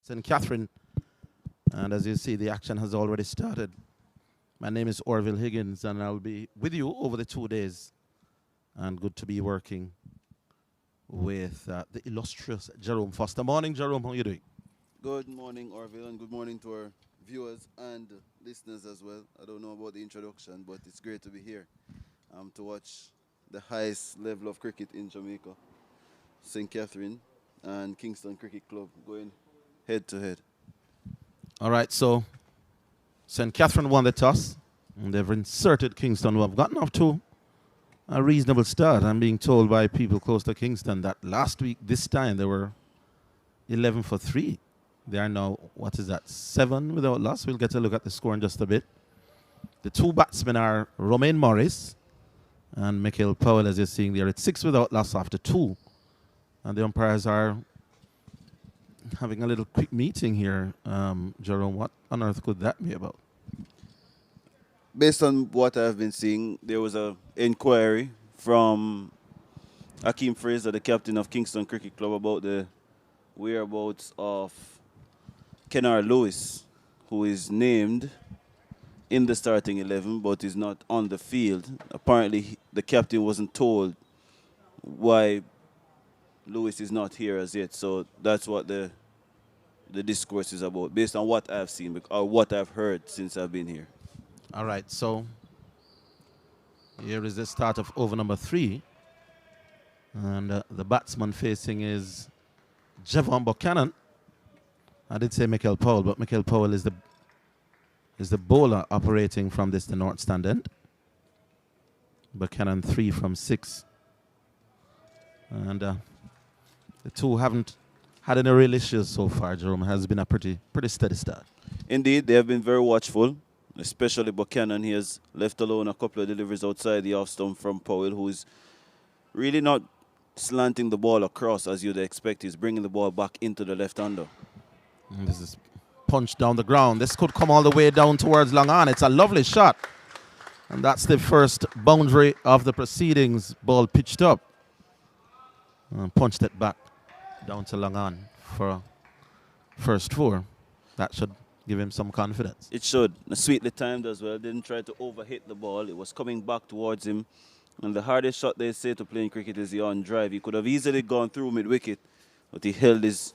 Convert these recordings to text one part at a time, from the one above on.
St. Catherine. And as you see, the action has already started. My name is Orville Higgins, and I'll be with you over the 2 days. And good to be working with the illustrious Jerome Foster. Morning, Jerome. How are you doing? Good morning, Orville, and good morning to our viewers and listeners as well. I don't know about the introduction, but it's great to be here to watch the highest level of cricket in Jamaica, St. Catherine and Kingston Cricket Club going head to head. All right, so St. Catherine won the toss, and they've inserted Kingston, who have gotten off to a reasonable start. I'm being told by people close to Kingston that last week, this time, they were 11 for 3. They are now, 7 without loss. We'll get a look at the score in just a bit. The two batsmen are Romain Morris and Michael Powell, as you're seeing there. It's 6 without loss after 2. And the umpires are having a little quick meeting here. Jerome, what on earth could that be about? Based on what I've been seeing, there was an inquiry from Hakeem Fraser, the captain of Kingston Cricket Club, about the whereabouts of Kennard Lewis, who is named in the starting 11 but is not on the field. Apparently, the captain wasn't told why Lewis is not here as yet. So that's what the discourse is about, based on what I've seen or what I've heard since I've been here. All right, so here is the start of over number 3. And the batsman facing is Javon Buchanan. I did say Michael Powell, but Michael Powell is the bowler operating from the north stand end. Buchanan 3 from 6. And the two haven't had any real issues so far, Jerome. It has been a pretty steady start. Indeed, they have been very watchful, especially Buchanan. He has left alone a couple of deliveries outside the off stump from Powell, who is really not slanting the ball across as you'd expect. He's bringing the ball back into the left-hander. And this is punched down the ground. This could come all the way down towards Long On. It's a lovely shot. And that's the first boundary of the proceedings. Ball pitched up. And punched it back down to Long On for first 4. That should give him some confidence. It should. Sweetly timed as well. Didn't try to overhit the ball. It was coming back towards him. And the hardest shot they say to play in cricket is the on drive. He could have easily gone through mid-wicket, but he held his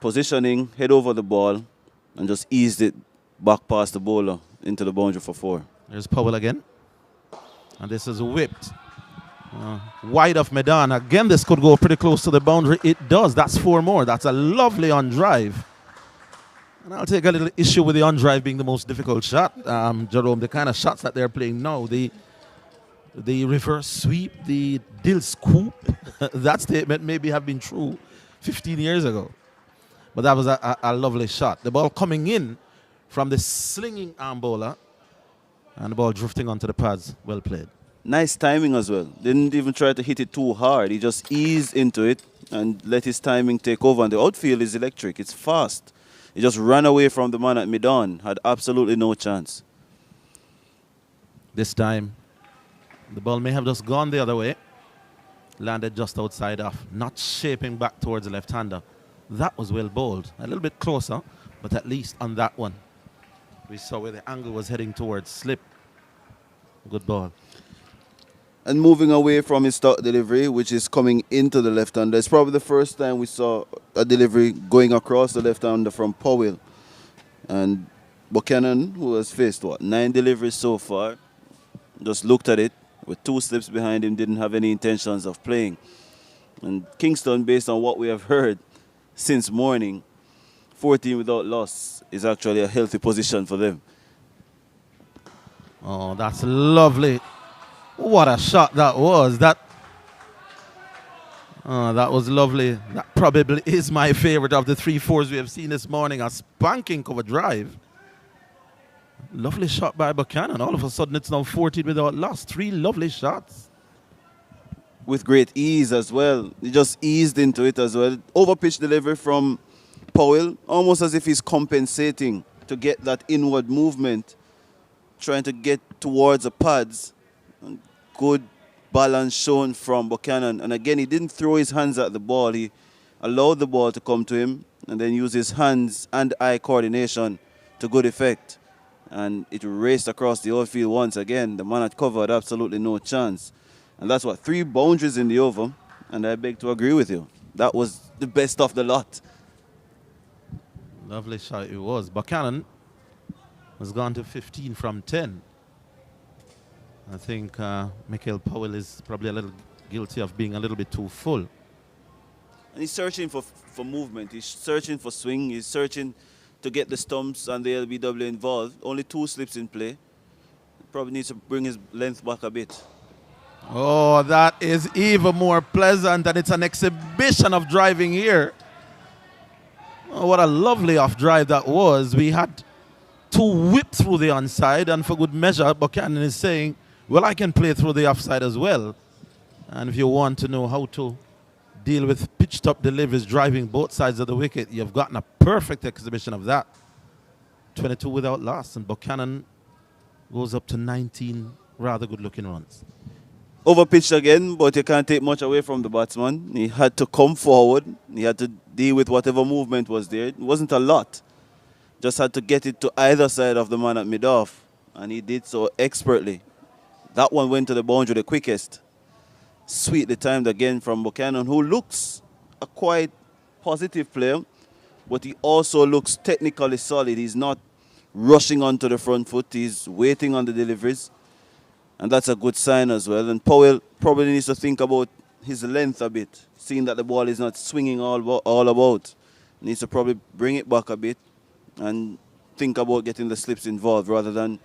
positioning, head over the ball, and just eased it back past the bowler into the boundary for 4. There's Powell again. And this is whipped. Wide of Medan. Again, this could go pretty close to the boundary. It does. That's 4 more. That's a lovely on drive. And I'll take a little issue with the on drive being the most difficult shot. Jerome, the kind of shots that they're playing now, the reverse sweep, the dill scoop, that statement maybe have been true 15 years ago. But that was a lovely shot. The ball coming in from the slinging arm bowler and the ball drifting onto the pads. Well played. Nice timing as well. Didn't even try to hit it too hard. He just eased into it and let his timing take over. And the outfield is electric. It's fast. He just ran away from the man at mid-on. Had absolutely no chance. This time, the ball may have just gone the other way. Landed just outside off. Not shaping back towards the left-hander. That was well bowled. A little bit closer, but at least on that one, we saw where the angle was heading towards slip. Good ball. And moving away from his start delivery, which is coming into the left-hander. It's probably the first time we saw a delivery going across the left-hander from Powell. And Buchanan, who has faced, 9 deliveries so far, just looked at it with 2 slips behind him, didn't have any intentions of playing. And Kingston, based on what we have heard since morning, 14 without loss is actually a healthy position for them. Oh, that's lovely. What a shot that was. That was lovely. That probably is my favorite of the 3-4s we have seen this morning. A spanking cover drive. Lovely shot by Buchanan. All of a sudden, it's now 14 without loss. 3 lovely shots. With great ease as well. He just eased into it as well. Overpitch delivery from Powell, almost as if he's compensating to get that inward movement, trying to get towards the pads. Good balance shown from Buchanan. And again, he didn't throw his hands at the ball. He allowed the ball to come to him, and then use his hands and eye coordination to good effect. And it raced across the outfield once again. The man at cover had absolutely no chance. And that's what, 3 boundaries in the over, and I beg to agree with you. That was the best of the lot. Lovely shot it was. Buchanan has gone to 15 from 10. I think Michael Powell is probably a little guilty of being a little bit too full. And he's searching for movement. He's searching for swing. He's searching to get the stumps and the LBW involved. Only 2 slips in play. Probably needs to bring his length back a bit. Oh, that is even more pleasant, and it's an exhibition of driving here. Oh, what a lovely off drive that was. We had 2 whip through the onside, and for good measure, Buchanan is saying, well, I can play through the offside as well. And if you want to know how to deal with pitched up deliveries driving both sides of the wicket, you've gotten a perfect exhibition of that. 22 without loss, and Buchanan goes up to 19 rather good looking runs. Overpitched again, but you can't take much away from the batsman. He had to come forward. He had to deal with whatever movement was there. It wasn't a lot. Just had to get it to either side of the man at mid-off, and he did so expertly. That one went to the boundary the quickest. Sweetly timed again from Buchanan, who looks a quite positive player, but he also looks technically solid. He's not rushing onto the front foot. He's waiting on the deliveries, and that's a good sign as well. And Powell probably needs to think about his length a bit, seeing that the ball is not swinging all about. He needs to probably bring it back a bit and think about getting the slips involved rather than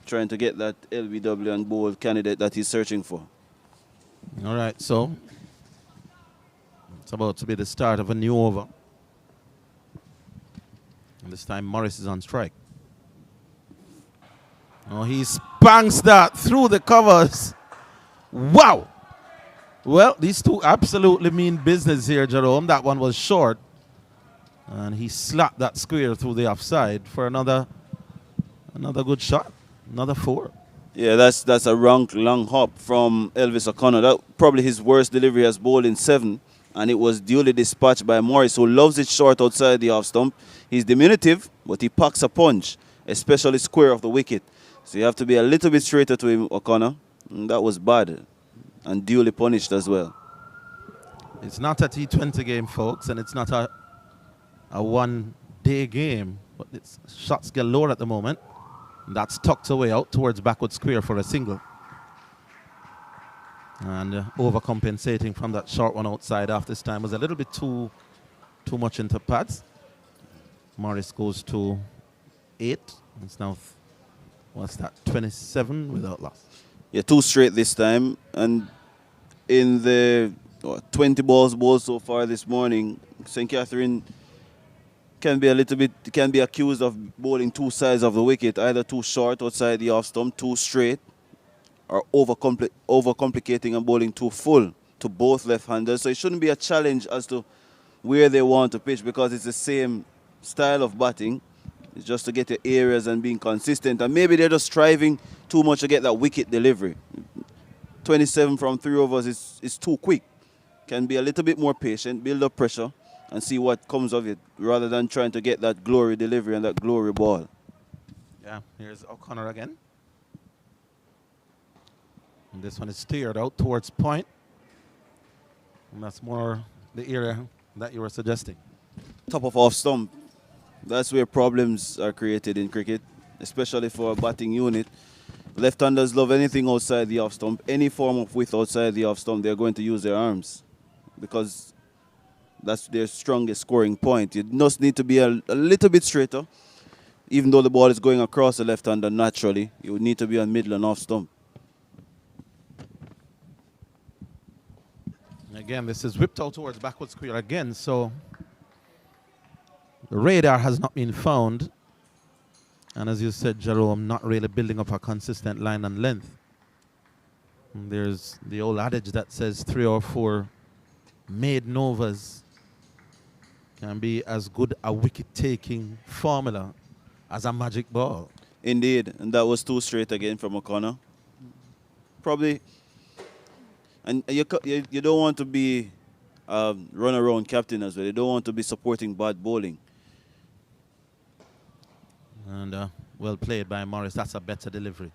trying to get that LBW and bowl candidate that he's searching for. All right, so it's about to be the start of a new over. And this time Morris is on strike. Oh, he spanks that through the covers. Wow. Well, these 2 absolutely mean business here, Jerome. That one was short. And he slapped that square through the offside for another good shot. Another 4. Yeah, that's a long hop from Elvis O'Connor. That probably his worst delivery as bowled in 7. And it was duly dispatched by Morris, who loves it short outside the off stump. He's diminutive, but he packs a punch, especially square of the wicket. So you have to be a little bit straighter to him, O'Connor. And that was bad and duly punished as well. It's not a T20 game, folks, and it's not a one-day game. But it's shots galore at the moment. And that's tucked away out towards backward square for a single. And overcompensating from that short one outside off this time was a little bit too much into pads. Morris goes to 8. It's now, what's that, 27 without loss. Yeah, 2 straight this time. And in the 20 balls bowled so far this morning, St. Catherine can be accused of bowling 2 sides of the wicket, either too short outside the off stump, too straight, or overcomplicating and bowling too full to both left-handers. So it shouldn't be a challenge as to where they want to pitch, because it's the same style of batting. It's just to get your areas and being consistent. And maybe they're just striving too much to get that wicket delivery. 27 from 3 overs is too quick. Can be a little bit more patient, build up pressure, and see what comes of it, rather than trying to get that glory delivery and that glory ball. Yeah, here's O'Connor again. And this one is steered out towards point. And that's more the area that you were suggesting. Top of off stump. That's where problems are created in cricket, especially for a batting unit. Left-handers love anything outside the off stump. Any form of width outside the off stump, they're going to use their arms, because that's their strongest scoring point. You just need to be a little bit straighter. Even though the ball is going across the left-hander naturally, you would need to be on middle and off stump. Again, this is whipped out towards backward square again, so the radar has not been found. And as you said, Jerome, not really building up a consistent line and length. And there's the old adage that says 3 or 4 maiden overs can be as good a wicket-taking formula as a magic ball. Indeed, and that was 2 straight again from O'Connor. Probably, and you don't want to be run around captain as well. They don't want to be supporting bad bowling. And well played by Morris. That's a better delivery.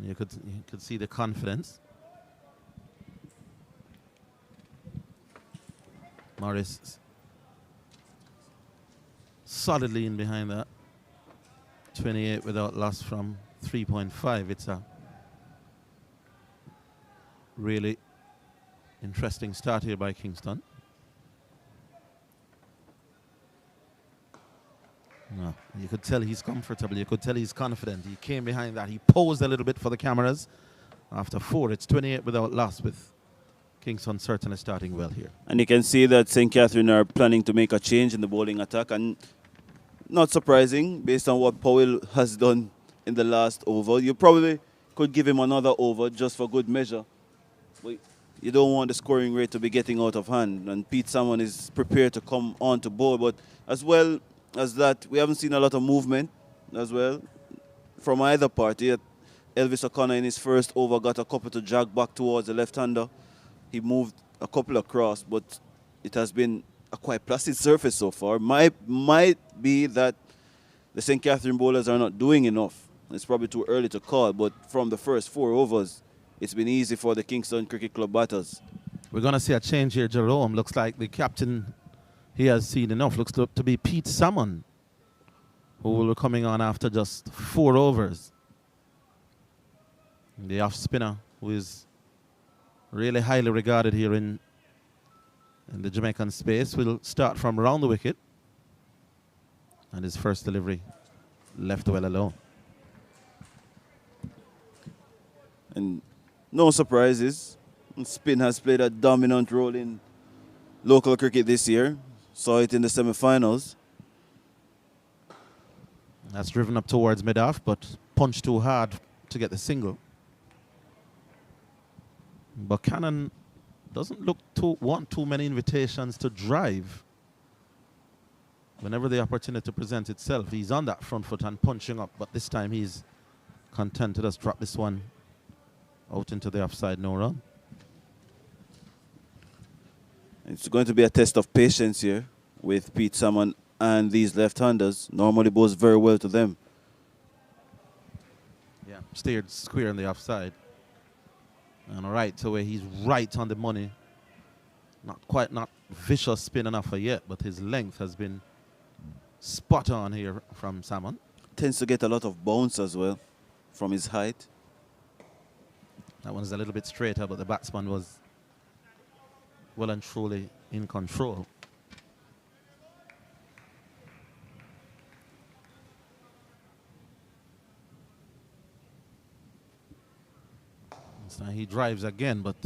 You could see the confidence. Morris solidly in behind that. 28 without loss from 3.5. It's a really interesting start here by Kingston. No, you could tell he's comfortable. You could tell he's confident. He came behind that. He posed a little bit for the cameras. After 4, it's 28 without loss, with Kingston certainly starting well here. And you can see that St. Catherine are planning to make a change in the bowling attack. And not surprising, based on what Powell has done in the last over. You probably could give him another over just for good measure. But you don't want the scoring rate to be getting out of hand. And Pete Salmon is prepared to come on to bowl. But as well as that, we haven't seen a lot of movement as well from either party. Elvis O'Connor in his first over got a couple to jog back towards the left-hander. He moved a couple across, but it has been a quite placid surface so far. Might be that the St. Catherine bowlers are not doing enough. It's probably too early to call, but from the first 4 overs, it's been easy for the Kingston Cricket Club batters. We're going to see a change here, Jerome. Looks like the captain, he has seen enough. Looks to be Pete Salmon, who will be coming on after just 4 overs. The off spinner, who is really highly regarded here in the Jamaican space, will start from around the wicket. And his first delivery left well alone. And no surprises. Spin has played a dominant role in local cricket this year. Saw it in the semi-finals. That's driven up towards mid-off, but punched too hard to get the single. Buchanan doesn't look to want too many invitations to drive. Whenever the opportunity presents itself, he's on that front foot and punching up, but this time he's content to just drop this one out into the offside, no run. It's going to be a test of patience here with Pete Salmon and these left-handers. Normally goes very well to them. Yeah, steered square in the offside. And right away, he's right on the money. Not vicious spin enough yet, but his length has been spot on here from Salmon. Tends to get a lot of bounce as well from his height. That one's a little bit straighter, but the batsman was well and truly in control. So he drives again, but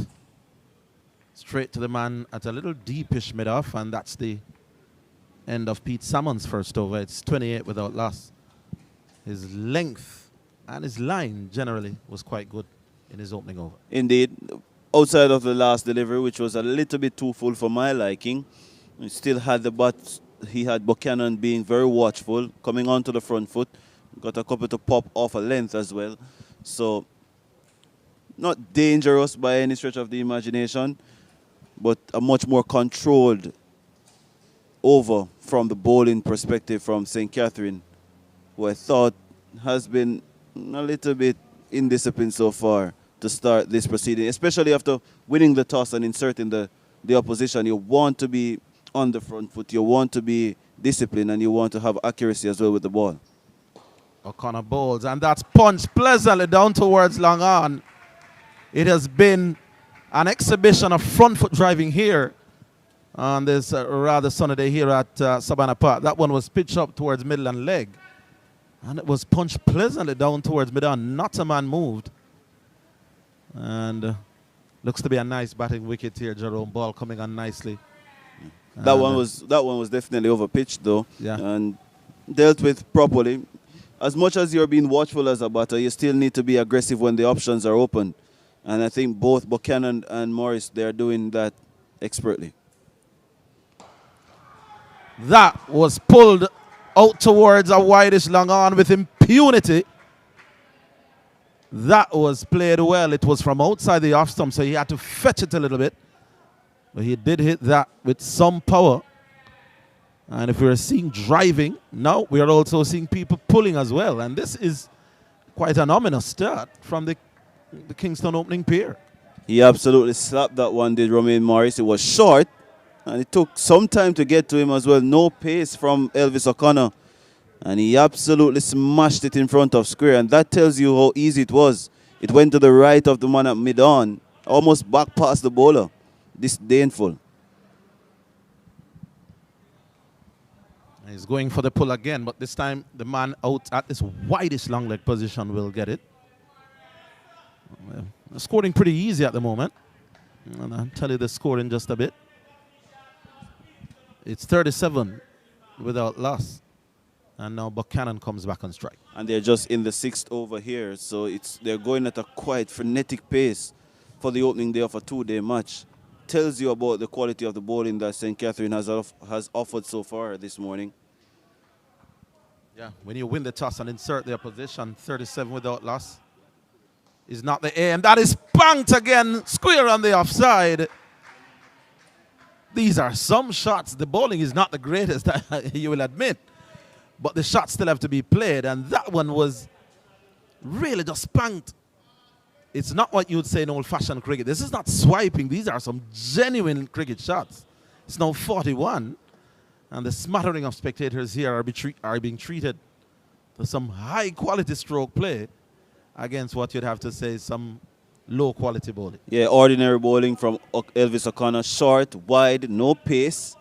straight to the man at a little deepish mid-off, and that's the end of Pete Salmon's first over. It's 28 without loss. His length and his line generally was quite good in his opening over. Indeed. Outside of the last delivery, which was a little bit too full for my liking, he still had the bat. He had Buchanan being very watchful, coming onto the front foot. Got a couple to pop off a length as well. So, not dangerous by any stretch of the imagination, but a much more controlled over from the bowling perspective from St. Catherine, who I thought has been a little bit indisciplined so far to start this proceeding, especially after winning the toss and inserting the opposition. You want to be on the front foot, you want to be disciplined, and you want to have accuracy as well with the ball. O'Connor bowls, and that's punched pleasantly down towards long on. It has been an exhibition of front foot driving here on this rather sunny day here at Sabina Park. That one was pitched up towards middle and leg, and it was punched pleasantly down towards mid-on. Not a man moved. And looks to be a nice batting wicket here, Jerome. Ball coming on nicely. That one was definitely overpitched though, yeah, and dealt with properly. As much as you're being watchful as a batter, you still need to be aggressive when the options are open. And I think both Buchanan and Morris, they're doing that expertly. That was pulled out towards a wideish long on with impunity. That was played well. It was from outside the off stump, so he had to fetch it a little bit. But he did hit that with some power. And if we're seeing driving, now we are also seeing people pulling as well. And this is quite an ominous start from the Kingston opening pair. He absolutely slapped that one, did Romain Morris. It was short, and it took some time to get to him as well. No pace from Elvis O'Connor. And he absolutely smashed it in front of square. And that tells you how easy it was. It went to the right of the man at mid-on, almost back past the bowler. Disdainful. He's going for the pull again, but this time the man out at this widest long leg position will get it. Well, scoring pretty easy at the moment. And I'll tell you the score in just a bit. It's 37 without loss. And now Buchanan comes back on strike. And they're just in the 6th over here, so they're going at a quite frenetic pace for the opening day of a 2-day match. Tells you about the quality of the bowling that St. Catherine has offered so far this morning. Yeah, when you win the toss and insert their position, 37 without loss is not the aim. That is banked again, square on the offside. These are some shots. The bowling is not the greatest, you will admit. But the shots still have to be played, and that one was really just spanked. It's not what you would say in old-fashioned cricket. This is not swiping. These are some genuine cricket shots. It's now 41, and the smattering of spectators here are being treated to some high-quality stroke play against what you'd have to say is some low-quality bowling. Yeah, ordinary bowling from Elvis O'Connor. Short, wide, no pace,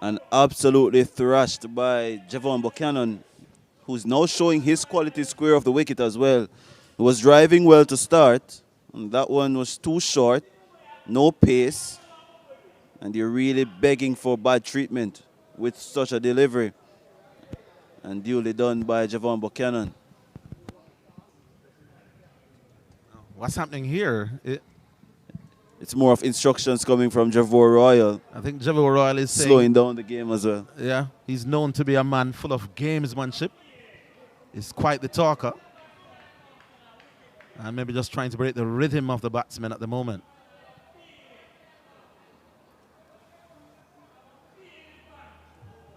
and absolutely thrashed by Javon Buchanan, who's now showing his quality square of the wicket as well. He was driving well to start, and that one was too short, no pace, and you're really begging for bad treatment with such a delivery. And duly done by Javon Buchanan. What's happening here? It's more of instructions coming from Javor Royal. I think Javor Royal is slowing down the game as well. Yeah, he's known to be a man full of gamesmanship. He's quite the talker. And maybe just trying to break the rhythm of the batsman at the moment.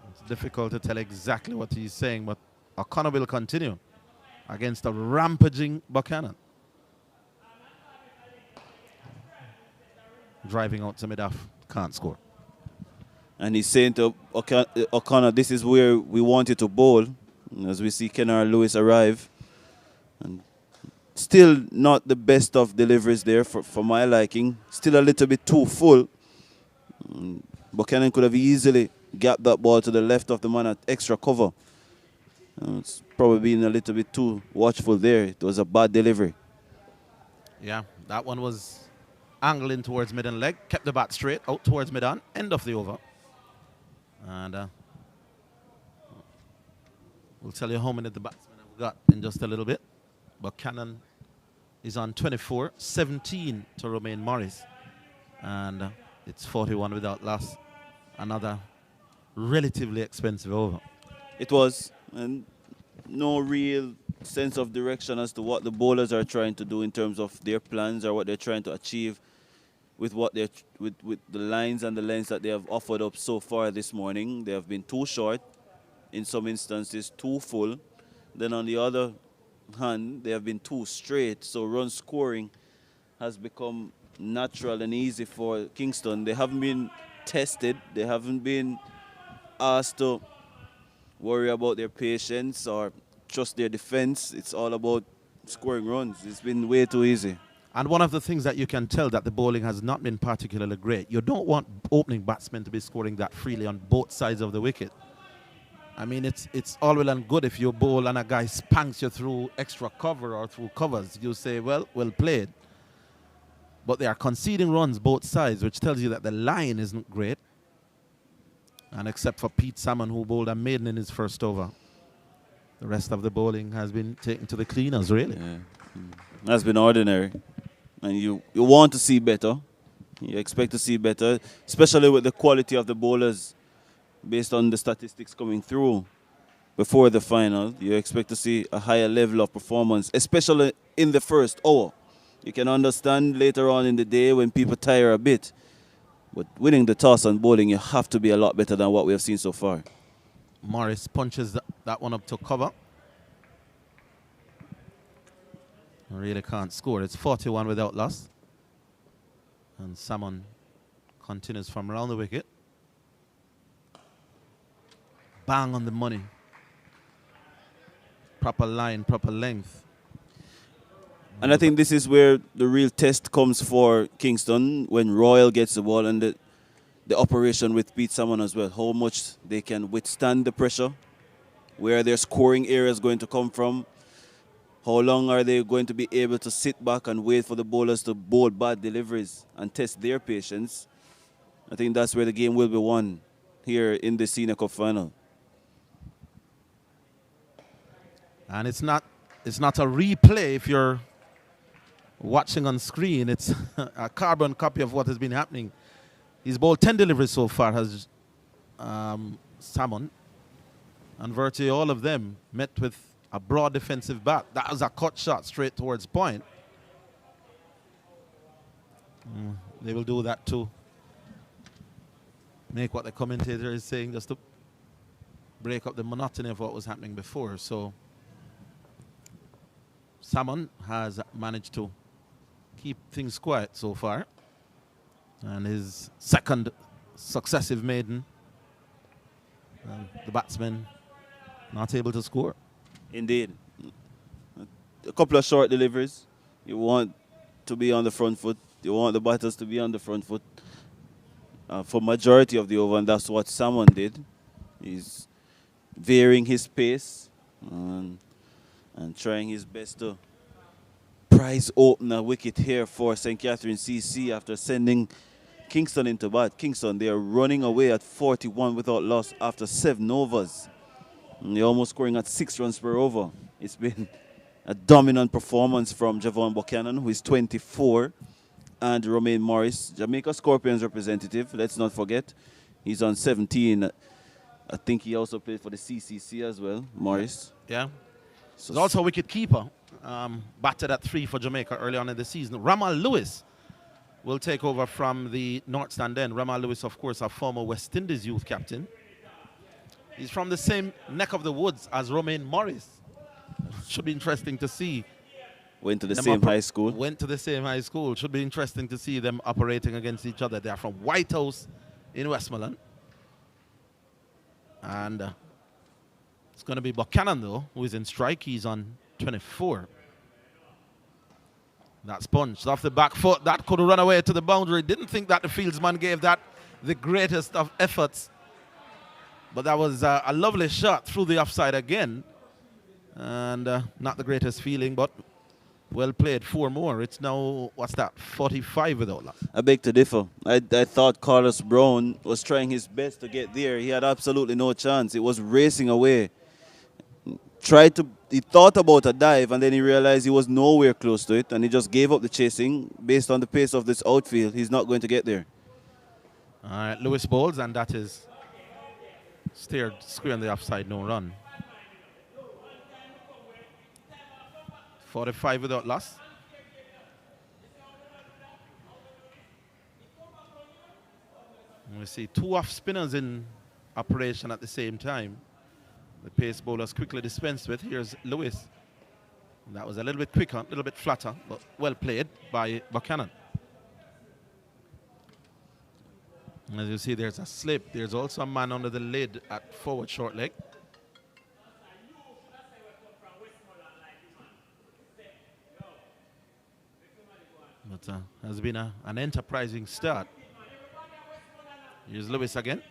It's difficult to tell exactly what he's saying, but O'Connor will continue against a rampaging Buchanan. Driving out to mid-off, can't score. And he's saying to O'Connor, this is where we want you to bowl. As we see Kennar Lewis arrive. And still not the best of deliveries there for my liking. Still a little bit too full. Buchanan could have easily gapped that ball to the left of the man at extra cover. It's probably been a little bit too watchful there. It was a bad delivery. Yeah, that one was angling towards mid and leg, kept the bat straight, out towards mid-on, end of the over. And we'll tell you how many the batsmen have got in just a little bit. Buchanan is on 24, 17 to Romain Morris. And it's 41 without loss. Another relatively expensive over. It was, and no real sense of direction as to what the bowlers are trying to do in terms of their plans or what they're trying to achieve with what they're with the lines and the lengths that they have offered up so far this morning. They have been too short, in some instances too full. Then on the other hand, they have been too straight. So run scoring has become natural and easy for Kingston. They haven't been tested. They haven't been asked to worry about their patience or trust their defense. It's all about scoring runs. It's been way too easy. And one of the things that you can tell that the bowling has not been particularly great, you don't want opening batsmen to be scoring that freely on both sides of the wicket. I mean, it's all well and good if you bowl and a guy spanks you through extra cover or through covers. You say, well played. But they are conceding runs both sides, which tells you that the line isn't great. And except for Pete Salmon, who bowled a maiden in his first over, the rest of the bowling has been taken to the cleaners, really. Yeah. That's been ordinary. And you want to see better. You expect to see better, especially with the quality of the bowlers based on the statistics coming through before the final. You expect to see a higher level of performance, especially in the first hour. You can understand later on in the day when people tire a bit. But winning the toss and bowling, you have to be a lot better than what we have seen so far. Morris punches that one up to cover. Really can't score. It's 41 without loss. And Salmon continues from around the wicket. Bang on the money. Proper line, proper length. And I think this is where the real test comes for Kingston, when Royal gets the ball, and the operation with Pete Salmon as well. How much they can withstand the pressure, where their scoring areas going to come from. How long are they going to be able to sit back and wait for the bowlers to bowl bad deliveries and test their patience? I think that's where the game will be won here in the Senior Cup final. And it's not a replay if you're watching on screen. It's a carbon copy of what has been happening. He's bowled 10 deliveries so far, has Salmon. And virtually all of them met with a broad defensive bat. That was a cut shot straight towards point. They will do that to make what the commentator is saying, just to break up the monotony of what was happening before. So Salmon has managed to keep things quiet so far. And his second successive maiden. The batsman not able to score. Indeed. A couple of short deliveries. You want to be on the front foot. You want the batters to be on the front foot for majority of the over, and that's what Salmon did. He's varying his pace and trying his best to prize open a wicket here for St. Catherine CC after sending Kingston into bat. Kingston, they are running away at 41 without loss after 7 overs. And they're almost scoring at 6 runs per over. It's been a dominant performance from Javon Buchanan, who is 24, and Romain Morris, Jamaica Scorpions representative, let's not forget. He's on 17. I think he also played for the CCC as well, Morris. Yeah. So he's also a wicket keeper. Batted at 3 for Jamaica early on in the season. Ramal Lewis will take over from the North Stand end. Ramal Lewis, of course, a former West Indies youth captain. He's from the same neck of the woods as Romain Morris. Should be interesting to see. Went to the same high school. Went to the same high school. Should be interesting to see them operating against each other. They are from White House in Westmoreland. And it's going to be Buchanan, though, who is in strike. He's on 24. That's punched off the back foot. That could run away to the boundary. Didn't think that the fieldsman gave that the greatest of efforts. But that was a lovely shot through the offside again. And not the greatest feeling, but well played. 4 more. It's now, what's that, 45 without loss. I beg to differ. I thought Carlos Brown was trying his best to get there. He had absolutely no chance. It was racing away. He thought about a dive, and then he realized he was nowhere close to it, and he just gave up the chasing. Based on the pace of this outfield, he's not going to get there. All right, Lewis bowls, and that is steered square on the offside, no run. 45 without loss. And we see 2 off spinners in operation at the same time. The pace bowlers quickly dispensed with. Here's Lewis. That was a little bit quicker, a little bit flatter, but well played by Buchanan. And as you see, there's a slip. There's also a man under the lid at forward short leg. But has been an enterprising start. Here's Lewis again.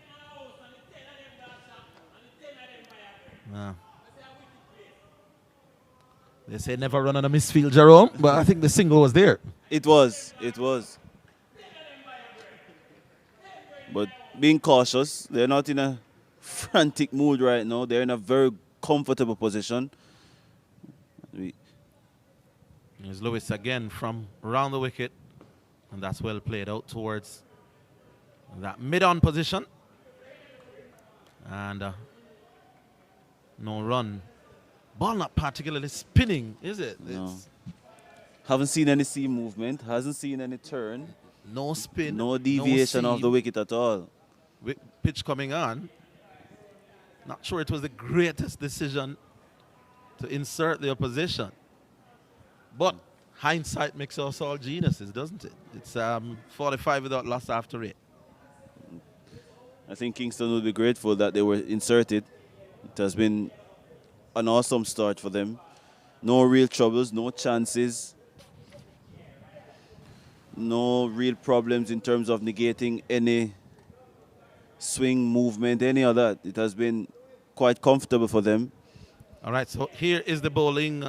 They say never run on a misfield, Jerome, but I think the single was there. It was. But being cautious, they're not in a frantic mood right now. They're in a very comfortable position. Here's Lewis again from around the wicket, and that's well played out towards that mid-on position. And no run. Ball not particularly spinning, is it? No. Haven't seen any seam movement. Hasn't seen any turn. No spin, No no deviation of the seam. wicket at all. Pitch coming on. Not sure it was the greatest decision to insert the opposition. But hindsight makes us all geniuses, doesn't it? It's 45 without loss after 8. I think Kingston will be grateful that they were inserted. It has been an awesome start for them. No real troubles, no chances, no real problems in terms of negating any swing movement, any of that. It has been quite comfortable for them. All right, so here is the bowling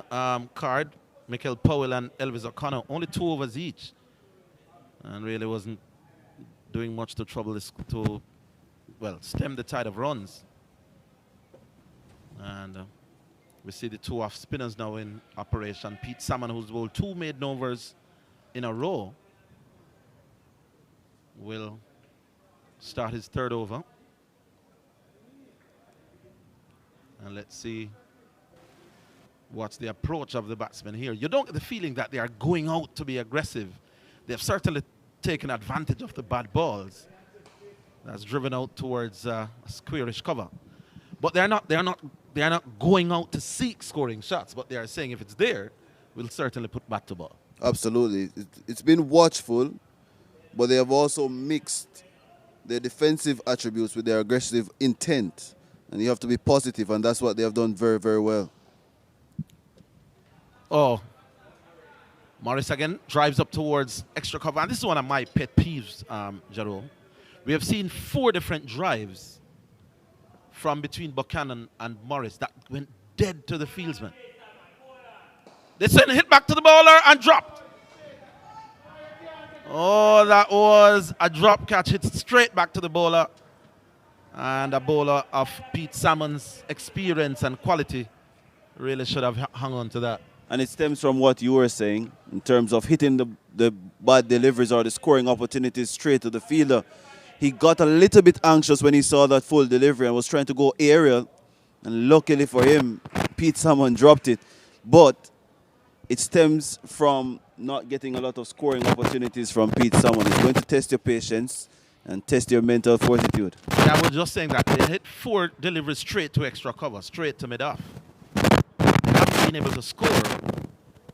card. Michael Powell and Elvis O'Connor, only 2 overs each. And really wasn't doing much to trouble this, stem the tide of runs. And we see the 2 off spinners now in operation. Pete Salmon, who's bowled 2 maiden overs in a row, will start his 3rd over. And let's see what's the approach of the batsmen here. You don't get the feeling that they are going out to be aggressive. They've certainly taken advantage of the bad balls. That's driven out towards a squarish cover. But they're not going out to seek scoring shots, but they are saying if it's there, we'll certainly put bat to ball. Absolutely. It's been watchful, but they have also mixed their defensive attributes with their aggressive intent. And you have to be positive, and that's what they have done very, very well. Oh, Morris again drives up towards extra cover. And this is one of my pet peeves, Jerome. We have seen 4 different drives from between Buchanan and Morris that went dead to the fieldsman. They sent a hit back to the bowler and dropped. Oh, that was a drop catch, hit straight back to the bowler. And a bowler of Pete Salmon's experience and quality really should have hung on to that. And it stems from what you were saying in terms of hitting the bad deliveries or the scoring opportunities straight to the fielder. He got a little bit anxious when he saw that full delivery and was trying to go aerial. And luckily for him, Pete Salmon dropped it. But it stems from not getting a lot of scoring opportunities from Pete Salmon. It's going to test your patience and test your mental fortitude. Yeah, I was just saying that they hit 4 deliveries straight to extra cover, straight to mid-off. They haven't been able to score,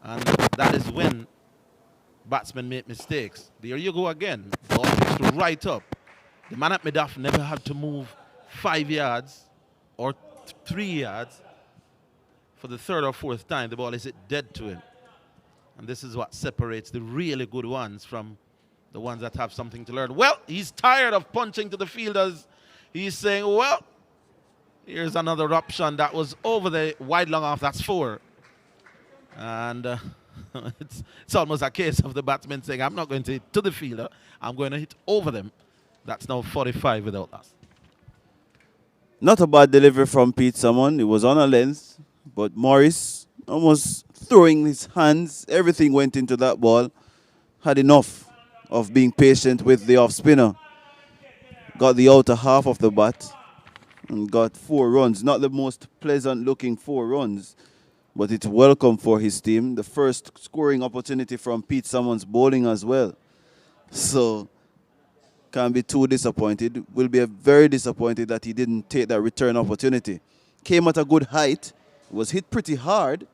and that is when batsmen make mistakes. There you go again. Ball pitched right up. The man at mid-off never had to move 5 yards or 3 yards. For the 3rd or 4th time, the ball is hit dead to him. And this is what separates the really good ones from the ones that have something to learn. Well, he's tired of punching to the fielders. He's saying, well, here's another option that was over the wide long off. That's 4. And it's almost a case of the batsman saying, I'm not going to hit to the fielder. I'm going to hit over them. That's now 45 without us. Not a bad delivery from Pete Salmon. It was on a length, but Morris almost throwing his hands. Everything went into that ball. Had enough of being patient with the off spinner. Got the outer half of the bat and got 4 runs. Not the most pleasant looking 4 runs, but it's welcome for his team. The first scoring opportunity from Pete Salmon's bowling as well. So can't be too disappointed. Will be very disappointed that he didn't take that return opportunity. Came at a good height. Was hit pretty hard,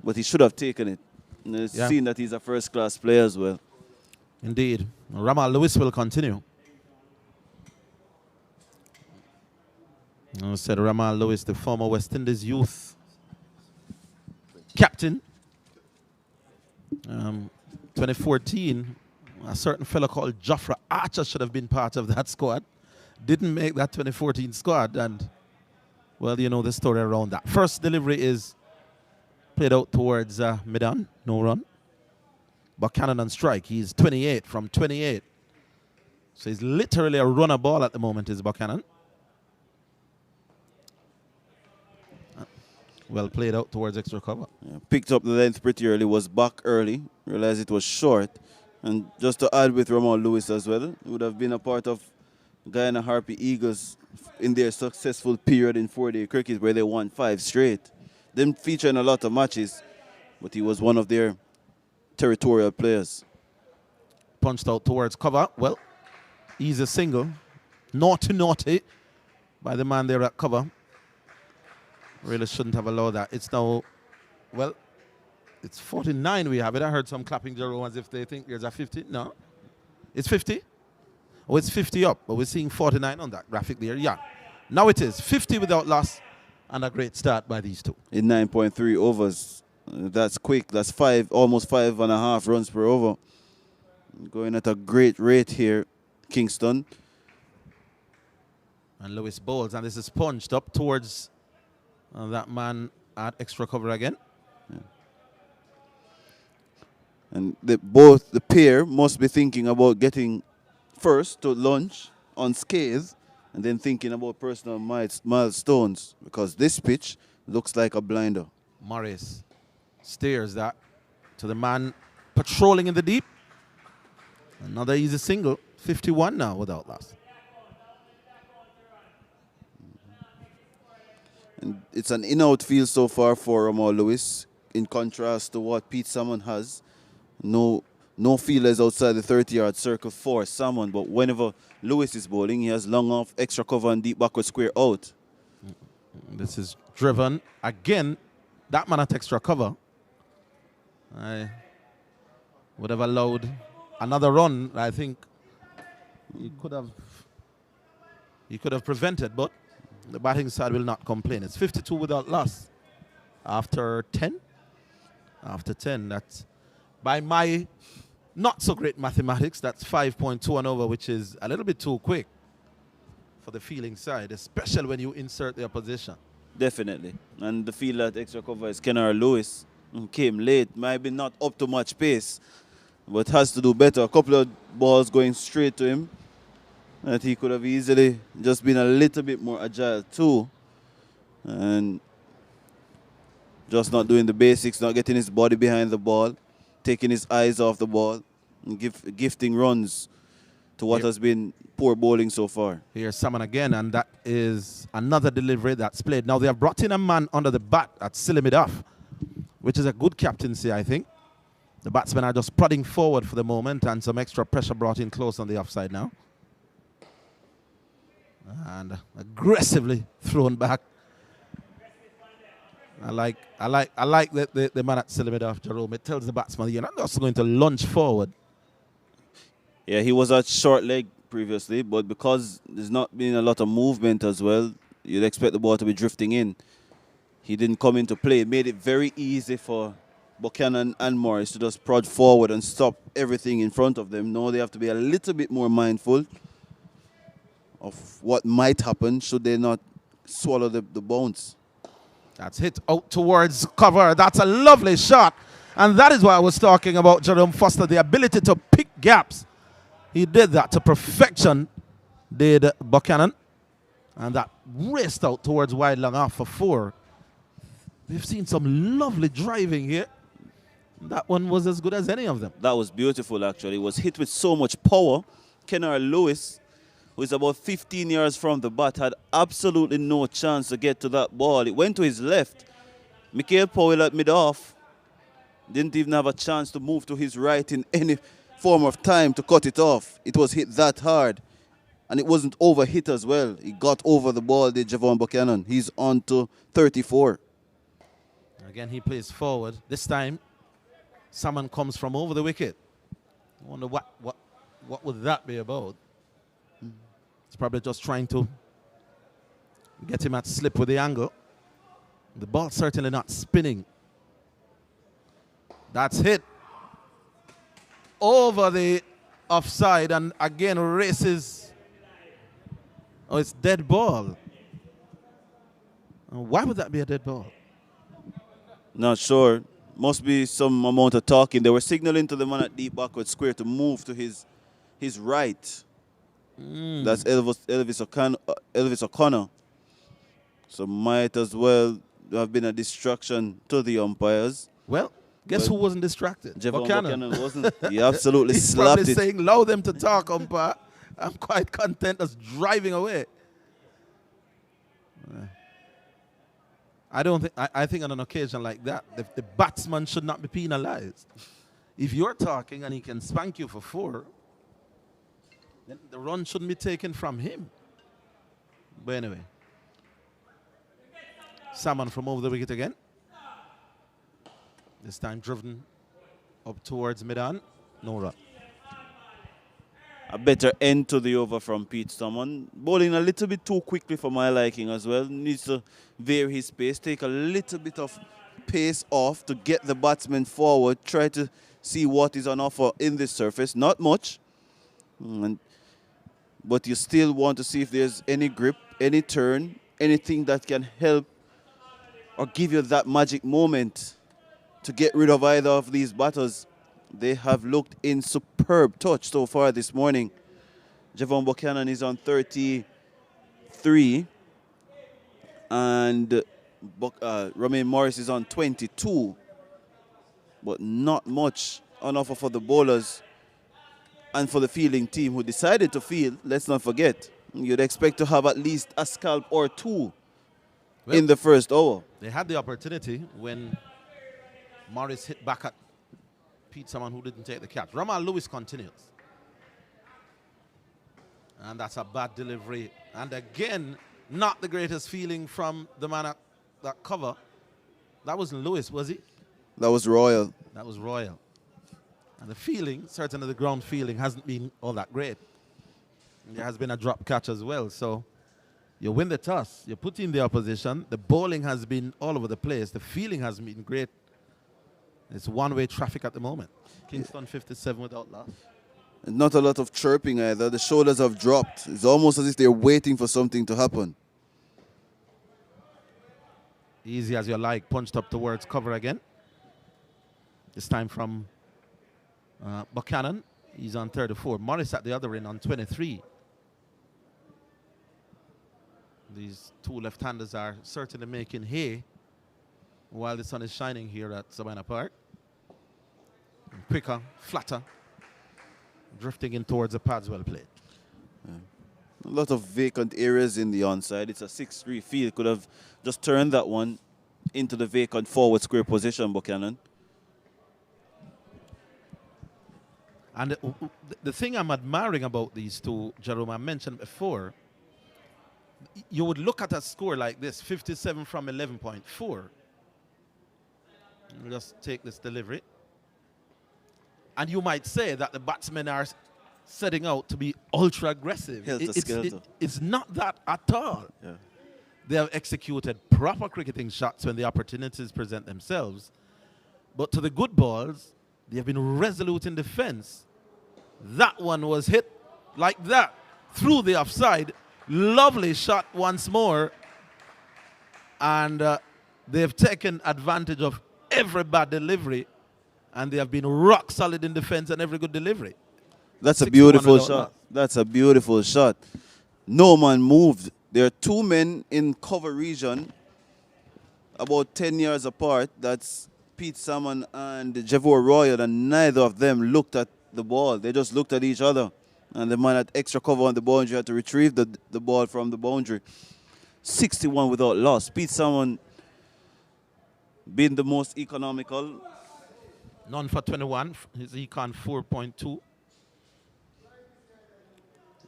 but he should have taken it. And it's seen that he's a first-class player as well. Indeed. Ramal Lewis will continue. I said Ramal Lewis, the former West Indies youth captain. 2014, a certain fellow called Jofra Archer should have been part of that squad. Didn't make that 2014 squad, and, well, you know the story around that. First delivery is played out towards mid-on, no run. Buchanan on strike. He's 28 from 28. So he's literally a runner ball at the moment, is Buchanan. Well played out towards extra cover. Yeah, picked up the length pretty early, was back early, realized it was short. And just to add with Ramon Lewis as well, he would have been a part of Guyana Harpy Eagles in their successful period in 4-day cricket where they won 5 straight. Didn't feature in a lot of matches, but he was one of their territorial players. punched out towards cover. Well, easy single. Naughty by the man there at cover. Really shouldn't have allowed that. It's now, well, it's 49 we have it. I heard some clapping, Jerome, as if they think there's a 50. No. It's 50? Oh, it's 50 up, but we're seeing 49 on that graphic there. Yeah. Now it is 50 without loss, and a great start by these two. In 9.3 overs. That's quick. That's almost 5.5 runs per over. Going at a great rate here, Kingston. And Lewis bowls, and this is punched up towards that man at extra cover again. Yeah. And both the pair must be thinking about getting first to launch unscathed and then thinking about personal milestones, because this pitch looks like a blinder. Morris steers that to the man patrolling in the deep. Another easy single. 51 now without loss. And it's an in-out field so far for Ramal Lewis, in contrast to what Pete Salmon has. No feelers outside the 30-yard circle for Salmon, but whenever Lewis is bowling, he has long off, extra cover, and deep backward square out. This is driven. Again, that man at extra cover. I would have allowed another run. I think he could have prevented, but the batting side will not complain. It's 52 without loss. After 10? After 10, that's by my not so great mathematics, that's 5.2 and over, which is a little bit too quick for the fielding side, especially when you insert the opposition. Definitely. And the fielder at extra cover is Kenara Lewis, who came late, might be not up to much pace, but has to do better. A couple of balls going straight to him that he could have easily just been a little bit more agile too. And just not doing the basics, not getting his body behind the ball, taking his eyes off the ball, and gifting runs to what has been poor bowling so far. Here's Salmon again, and that is another delivery that's played. Now they have brought in a man under the bat at Silimidaf, which is a good captaincy, I think. The batsmen are just prodding forward for the moment, and some extra pressure brought in close on the offside now. And aggressively thrown back. I like the man at Silimidaf, Jerome. It tells the batsman you're not just going to lunge forward. Yeah, he was at short leg previously, but because there's not been a lot of movement as well, you'd expect the ball to be drifting in. He didn't come into play. It made it very easy for Buchanan and Morris to just prod forward and stop everything in front of them. Now they have to be a little bit more mindful of what might happen should they not swallow the bounce. That's hit out towards cover. That's a lovely shot. And that is what I was talking about, Jerome Foster, the ability to pick gaps. He did that to perfection, did Buchanan. And that raced out towards wide long off for 4. We've seen some lovely driving here. That one was as good as any of them. That was beautiful, actually. It was hit with so much power. Kenara Lewis, who is about 15 yards from the bat, had absolutely no chance to get to that ball. It went to his left. Mikhail Powell at mid-off didn't even have a chance to move to his right in any form of time to cut it off. It was hit that hard. And it wasn't overhit as well. He got over the ball, did Javon Buchanan. He's on to 34. Again, he plays forward. This time, someone comes from over the wicket. I wonder what would that be about? It's probably just trying to get him at slip with the angle. The ball certainly not spinning. That's hit over the offside, and again races. Oh, it's dead ball. Why would that be a dead ball? Not sure. Must be some amount of talking. They were signaling to the man at deep backward square to move to his right. That's Elvis O'Connor. So might as well have been a distraction to the umpires. Well, guess who wasn't distracted? Javon Buchanan wasn't. He absolutely He's slapped probably it. saying, allow them to talk, umpire. I'm quite content just driving away. I think on an occasion like that, the batsman should not be penalized. If you're talking and he can spank you for 4, then the run shouldn't be taken from him. But anyway, Salmon from over the wicket again. This time driven up towards mid-on. No run. A better end to the over from Pete Salmon. Bowling a little bit too quickly for my liking as well. Needs to vary his pace, take a little bit of pace off to get the batsman forward. Try to see what is on offer in this surface. Not much. But you still want to see if there's any grip, any turn, anything that can help or give you that magic moment to get rid of either of these batters. They have looked in superb touch so far this morning. Javon Buchanan is on 33 and Romain Morris is on 22. But not much on offer for the bowlers and for the fielding team who decided to field. Let's not forget, you'd expect to have at least a scalp or 2 in the first over. They had the opportunity when Morris hit back at Pete Salmon, who didn't take the catch. Ramal Lewis continues. And that's a bad delivery. And again, not the greatest feeling from the man at that cover. That wasn't Lewis, was he? That was Royal. That was Royal. And the feeling, certainly the ground feeling, hasn't been all that great. There has been a drop catch as well. So you win the toss. You put in the opposition. The bowling has been all over the place. The feeling has been great. It's one-way traffic at the moment. Kingston 57 without loss. And not a lot of chirping either. The shoulders have dropped. It's almost as if they're waiting for something to happen. Easy as you like. Punched up towards cover again. This time from Buchanan. He's on 34. Morris at the other end on 23. These two left-handers are certainly making hay while the sun is shining here at Sabina Park. Quicker, flatter, drifting in towards the pads, well played. Yeah. A lot of vacant areas in the onside. It's a 6-3 field. Could have just turned that one into the vacant forward square position, Buchanan. And the thing I'm admiring about these two, Jerome, I mentioned before, you would look at a score like this, 57 from 11.4. Just take this delivery. And you might say that the batsmen are setting out to be ultra aggressive. It's not that at all. Yeah. They have executed proper cricketing shots when the opportunities present themselves. But to the good balls, they have been resolute in defense. That one was hit like that through the offside. Lovely shot once more. And they've taken advantage of every bad delivery. And they have been rock solid in defense and every good delivery. That's a beautiful shot. That's a beautiful shot. No man moved. There are 2 men in cover region about 10 yards apart. That's Pete Salmon and Javor Royal, and neither of them looked at the ball. They just looked at each other. And the man had extra cover on the boundary, had to retrieve the ball from the boundary. 61 without loss. Pete Salmon being the most economical. None for 21. His econ 4.2.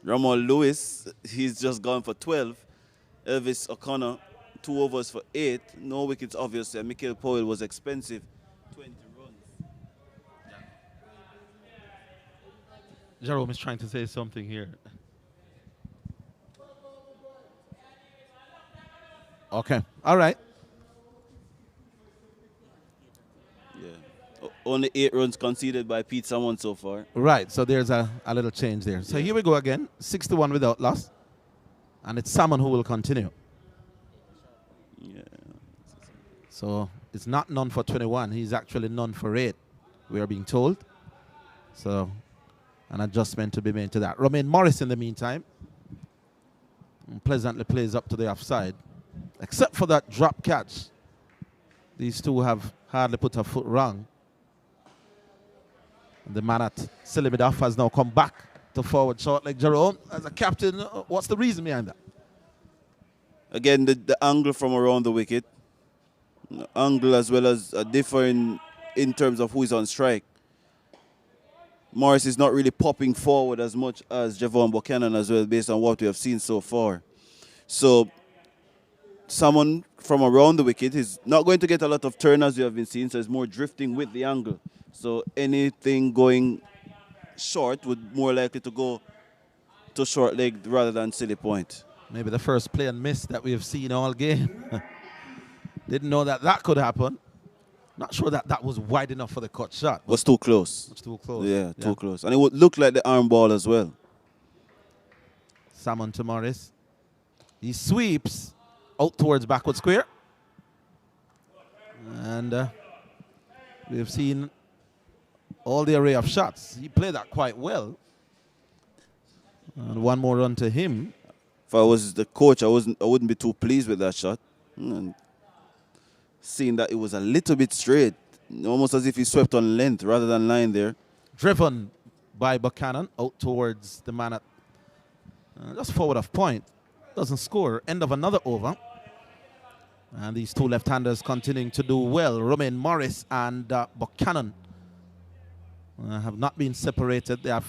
Ramal Lewis, he's just gone for 12. Elvis O'Connor, 2 overs for 8. No wickets, obviously. And Michael Powell was expensive. 20 runs. Jerome is trying to say something here. Okay. All right. Only 8 runs conceded by Pete Salmon so far. Right, so there's a little change there. So here we go again, 61 without loss. And it's Salmon who will continue. Yeah. So it's not none for 21. He's actually none for 8, we are being told. So an adjustment to be made to that. Romain Morris, in the meantime, pleasantly plays up to the offside. Except for that drop catch. These two have hardly put a foot wrong. The man at Silimidaf has now come back to forward short leg. Jerome, as a captain, what's the reason behind that? Again, the angle from around the wicket. Angle as well as differing in terms of who is on strike. Morris is not really popping forward as much as Javon Buchanan as well, based on what we have seen so far. So someone from around the wicket is not going to get a lot of turn as we have been seeing, so it's more drifting with the angle. So anything going short would more likely to go to short leg rather than silly point. Maybe the first play and miss that we have seen all game. Didn't know that that could happen. Not sure that that was wide enough for the cut shot. Was too close. It's too close. Yeah, too close. And it would look like the arm ball as well. Salmon to Morris. He sweeps out towards backward square. And we've seen all the array of shots. He played that quite well. And one more run to him. If I was the coach, I wouldn't be too pleased with that shot. And seeing that it was a little bit straight, almost as if he swept on length rather than line there. Driven by Buchanan out towards the man at just forward of point. Doesn't score. End of another over. And these two left-handers continuing to do well. Romain Morris and Buchanan have not been separated. They have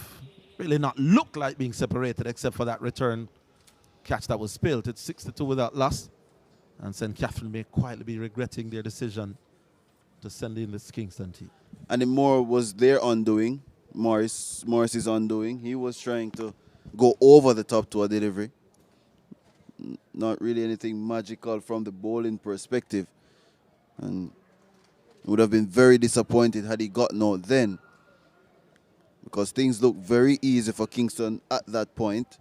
really not looked like being separated except for that return catch that was spilled. It's 6-2 without loss. And St. Catherine may quietly be regretting their decision to send in this Kingston team. And the more was their undoing, Morris's undoing. He was trying to go over the top to a delivery. Not really anything magical from the bowling perspective. And would have been very disappointed had he gotten out then, because things looked very easy for Kingston at that point.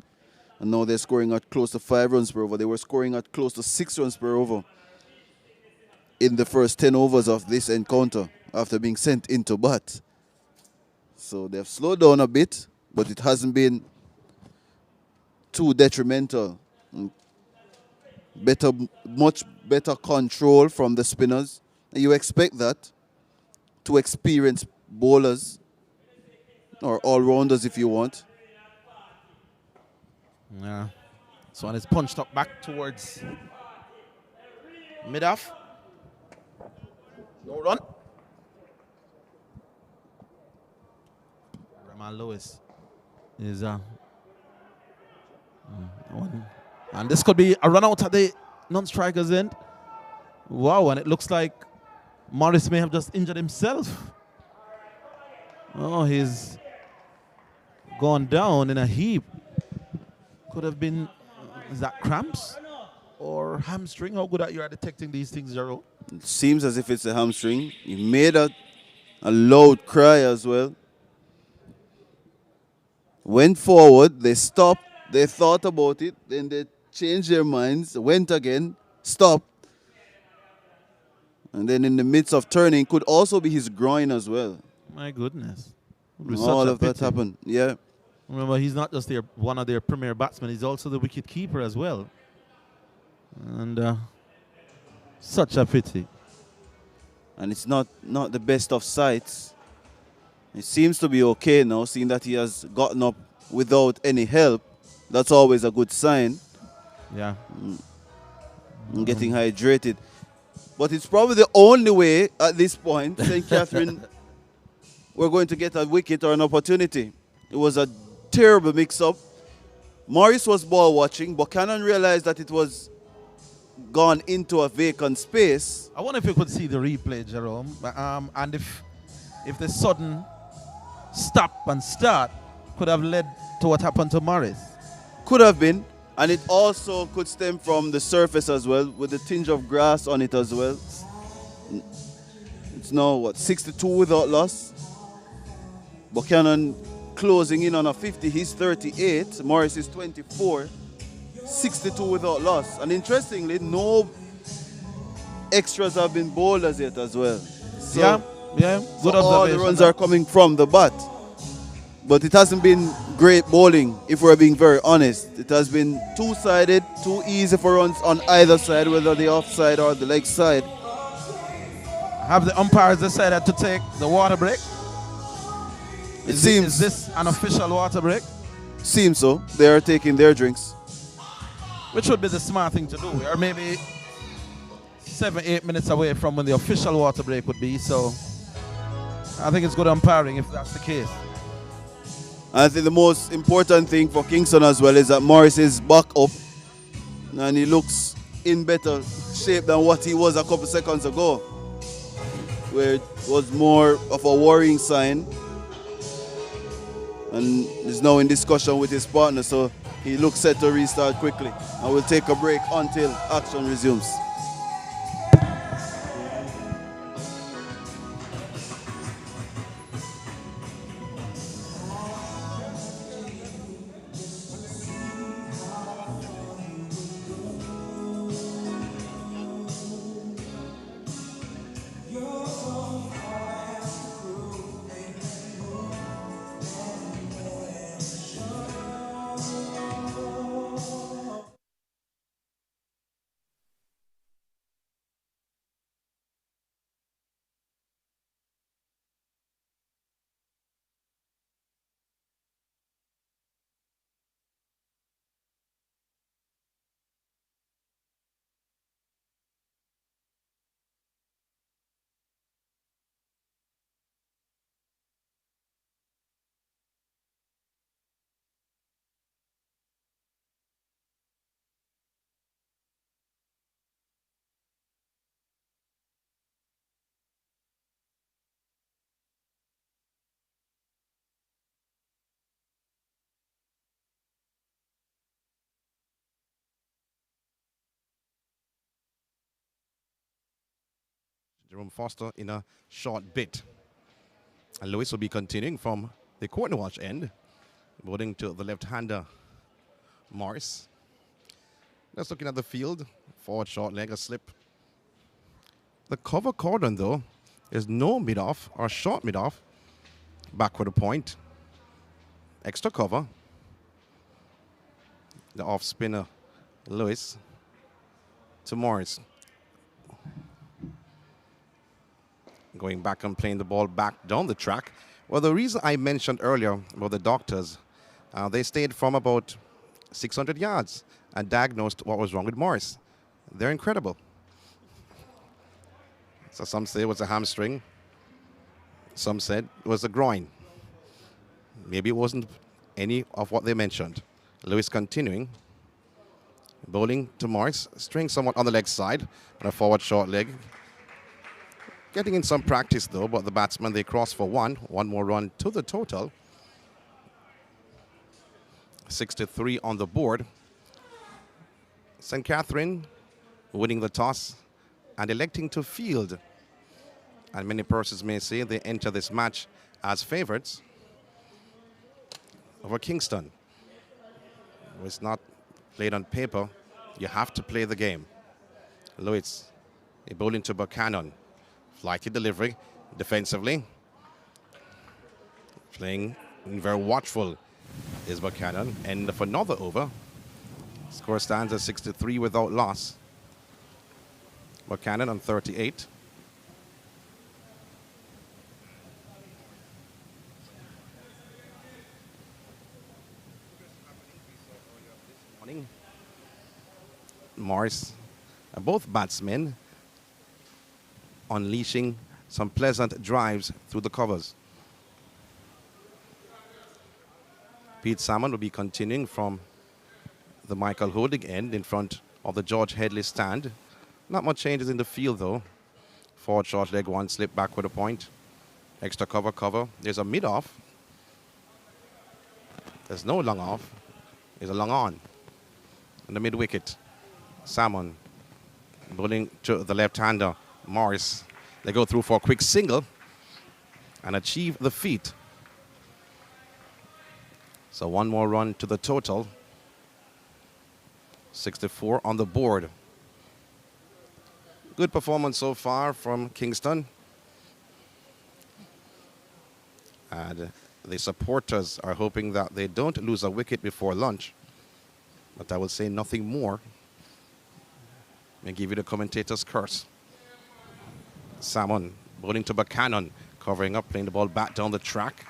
And now they're scoring at close to 5 runs per over. They were scoring at close to 6 runs per over in the first 10 overs of this encounter after being sent into bat. So they've slowed down a bit, but it hasn't been too detrimental. Much better control from the spinners. And you expect that to experienced bowlers, or all-rounders if you want. Yeah. So one is punched up back towards mid-off. No run. Ramal Lewis is one. And this could be a run out at the non-striker's end. Wow, and it looks like Morris may have just injured himself. Oh, he's gone down in a heap. Could have been, is that cramps or hamstring? How good at you are detecting these things, Jero? It seems as if it's a hamstring. He made a loud cry as well. Went forward, they stopped, they thought about it, then they changed their minds, went again, stopped. And then in the midst of turning, could also be his groin as well. My goodness. All of that happened, yeah. Remember, he's not just one of their premier batsmen, he's also the wicket keeper as well. And such a pity. And it's not the best of sights. It seems to be okay now, seeing that he has gotten up without any help. That's always a good sign. Yeah. And getting hydrated. But it's probably the only way at this point, St. Catherine, we're going to get a wicket or an opportunity. It was a terrible mix-up. Morris was ball watching. Buchanan realized that it was gone into a vacant space. I wonder if you could see the replay, Jerome. And if the sudden stop and start could have led to what happened to Morris. Could have been. And it also could stem from the surface as well, with the tinge of grass on it as well. It's now, what, 62 without loss. Buchanan closing in on a 50. He's 38. Morris is 24. 62 without loss. And interestingly, no extras have been bowled as yet as well. So, yeah. Good so all the runs are coming from the bat. But it hasn't been great bowling, if we're being very honest. It has been two-sided, too easy for runs on either side, whether the offside or the leg side. Have the umpires decided to take the water break? Is this an official water break? Seems so. They are taking their drinks. Which would be the smart thing to do. We are maybe 7-8 minutes away from when the official water break would be, so I think it's good umpiring if that's the case. And I think the most important thing for Kingston as well is that Morris is back up and he looks in better shape than what he was a couple seconds ago, where it was more of a worrying sign, and is now in discussion with his partner, so he looks set to restart quickly. And we'll take a break until action resumes. Jerome Foster in a short bit. And Lewis will be continuing from the Cornwall end, bowling to the left-hander, Morris. Just looking at the field, forward short leg, a slip. The cover cordon, though, is no mid-off or short mid-off. Backward a point. Extra cover. The off-spinner, Lewis, to Morris. Going back and playing the ball back down the track. Well, the reason I mentioned earlier about the doctors, they stayed from about 600 yards and diagnosed what was wrong with Morris. They're incredible. So some say it was a hamstring. Some said it was a groin. Maybe it wasn't any of what they mentioned. Lewis continuing. Bowling to Morris. String somewhat on the leg side and a forward short leg. Getting in some practice, though, but the batsmen, they cross for one. One more run to the total. 63 on the board. St. Catherine winning the toss and electing to field. And many persons may say they enter this match as favorites over Kingston. It's not played on paper. You have to play the game. Lewis, a bowling to Buchanan. Flighty delivery defensively. Playing very watchful is Buchanan. And for another over. Score stands at 63 without loss. Buchanan on 38. Morning. Morris, both batsmen unleashing some pleasant drives through the covers. Pete Salmon will be continuing from the Michael Holding end in front of the George Headley stand. Not much changes in the field, though. Forward short leg, one slip backward a point. Extra cover, cover. There's a mid-off. There's no long off. There's a long on. And the mid-wicket. Salmon bowling to the left-hander, Morris. They go through for a quick single and achieve the feat. So one more run to the total. 64 on the board. Good performance so far from Kingston. And the supporters are hoping that they don't lose a wicket before lunch. But I will say nothing more. And give you the commentator's curse. Salmon bowling to Buchanan, covering up, playing the ball back down the track.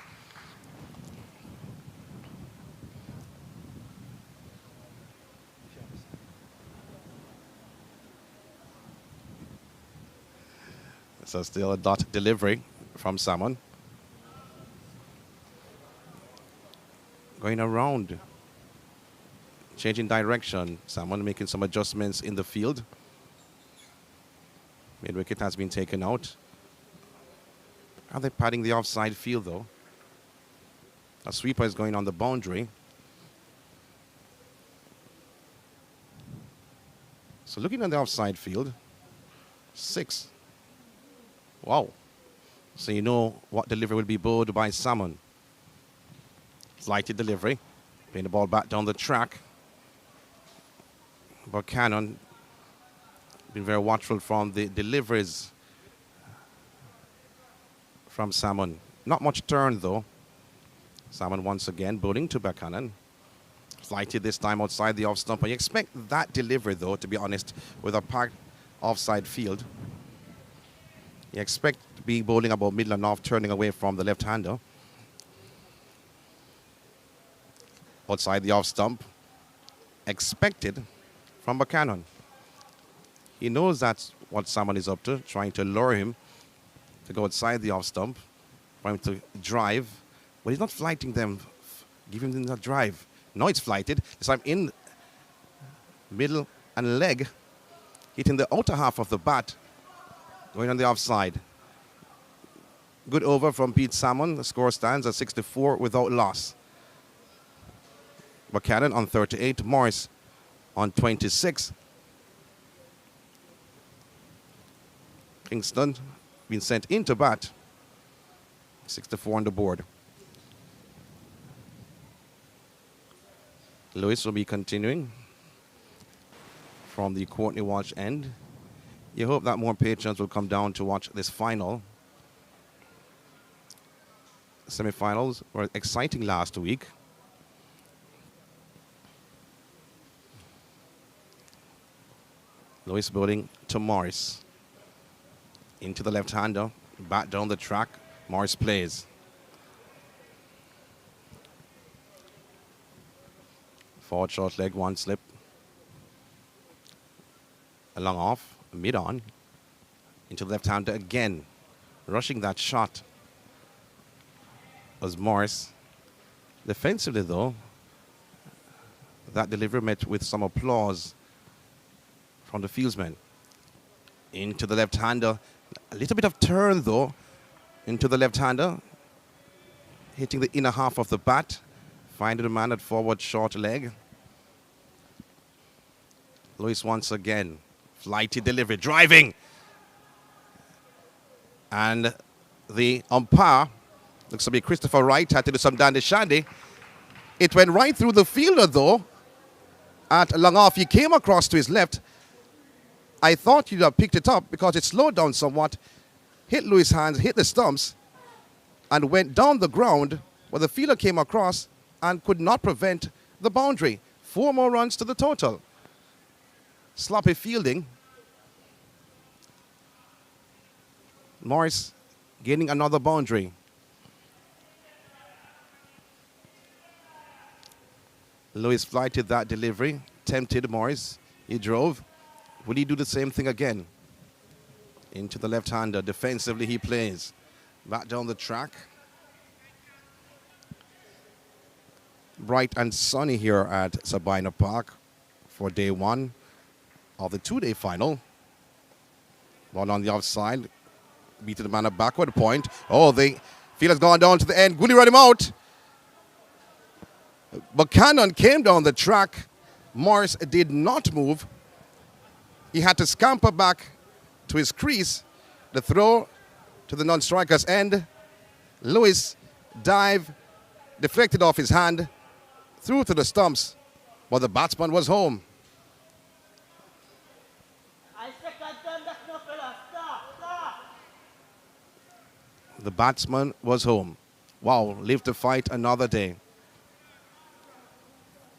So still a dot delivery from Salmon. going around, changing direction. Salmon making some adjustments in the field. Mid-wicket has been taken out. Are they padding the offside field, though? A sweeper is going on the boundary. So looking at the offside field, 6. Wow. So you know what delivery will be bowled by Salmon. Flighted delivery. Playing the ball back down the track. Buchanan been very watchful from the deliveries from Salmon. Not much turn, though. Salmon once again bowling to Buchanan. Flighted this time outside the off stump. You expect that delivery, though, to be honest, with a packed offside field. You expect to be bowling about middle and off, turning away from the left-hander. Outside the off stump. Expected from Buchanan. He knows that's what Salmon is up to, trying to lure him to go outside the off stump, for him to drive. But he's not flighting them, giving them that drive. No, it's flighted. This time in middle and leg, hitting the outer half of the bat, going on the offside. Good over from Pete Salmon. The score stands at 64 without loss. Buchanan on 38, Morris on 26. Kingston been sent into bat. 64 on the board. Lewis will be continuing from the Courtney Walsh end. You hope that more patrons will come down to watch this final. Semi-finals were exciting last week. Lewis bowling to Morris. Into the left-hander. Bat down the track. Morris plays. Forward short leg, one slip. A long off, mid-on. Into the left-hander again. Rushing that shot was Morris. Defensively, though, that delivery met with some applause from the fieldsman. Into the left-hander. A little bit of turn, though, into the left-hander. Hitting the inner half of the bat. Finding the man at forward short leg. Lewis once again. Flighty delivery. Driving. And the umpire, looks to be Christopher Wright, had to do some dandy shandy. It went right through the fielder, though. At long off, he came across to his left. I thought he'd have picked it up because it slowed down somewhat. Hit Lewis' hands, hit the stumps, and went down the ground where the fielder came across and could not prevent the boundary. 4 more runs to the total. Sloppy fielding. Morris gaining another boundary. Lewis flighted that delivery, tempted Morris. He drove. Will he do the same thing again? Into the left-hander. Defensively, he plays. Back down the track. Bright and sunny here at Sabina Park for day 1 of the 2-day final. Ball on the outside. Beat the man at backward point. Oh, the fielder's gone down to the end. Gooley run him out. Buchanan came down the track. Morris did not move. He had to scamper back to his crease. The throw to the non-striker's end. Lewis dive, deflected off his hand, threw to the stumps, but the batsman was home. The batsman was home. Wow, live to fight another day.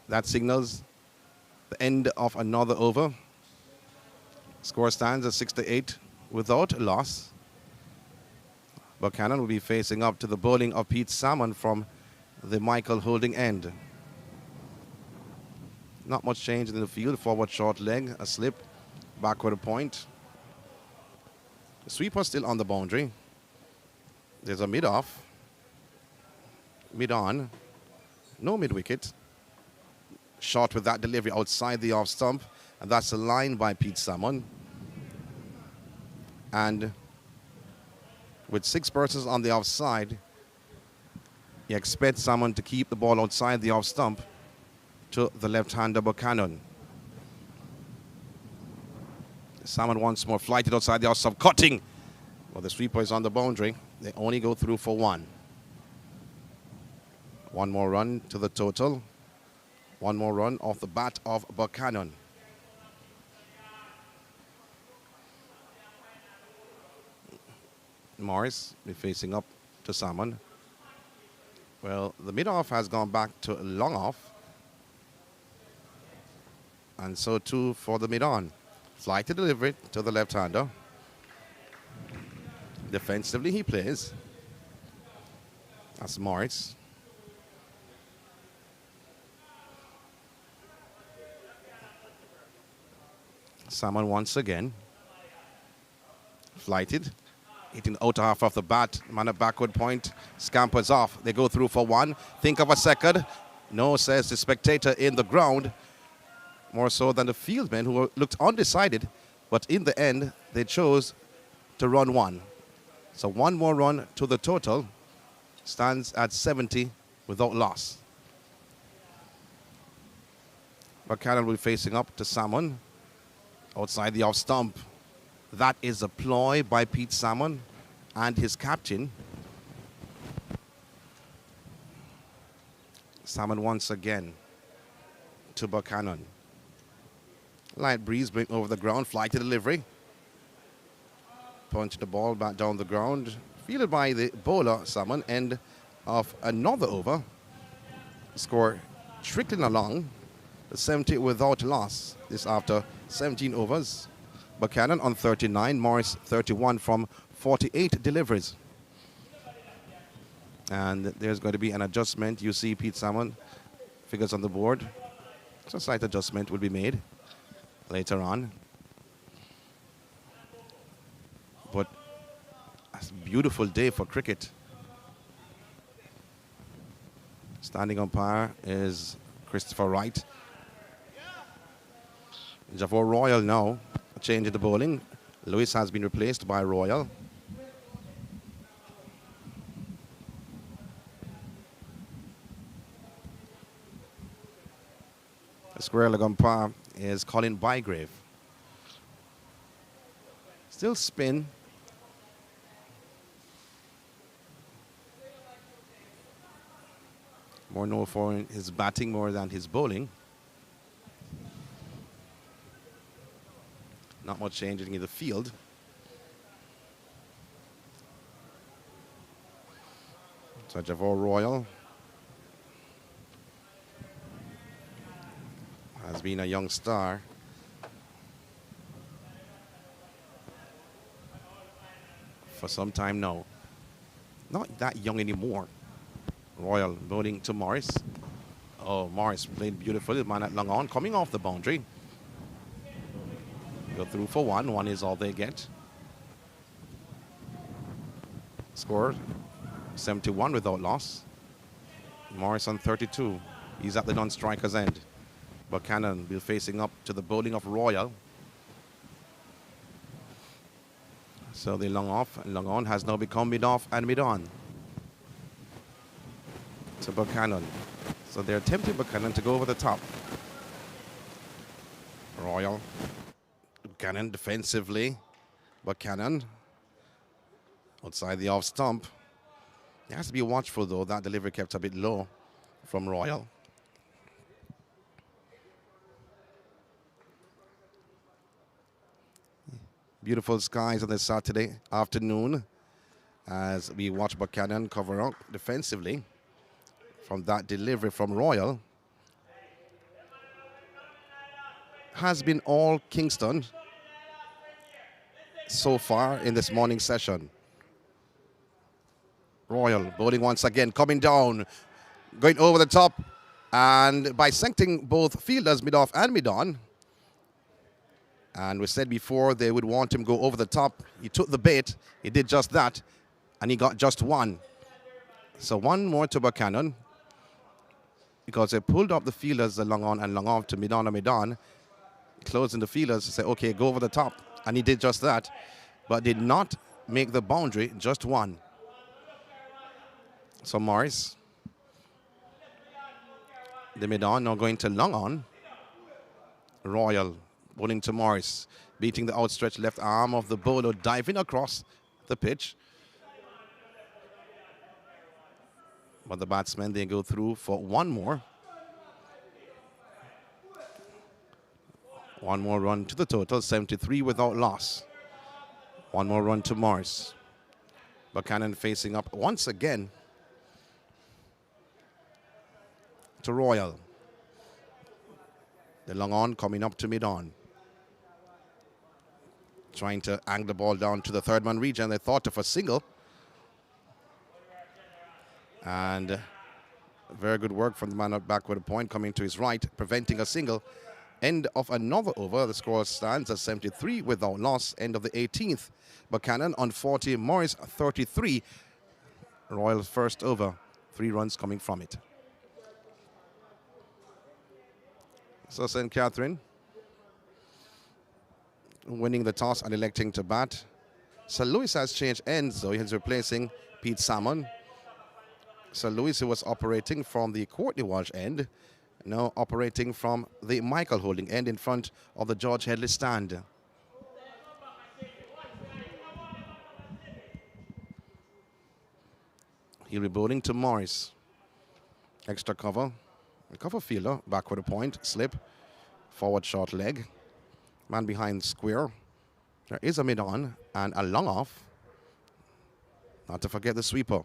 That signals the end of another over. Score stands at 6-8 without a loss. Buchanan will be facing up to the bowling of Pete Salmon from the Michael Holding end. Not much change in the field. Forward short leg, a slip, backward point. The sweeper still on the boundary. There's a mid-off, mid-on, No mid-wicket. Shot with that delivery outside the off stump. And that's a line by Pete Salmon. And with 6 persons on the offside, you expect someone to keep the ball outside the off stump to the left-hander Buchanan. Salmon once more flighted outside the off stump, cutting. Well, the sweeper is on the boundary. They only go through for 1. 1 more run to the total. 1 more run off the bat of Buchanan. Morris be facing up to Salmon. Well, the mid-off has gone back to long off. And so too for the mid-on. Flight to delivery to the left-hander. Defensively he plays. That's Morris. Salmon once again. Flighted. Hitting the outer half of the bat. Man at backward point. Scampers off. They go through for 1. Think of a second. No, says the spectator in the ground. More so than the fieldmen who looked undecided. But in the end, they chose to run 1. So 1 more run to the total. Stands at 70 without loss. Buchanan will be facing up to Salmon. Outside the off stump. That is a ploy by Pete Salmon and his captain. Salmon once again to Buchanan. Light breeze bring over the ground, fly to delivery. Punch the ball back down the ground. Fielded by the bowler, Salmon, end of another over. Score trickling along. The 70 without loss. This after 17 overs. Buchanan on 39, Morris 31 from 48 deliveries. And there's going to be an adjustment. You see Pete Salmon figures on the board. So a slight adjustment will be made later on. But it's a beautiful day for cricket. Standing umpire is Christopher Wright. Javor Royal now. Change in the bowling. Lewis has been replaced by Royal. The square leg umpire is Colin Bygrave. Still spin. More known for his batting more than his bowling. Not much changing in the field. So Javor Royal has been a young star. For some time now. Not that young anymore. Royal bowling to Morris. Oh, Morris played beautifully. Man at long on, coming off the boundary. Go through for 1. 1 is all they get. Score 71 without loss. Morris on 32. He's at the non-striker's end. Buchanan will be facing up to the bowling of Royal. So the long off and long on has now become mid off and mid on. To Buchanan. So they're attempting Buchanan to go over the top. Royal. Buchanan defensively. Buchanan outside the off stump. He has to be watchful though. That delivery kept a bit low from Royal. Beautiful skies on this Saturday afternoon as we watch Buchanan cover up defensively from that delivery from Royal. Has been all Kingston so far in this morning session. Royal bowling once again, coming down, going over the top and bisecting both fielders mid-off and mid-on. And we said before they would want him go over the top. He took the bait, he did just that, and he got just 1. So 1 more to Buchanan. because they pulled up the fielders long on and long off to mid-on, closing the fielders to say, okay, go over the top. And he did just that, but did not make the boundary, just one. So Morris, the mid-on, now going to long on. Royal bowling to Morris, beating the outstretched left arm of the bowler, diving across the pitch. But the batsmen, they go through for one more. One more run to the total, 73 without loss. One more run to Morris. Buchanan facing up once again to Royal. The long on coming up to mid-on. Trying to angle the ball down to the third man region. They thought of a single. And very good work from the man up back with a point coming to his right, preventing a single. End of another over. The score stands at 73 without loss. End of the 18th. Buchanan on 40, Morris 33. Royal's first over. 3 runs coming from it. So St. Catherine winning the toss and electing to bat. Sir Louis has changed ends, though. He's replacing Pete Salmon. Sir Louis, who was operating from the Courtney Walsh end, now operating from the Michael Holding end in front of the George Headley stand. He'll be bowling to Morris. Extra cover. A cover fielder, back with a point, slip, forward short leg. Man behind square. There is a mid-on and a long off. Not to forget the sweeper.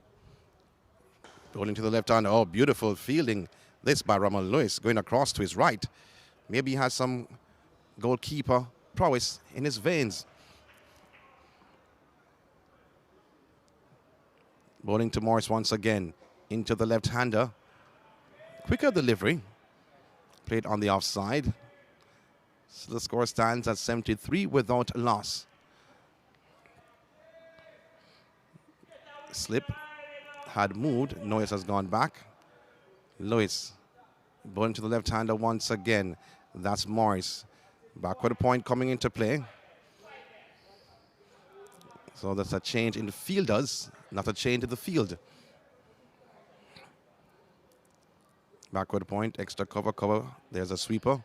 Bowling to the left hand. Oh, beautiful fielding. This by Ramon Lewis, going across to his right. Maybe he has some goalkeeper prowess in his veins. Bowling to Morris once again. Into the left-hander. Quicker delivery. Played on the offside. So the score stands at 73 without loss. Slip had moved. Noyes has gone back. Lewis bowling to the left-hander once again. That's Morris. Back with a point coming into play. So that's a change in the fielders, not a change in the field. Backward point, extra cover. There's a sweeper.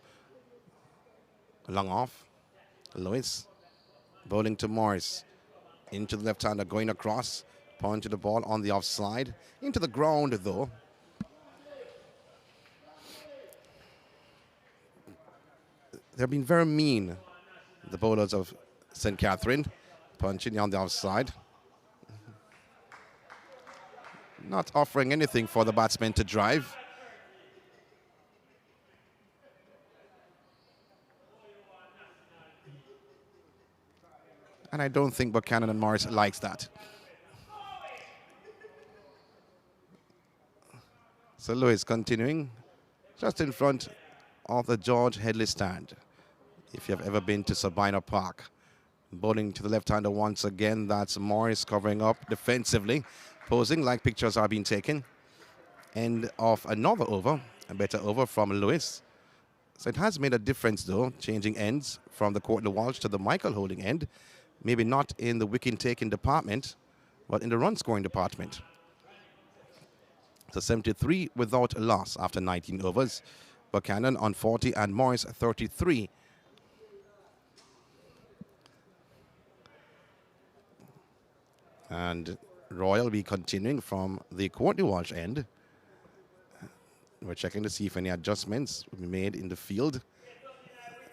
Long off. Lewis. Bowling to Morris. Into the left-hander, going across. Point to the ball on the offside. Into the ground, though. They've been very mean, the bowlers of St. Catherine. Punching on the offside. Not offering anything for the batsmen to drive. And I don't think Buchanan and Morris likes that. So Lewis continuing just in front of the George Headley stand. If you have ever been to Sabina Park. Bowling to the left-hander once again. That's Morris covering up defensively. Posing like pictures are being taken. End of another over. A better over from Lewis. So it has made a difference, though, changing ends from the Courtney Walsh to the Michael Holding end. Maybe not in the wicket-taking department, but in the run-scoring department. So 73 without a loss after 19 overs. Buchanan on 40 and Morris 33. And Royal will be continuing from the Courtney Walsh end. We're checking to see if any adjustments will be made in the field.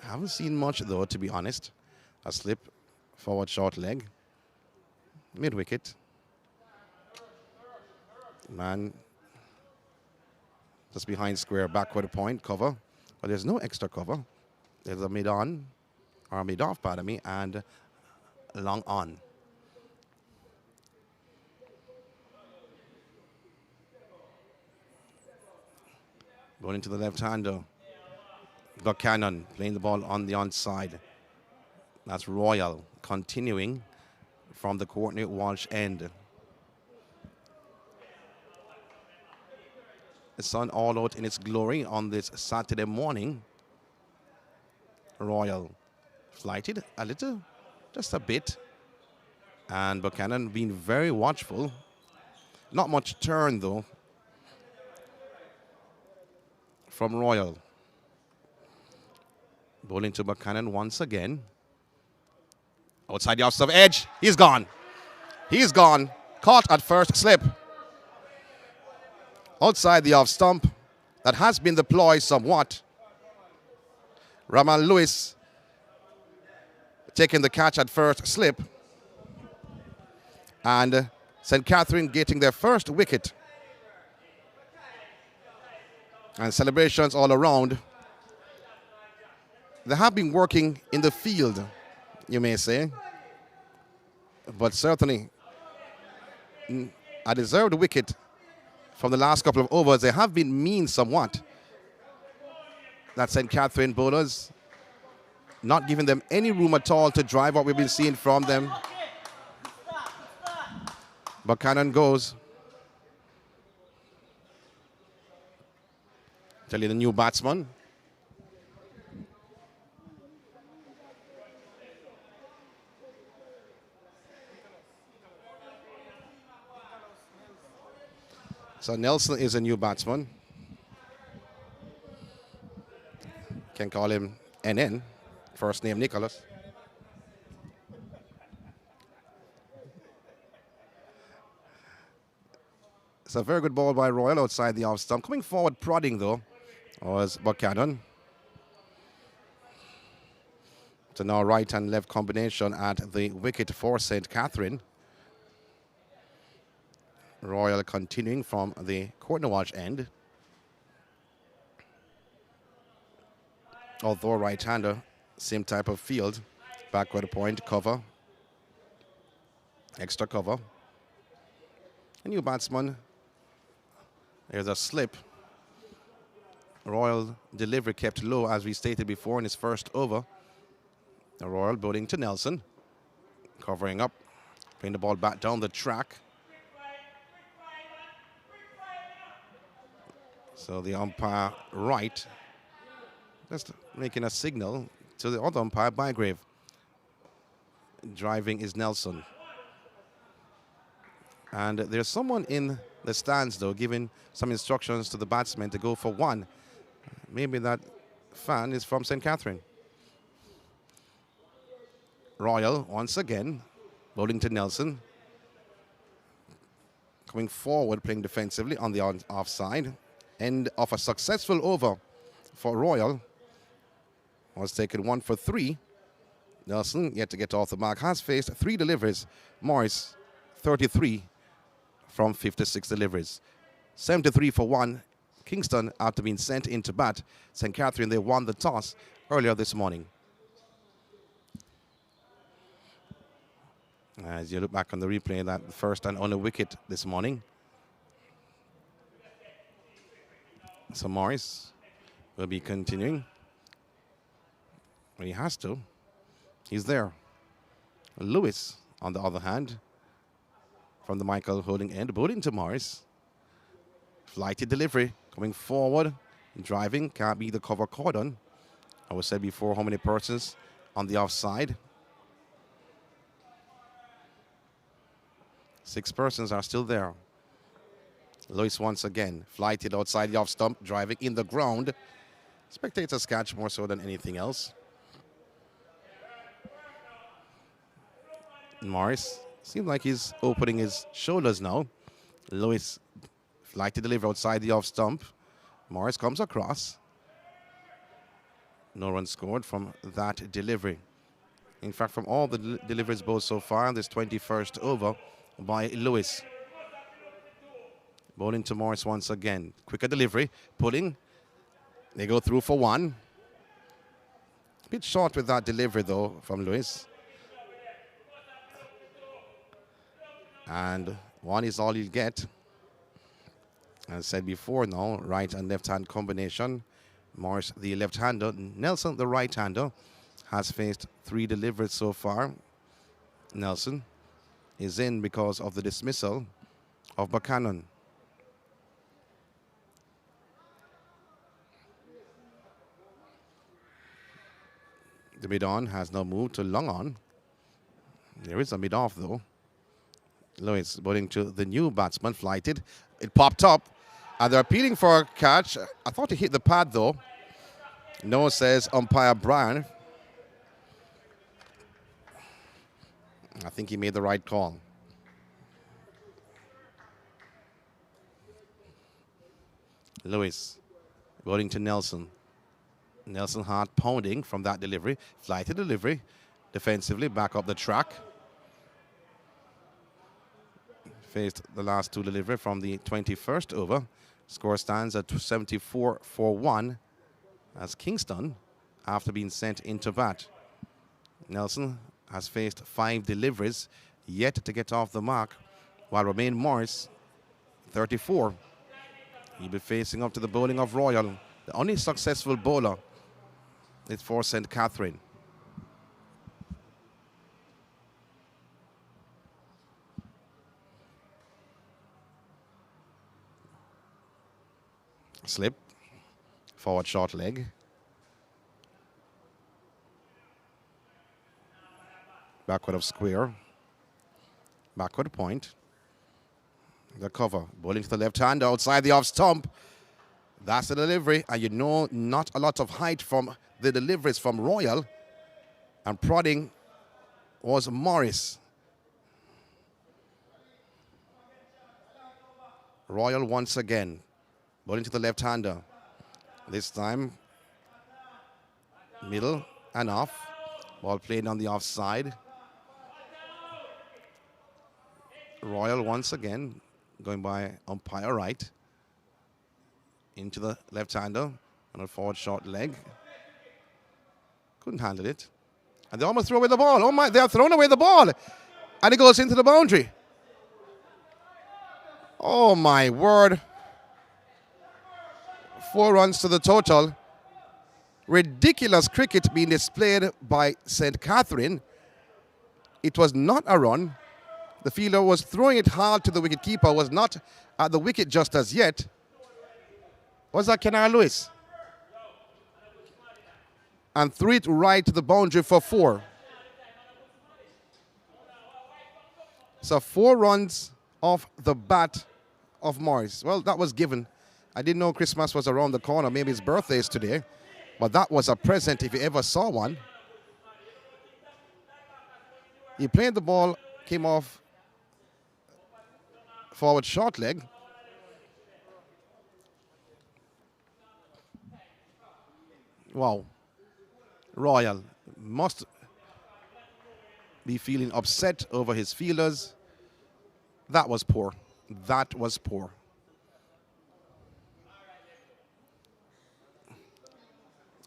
I haven't seen much, though, to be honest. A slip, forward short leg, mid-wicket. Man just behind square, backward a point, cover. But there's no extra cover. There's a mid-on, or a mid-off, pardon me, and long on. Going into the left-hander. Buchanan playing the ball on the onside. That's Royal continuing from the Courtney Walsh end. the sun all out in its glory on this Saturday morning. Royal flighted a little, just a bit. And Buchanan being very watchful. Not much turn, though, from Royal. Bowling to Buchanan once again. Outside the off-stump edge. He's gone. He's gone. Caught at first slip. Outside the off-stump. That has been deployed somewhat. Ramal Lewis taking the catch at first slip. And St. Catherine getting their first wicket. And celebrations all around. They have been working in the field, you may say. But certainly, a deserved wicket from the last couple of overs. They have been mean somewhat. That St. Catherine bowlers, not giving them any room at all to drive what we've been seeing from them. Buchanan goes. Tell you the new batsman. So Nelson is a new batsman. Can call him NN, first name Nicholas. It's a very good ball by Royal outside the off stump. Coming forward, prodding though, was Buchanan. So now right and left combination at the wicket for St. Catherine. Royal continuing from the Courtney-Walsh end. Although right-hander, same type of field. Backward point, cover. Extra cover. A new batsman. There's a slip. Royal delivery kept low as we stated before in his first over. The Royal bowling to Nelson. Covering up. Playing the ball back down the track. So the umpire right, just making a signal to the other umpire, Bygrave. Driving is Nelson. And there's someone in the stands, though, giving some instructions to the batsman to go for one. Maybe that fan is from St. Catherine. Royal, once again, bowling to Nelson. Coming forward, playing defensively on the offside. End of a successful over for Royal. Was taken 1 for 3. Nelson, yet to get off the mark, has faced 3 deliveries. Morris, 33 from 56 deliveries. 73 for 1. Kingston, after being sent into bat. St. Catherine, they won the toss earlier this morning. As you look back on the replay, that first and only wicket this morning. So Morris will be continuing. Well, he has to. He's there. Lewis, on the other hand, from the Michael holding end, bowling to Morris. Flighty delivery, coming forward, driving, can't be the cover cordon. I was said before how many persons on the offside. 6 persons are still there. Lewis once again, flighted outside the off stump, driving in the ground. Spectators catch more so than anything else. Morris seems like he's opening his shoulders now. Lewis flighted deliver outside the off stump. Morris comes across. No run scored from that delivery. In fact, from all the deliveries bowled so far, this 21st over by Lewis. Bowling to Morris once again. Quicker delivery, pulling. They go through for 1. A bit short with that delivery, though, from Lewis. And 1 is all you get. As said before now, right and left-hand combination. Morris, the left-hander. Nelson, the right-hander, has faced 3 deliveries so far. Nelson is in because of the dismissal of Buchanan. The mid-on has now moved to long on. There is a mid-off, though. Lewis bowling to the new batsman, flighted. It popped up, and they're appealing for a catch. I thought he hit the pad, though. No, says umpire Brian. I think he made the right call. Lewis bowling to Nelson. Nelson hard pounding from that delivery. Flighted delivery. Defensively, back up the track. Faced the last two delivery from the 21st over. Score stands at 74 for 1 as Kingston, after being sent into bat. Nelson has faced 5 deliveries, yet to get off the mark, while Romain Morris, 34. He'll be facing up to the bowling of Royal. The only successful bowler is for St. Catherine. Slip, forward short leg. Backward of square. Backward point. The cover. Bowling to the left hand outside the off stump. That's the delivery. And you know, not a lot of height from the deliveries from Royal. And prodding was Morris. Royal once again. Bowling to the left-hander. This time, middle and off. Ball played on the offside. Royal once again going by umpire right. Into the left-hander on a forward short leg. Couldn't handle it. And they almost threw away the ball. Oh my, they have thrown away the ball. And it goes into the boundary. Oh my word. 4 runs to the total. Ridiculous cricket being displayed by St. Catherine. It was not a run. The fielder was throwing it hard to the wicketkeeper, was not at the wicket just as yet. Was that Kenara Lewis? And threw it right to the boundary for 4. So 4 runs off the bat of Morris. Well, that was given. I didn't know Christmas was around the corner. Maybe his birthday is today. But that was a present if you ever saw one. He played the ball, came off forward short leg. Wow. Royal must be feeling upset over his fielders. That was poor. That was poor.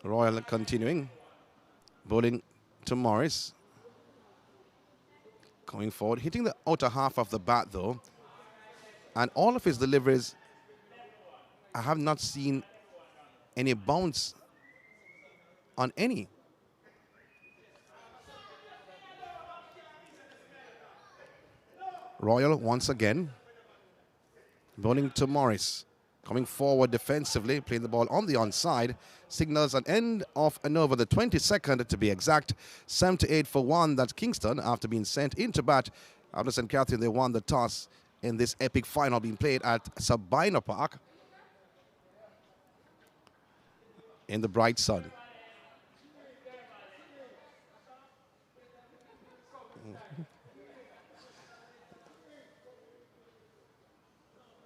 Royal continuing. Bowling to Morris. Going forward. Hitting the outer half of the bat, though. And all of his deliveries, I have not seen any bounce on any. Royal once again. Bowling to Morris. Coming forward defensively, playing the ball on the onside. Signals an end of an over, the 22nd to be exact. 78 for 1. That's Kingston after being sent into bat. After St. Catherine, they won the toss in this epic final being played at Sabina Park in the bright sun.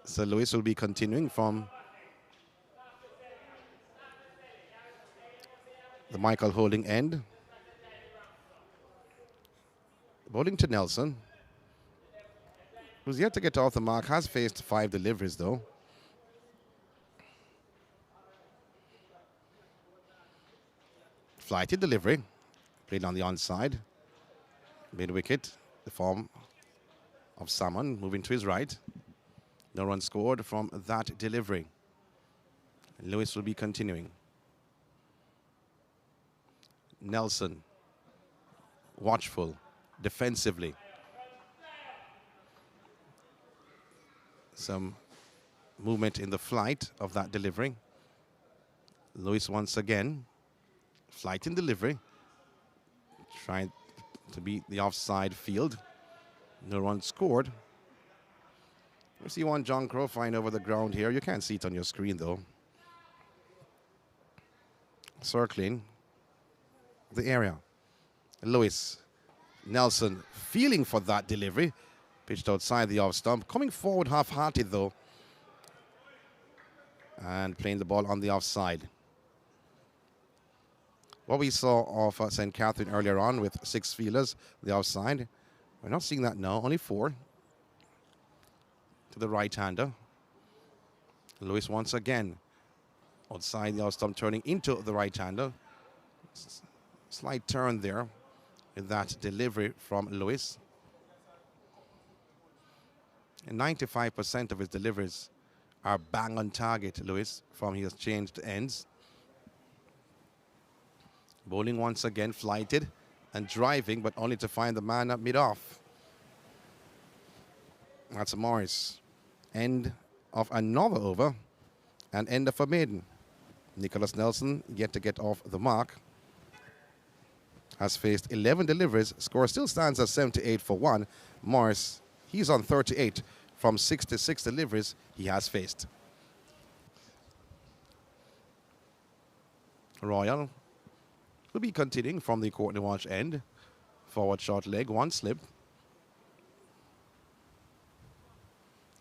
So Lewis will be continuing from the Michael holding end. Bowling to Nelson, who's yet to get off the mark, has faced 5 deliveries though. Flighted delivery, played on the onside. Mid-wicket, the form of Salmon moving to his right. No run scored from that delivery. Lewis will be continuing. Nelson, watchful, defensively. Some movement in the flight of that delivery. Lewis once again, flight in delivery. Trying to beat the offside field. No run scored. We see one John Crow flying over the ground here. You can't see it on your screen though. Circling the area. Lewis Nelson feeling for that delivery. Pitched outside the off stump. Coming forward half-hearted though. And playing the ball on the offside. What we saw of St. Catherine earlier on with 6 fielders, the offside. We're not seeing that now, only 4. To the right-hander. Lewis once again. Outside the off stump, turning into the right-hander. Slight turn there with that delivery from Lewis. And 95% of his deliveries are bang on target, Lewis, from his changed ends. Bowling once again, flighted and driving, but only to find the man at mid-off. That's Morris. End of another over and end of a maiden. Nicholas Nelson yet to get off the mark. Has faced 11 deliveries. Score still stands at 78 for 1. Morris, he's on 38 from 66 deliveries he has faced. Royal will be continuing from the Courtney Walsh end. Forward short leg, 1 slip.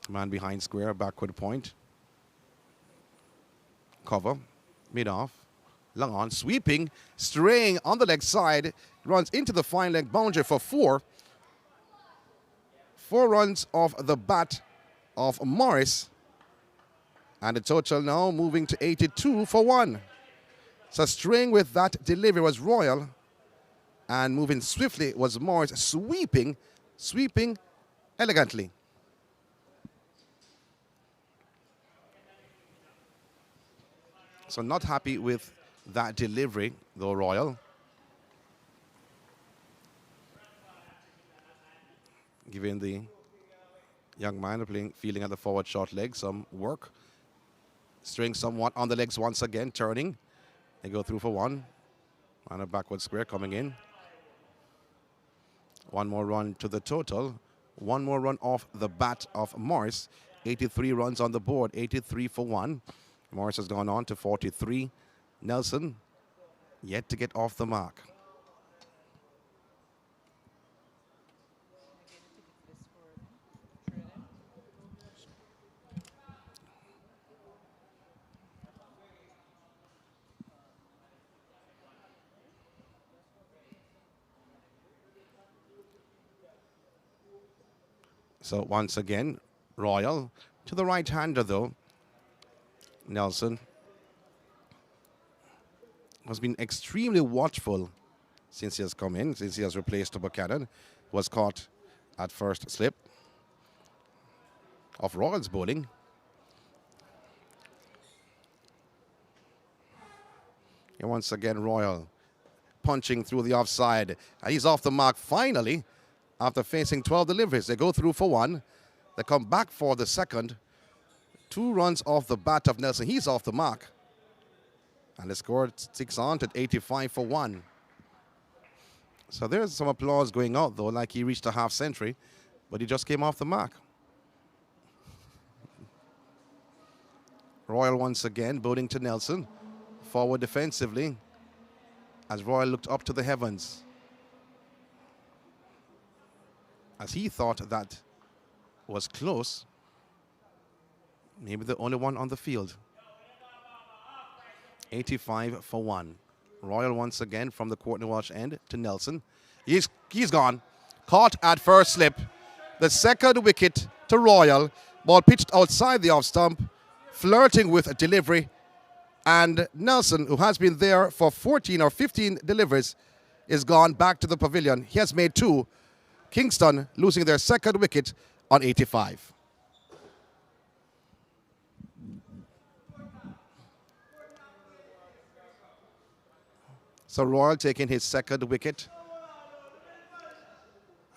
Man behind square, backward point. Cover, mid-off. Long on, sweeping, straying on the leg side. Runs into the fine leg boundary for 4. 4 runs off the bat of Morris. And the total now moving to 82 for 1. So straying with that delivery was Royal. And moving swiftly was Morris, sweeping elegantly. So not happy with that delivery, though, Royal. Giving the young man feeling at the forward short leg some work. Straying somewhat on the legs once again, turning. They go through for 1. And a backward square coming in. 1 more run to the total. 1 more run off the bat of Morris. 83 runs on the board, 83 for 1. Morris has gone on to 43. Nelson yet to get off the mark. So once again, Royal to the right-hander though. Nelson has been extremely watchful since he has come in, since he has replaced Buchanan. Was caught at first slip of Royal's bowling. And once again, Royal punching through the offside. And he's off the mark finally after facing 12 deliveries. They go through for 1. They come back for the second. 2 runs off the bat of Nelson. He's off the mark. And the score sticks on to 85 for 1. So there's some applause going out, though, like he reached a half century. But he just came off the mark. Royal once again, bowling to Nelson. Forward defensively. As Royal looked up to the heavens. As he thought that was close. Maybe the only one on the field. 85 for 1. Royal once again from the Courtney Walsh end to Nelson. He's gone. Caught at first slip. The second wicket to Royal. Ball pitched outside the off stump. Flirting with a delivery. And Nelson, who has been there for 14 or 15 deliveries, is gone back to the pavilion. He has made 2. Kingston losing their second wicket on 85. So Royal taking his second wicket.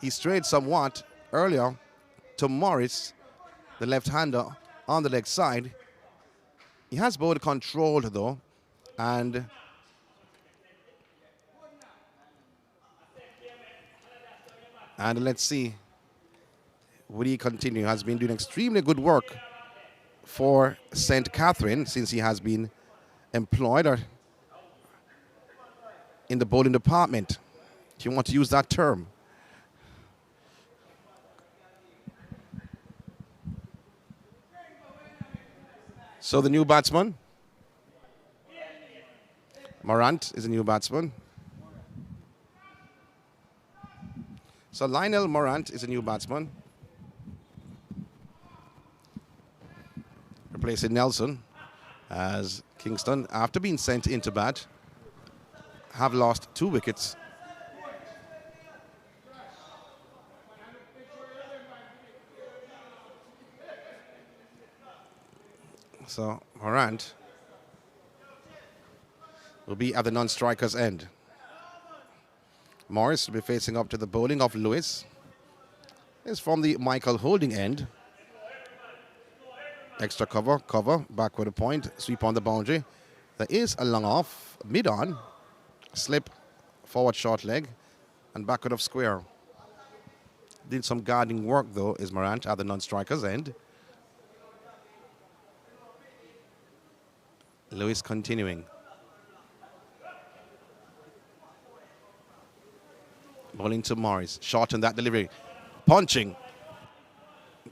He strayed somewhat earlier to Morris, the left-hander on the leg side. He has bowled controlled though, and And let's see. Will he continue? Has been doing extremely good work for St. Catherine since he has been employed in the bowling department, if you want to use that term. So the new batsman, Morant is a new batsman. So Lionel Morant is a new batsman, replacing Nelson, as Kingston, after being sent into bat, have lost 2 wickets. So Morant will be at the non-striker's end. Morris will be facing up to the bowling of Lewis. Is from the Michael Holding end. Extra cover, back with a point, sweep on the boundary. There is a long off, mid-on, slip, forward short leg, and backward of square. Did some guarding work, though, is Morant at the non-striker's end. Lewis continuing. Bowling to Morris. Short on that delivery. Punching.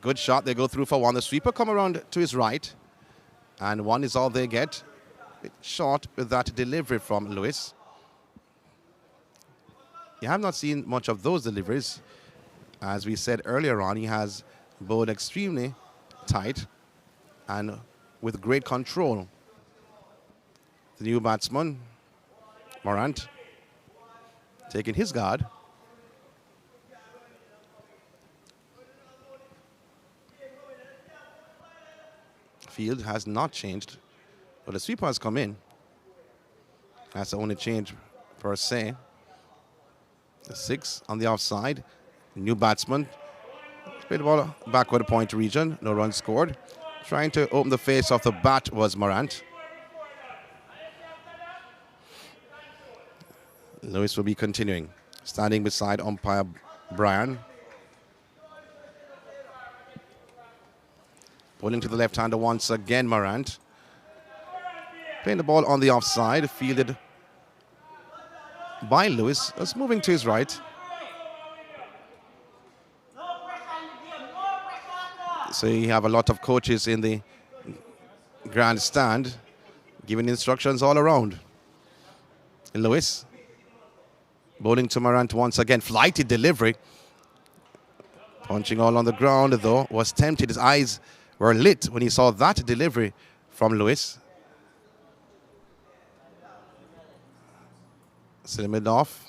Good shot. They go through for 1. The sweeper come around to his right. And 1 is all they get. Bit short with that delivery from Lewis. You have not seen much of those deliveries. As we said earlier on, he has bowled extremely tight and with great control. The new batsman, Morant, taking his guard. Field has not changed, but the sweeper has come in. That's the only change per se. The 6 on the offside. New batsman. Played the ball backward point region. No runs scored. Trying to open the face of the bat was Morant. Lewis will be continuing. Standing beside umpire Brian. Pulling to the left-hander once again, Morant. Playing the ball on the offside, fielded by Lewis. It's moving to his right. So you have a lot of coaches in the grandstand giving instructions all around. Lewis bowling to Morant once again. Flighty delivery. Punching all on the ground, though. Was tempted. His eyes were lit when he saw that delivery from Lewis. Slimmed off.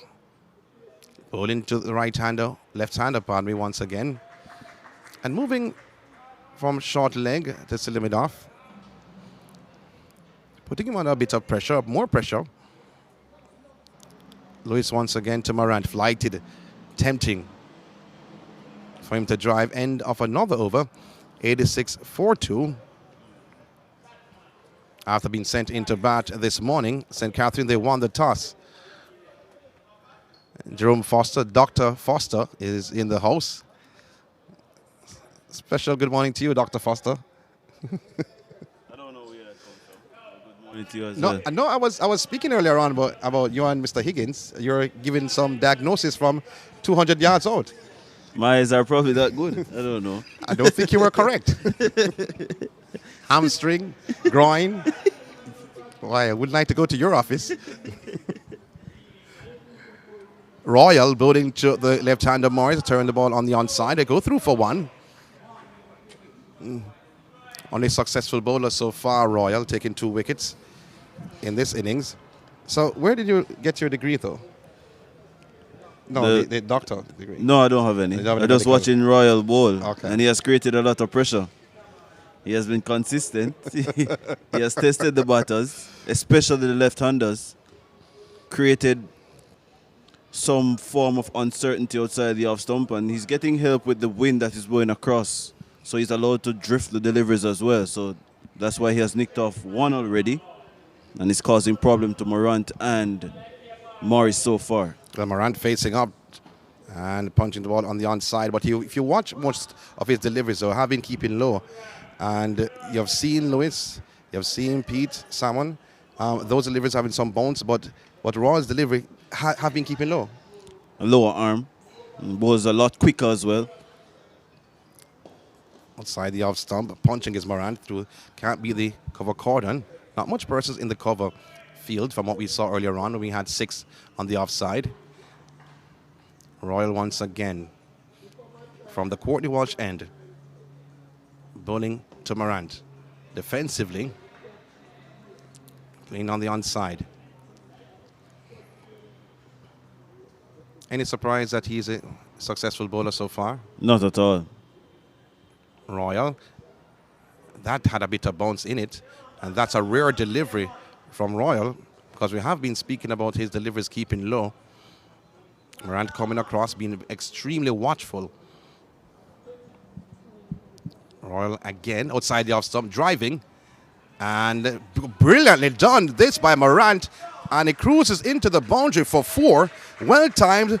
Bowling to the right-hander, left-hander, pardon me, once again. And moving from short leg to Slimmed. Putting him under a bit of pressure, more pressure. Lewis once again to Morant, flighted, tempting for him to drive end of another over. 86-4-2. After being sent into bat this morning, St. Catherine, they won the toss. Jerome Foster, Dr. Foster, is in the house. Special good morning to you, Dr. Foster. I don't know where that comes from. Good morning to you as No, well. no, I was speaking earlier on about you and Mr. Higgins. You're giving some diagnosis from 200 yards out. My eyes are probably that good. I don't know. I don't think you were correct. Hamstring, groin. Why, I would like to go to your office. Royal bowling to the left-hander Morris, turn the ball on the onside. They go through for 1. Only successful bowler so far, Royal, taking 2 wickets in this innings. So where did you get your degree, though? No, the doctor degree. No, I don't have any. You don't have I'm any just medical? watching Royal bowl. Okay. And he has created a lot of pressure. He has been consistent. He has tested the batters, especially the left-handers. Created some form of uncertainty outside the off-stump, and he's getting help with the wind that is blowing across. So he's allowed to drift the deliveries as well. So that's why he has nicked off 1 already. And it's causing problem to Morant and Morris so far. Well, Morant facing up And punching the ball on the onside. But if you watch most of his deliveries, though, have been keeping low. And you've seen Lewis, you've seen Pete, Salmon. Those deliveries having some bounce, but Royal's delivery have been keeping low. A lower arm. Was a lot quicker as well. Outside the off stump, punching is Morant through. Can't be the cover cordon. Not much persons in the cover field from what we saw earlier on when we had 6 on the offside. Royal once again from the Courtney Walsh end. Bowling to Morant. Defensively, playing on the onside. Any surprise that he's a successful bowler so far? Not at all. Royal, that had a bit of bounce in it, and that's a rare delivery from Royal, because we have been speaking about his deliveries keeping low. Morant coming across, being extremely watchful. Royal again outside the off stump, driving, and brilliantly done this by Morant, and it cruises into the boundary for 4. Well timed,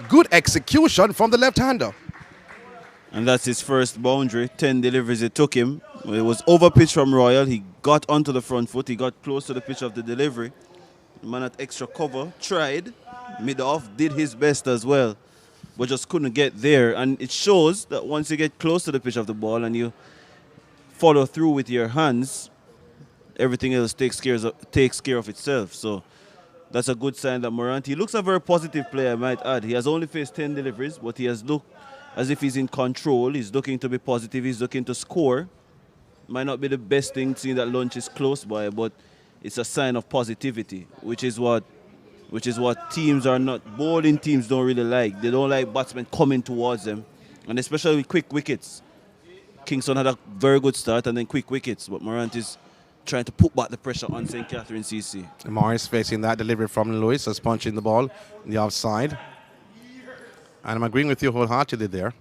good execution from the left-hander. And that's his first boundary. 10 deliveries it took him. It was over pitch from Royal. He got onto the front foot. He got close to the pitch of the delivery. The man at extra cover tried, mid-off, did his best as well, but just couldn't get there. And it shows that once you get close to the pitch of the ball and you follow through with your hands, everything else takes care of itself. So that's a good sign that Morant, he looks a very positive player, I might add. He has only faced 10 deliveries, but he has looked as if he's in control. He's looking to be positive. He's looking to score. Might not be the best thing seeing that lunch is close by, but it's a sign of positivity, which is what teams are not, bowling teams don't really like. They don't like batsmen coming towards them, and especially with quick wickets. Kingston had a very good start and then quick wickets, but Morant is trying to put back the pressure on St. Catherine CC. Morris facing that delivery from Lewis as punching the ball in the offside. And I'm agreeing with you wholeheartedly there.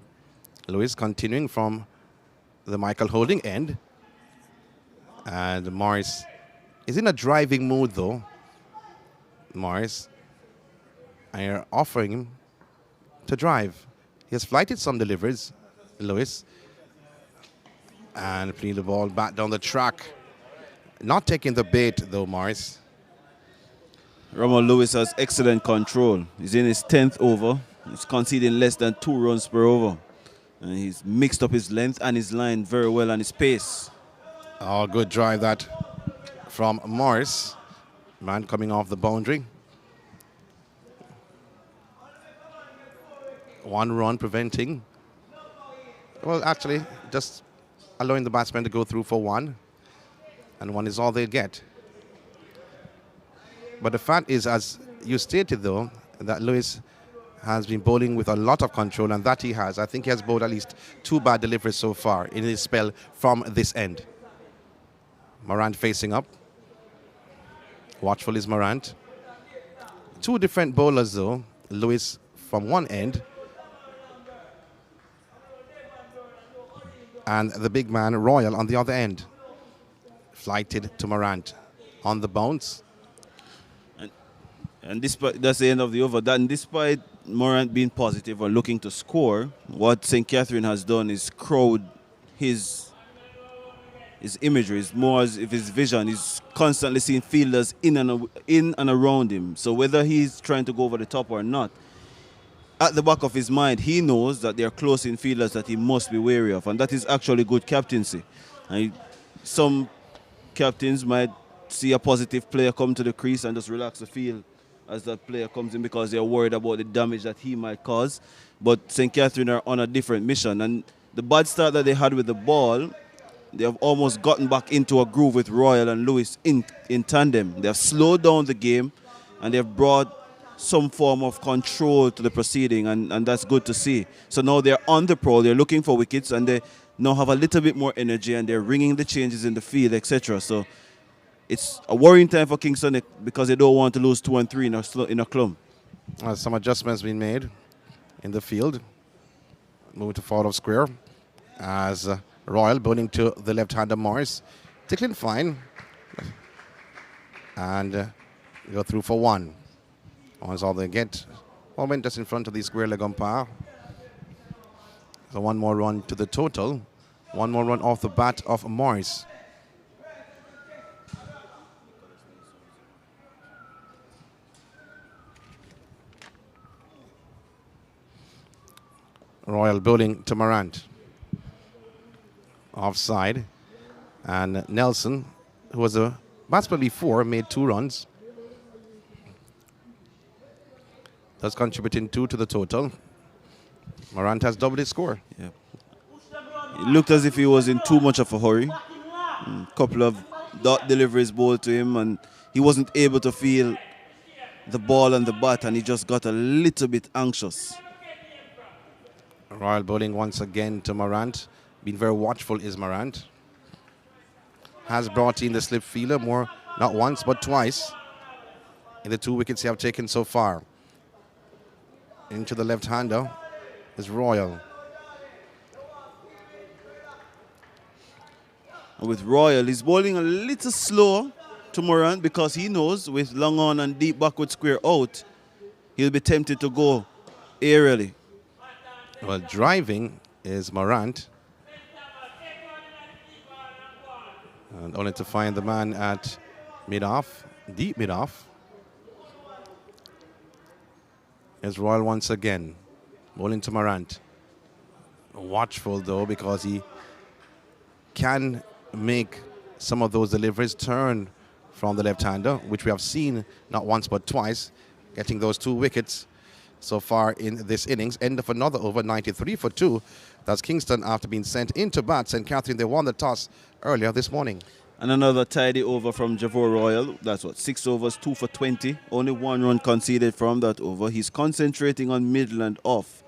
Lewis continuing from the Michael Holding end. And Morris is in a driving mood though. Morris, and you're offering him to drive. He has flighted some deliveries, Lewis. And playing the ball back down the track. Not taking the bait though, Morris. Ramon Lewis has excellent control. He's in his 10th over. He's conceding less than 2 runs per over. And he's mixed up his length and his line very well and his pace. Oh, good drive that from Morris. Man coming off the boundary. 1 run preventing. Well, actually, just allowing the batsman to go through for 1. And 1 is all they get. But the fact is, as you stated, though, that Lewis has been bowling with a lot of control, and that he has. I think he has bowled at least 2 bad deliveries so far in his spell from this end. Morant facing up. Watchful is Morant. 2 different bowlers, though. Lewis from one end, and the big man, Royal, on the other end. Flighted to Morant on the bounce. And despite, that's the end of the over. And despite Morant being positive or looking to score, what St. Catherine has done is crowd his imagery. It's more as if his vision is constantly seeing fielders in and around him. So whether he's trying to go over the top or not, at the back of his mind, he knows that there are close-in fielders that he must be wary of. And that is actually good captaincy. And some captains might see a positive player come to the crease and just relax the field as that player comes in because they're worried about the damage that he might cause. But St. Catherine are on a different mission. And the bad start that they had with the ball, they have almost gotten back into a groove with Royal and Lewis in tandem. They have slowed down the game and they have brought some form of control to the proceeding, and that's good to see. So now they're on the prowl, they're looking for wickets, and they now have a little bit more energy, and they're ringing the changes in the field, etc. So it's a worrying time for Kingston because they don't want to lose 2 and 3 in a clump. Some adjustments being made in the field. Moving to forward of square as Royal bowling to the left-hander Morris. Tickling fine. And go through for 1. That's all they get. Ball went just in front of the square leg umpire. So one more run to the total. One more run off the bat of Morris. Royal bowling to Morant. Offside. And Nelson, who was a batsman before, made 2 runs. Thus contributing 2 to the total. Morant has doubled his score. Yeah. It looked as if he was in too much of a hurry. A couple of dot deliveries bowled to him, and he wasn't able to feel the ball and the bat, and he just got a little bit anxious. Royal bowling once again to Morant. Being very watchful is Morant. Has brought in the slip fielder more, not once but twice, in the 2 wickets he have taken so far. Into the left-hander is Royal. And with Royal, he's bowling a little slow to Morant because he knows with long on and deep backward square out, he'll be tempted to go aerially. Well, driving is Morant. And only to find the man at mid-off, deep mid-off. Is Royal once again. Bowling to Morant. Watchful though, because he can make some of those deliveries turn from the left-hander, which we have seen not once but twice, getting those 2 wickets so far in this innings. End of another over, 93 for 2. That's Kingston after being sent into bat. St. Catherine, they won the toss earlier this morning. And another tidy over from Javor Royal. That's what, 6 overs, 2 for 20. Only 1 run conceded from that over. He's concentrating on middle and off,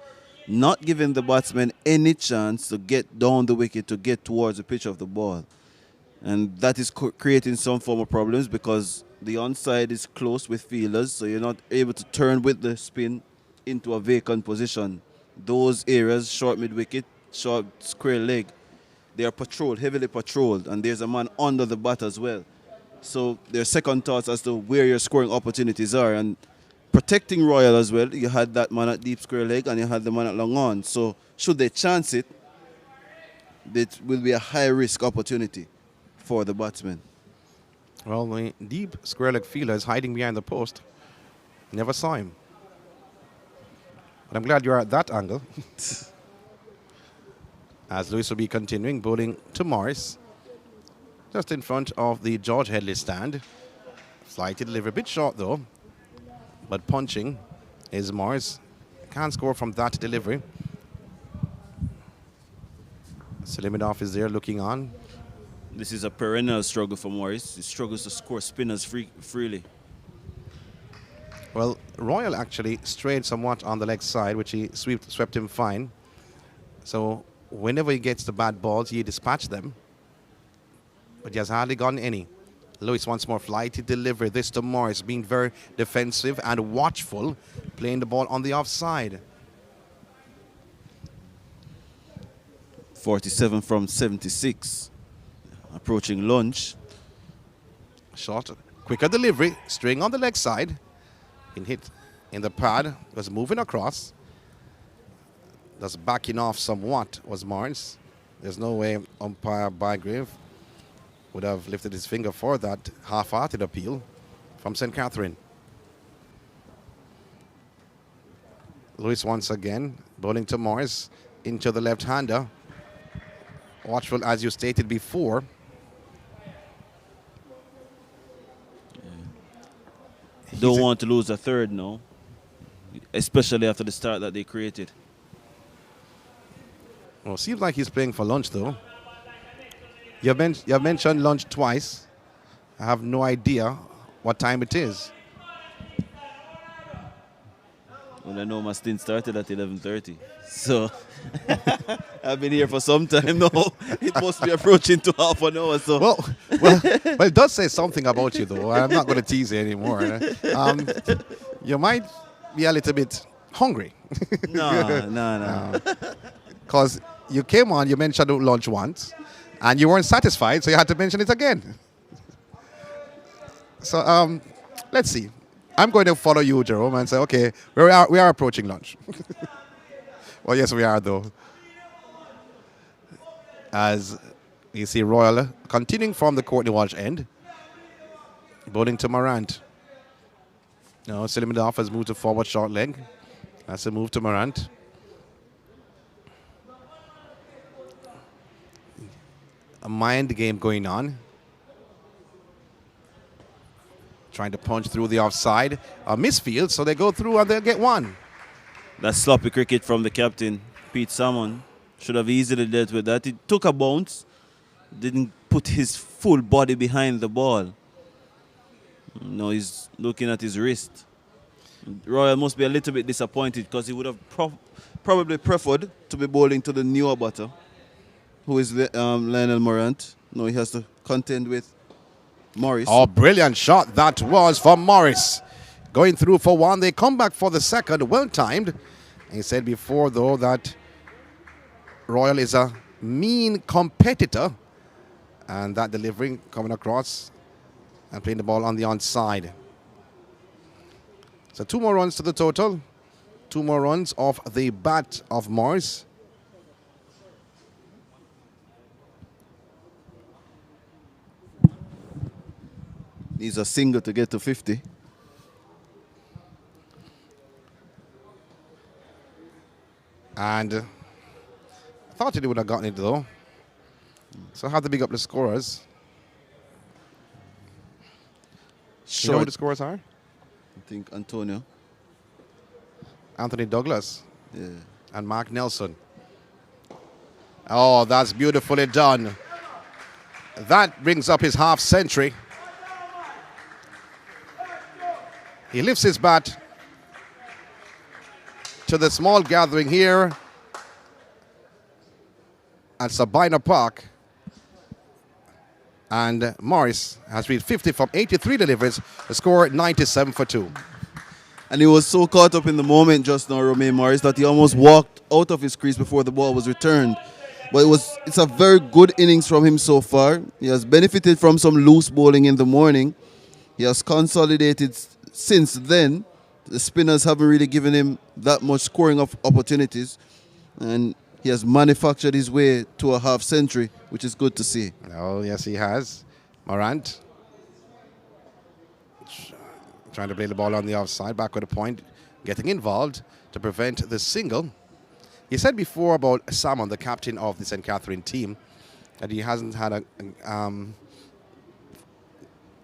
not giving the batsman any chance to get down the wicket, to get towards the pitch of the ball. And that is creating some form of problems because the onside is close with fielders, so you're not able to turn with the spin into a vacant position. Those areas, short mid-wicket, short square leg, they are patrolled, heavily patrolled, and there's a man under the bat as well. So there's second thoughts as to where your scoring opportunities are. And protecting Royal as well, you had that man at deep square leg and you had the man at long on. So should they chance it, it will be a high-risk opportunity for the batsman. Well, the deep square leg fielder is hiding behind the post. Never saw him. But I'm glad you're at that angle. As Lewis will be continuing, bowling to Morris. Just in front of the George Headley stand. Slightly delivery, a bit short though. But punching is Morris. Can't score from that delivery. Salimidov is there looking on. This is a perennial struggle for Morris. He struggles to score spinners freely. Well, Royal actually strayed somewhat on the leg side, which he swept him fine. So whenever he gets the bad balls, he dispatched them. But he has hardly gotten any. Lewis once more, flighty delivery. This to Morris, being very defensive and watchful, playing the ball on the offside. 47 from 76. Approaching lunch. Short, quicker delivery, string on the leg side. In hit in the pad, was moving across. Just backing off somewhat was Morris. There's no way umpire Bygrave would have lifted his finger for that half-hearted appeal from St. Catherine. Lewis once again, bowling to Morris into the left-hander. Watchful, as you stated before. Don't want to lose a third now, especially after the start that they created. Well, seems like he's playing for lunch, though. You have mentioned lunch twice. I have no idea what time it is. Well, I know my stint started at 11:30, so I've been here for some time now. It must be approaching to half an hour. So Well, it does say something about you, though. I'm not going to tease you anymore. You might be a little bit hungry. No. Because you came on, you mentioned lunch once, and you weren't satisfied, so you had to mention it again. So let's see. I'm going to follow you, Jerome, and say, okay, we are approaching lunch. Well, yes, we are, though. As you see Royal continuing from the Courtney Walsh end, bowling to Morant. Now, Silimadov has moved to forward short leg. That's a move to Morant. A mind game going on. Trying to punch through the offside. A misfield, so they go through and they'll get one. That sloppy cricket from the captain, Pete Salmon. Should have easily dealt with that. He took a bounce, didn't put his full body behind the ball. No, he's looking at his wrist. Royal must be a little bit disappointed because he would have probably preferred to be bowling to the newer batter, who is Lionel Morant. No, he has to contend with Morris. Oh, brilliant shot that was from Morris. Going through for one. They come back for the second. Well timed. He said before, though, that Royal is a mean competitor. And that delivering coming across and playing the ball on the onside. So 2 more runs to the total. 2 more runs off the bat of Morris. Needs a single to get to 50. And I thought he would have gotten it, though. So I have to big up the scorers. You know who the scorers are? I think Antonio. Anthony Douglas. Yeah. And Mark Nelson. Oh, that's beautifully done. That brings up his half century. He lifts his bat to the small gathering here at Sabina Park. And Morris has reached 50 from 83 deliveries, the score 97 for 2. And he was so caught up in the moment just now, Romain Morris, that he almost walked out of his crease before the ball was returned. But it's a very good innings from him so far. He has benefited from some loose bowling in the morning. He has consolidated since then. The spinners haven't really given him that much scoring of opportunities. And he has manufactured his way to a half century, which is good to see. Oh, yes, he has. Morant trying to play the ball on the offside, back with a point, getting involved to prevent the single. He said before about Salmon, the captain of the St. Catherine team, that he hasn't had a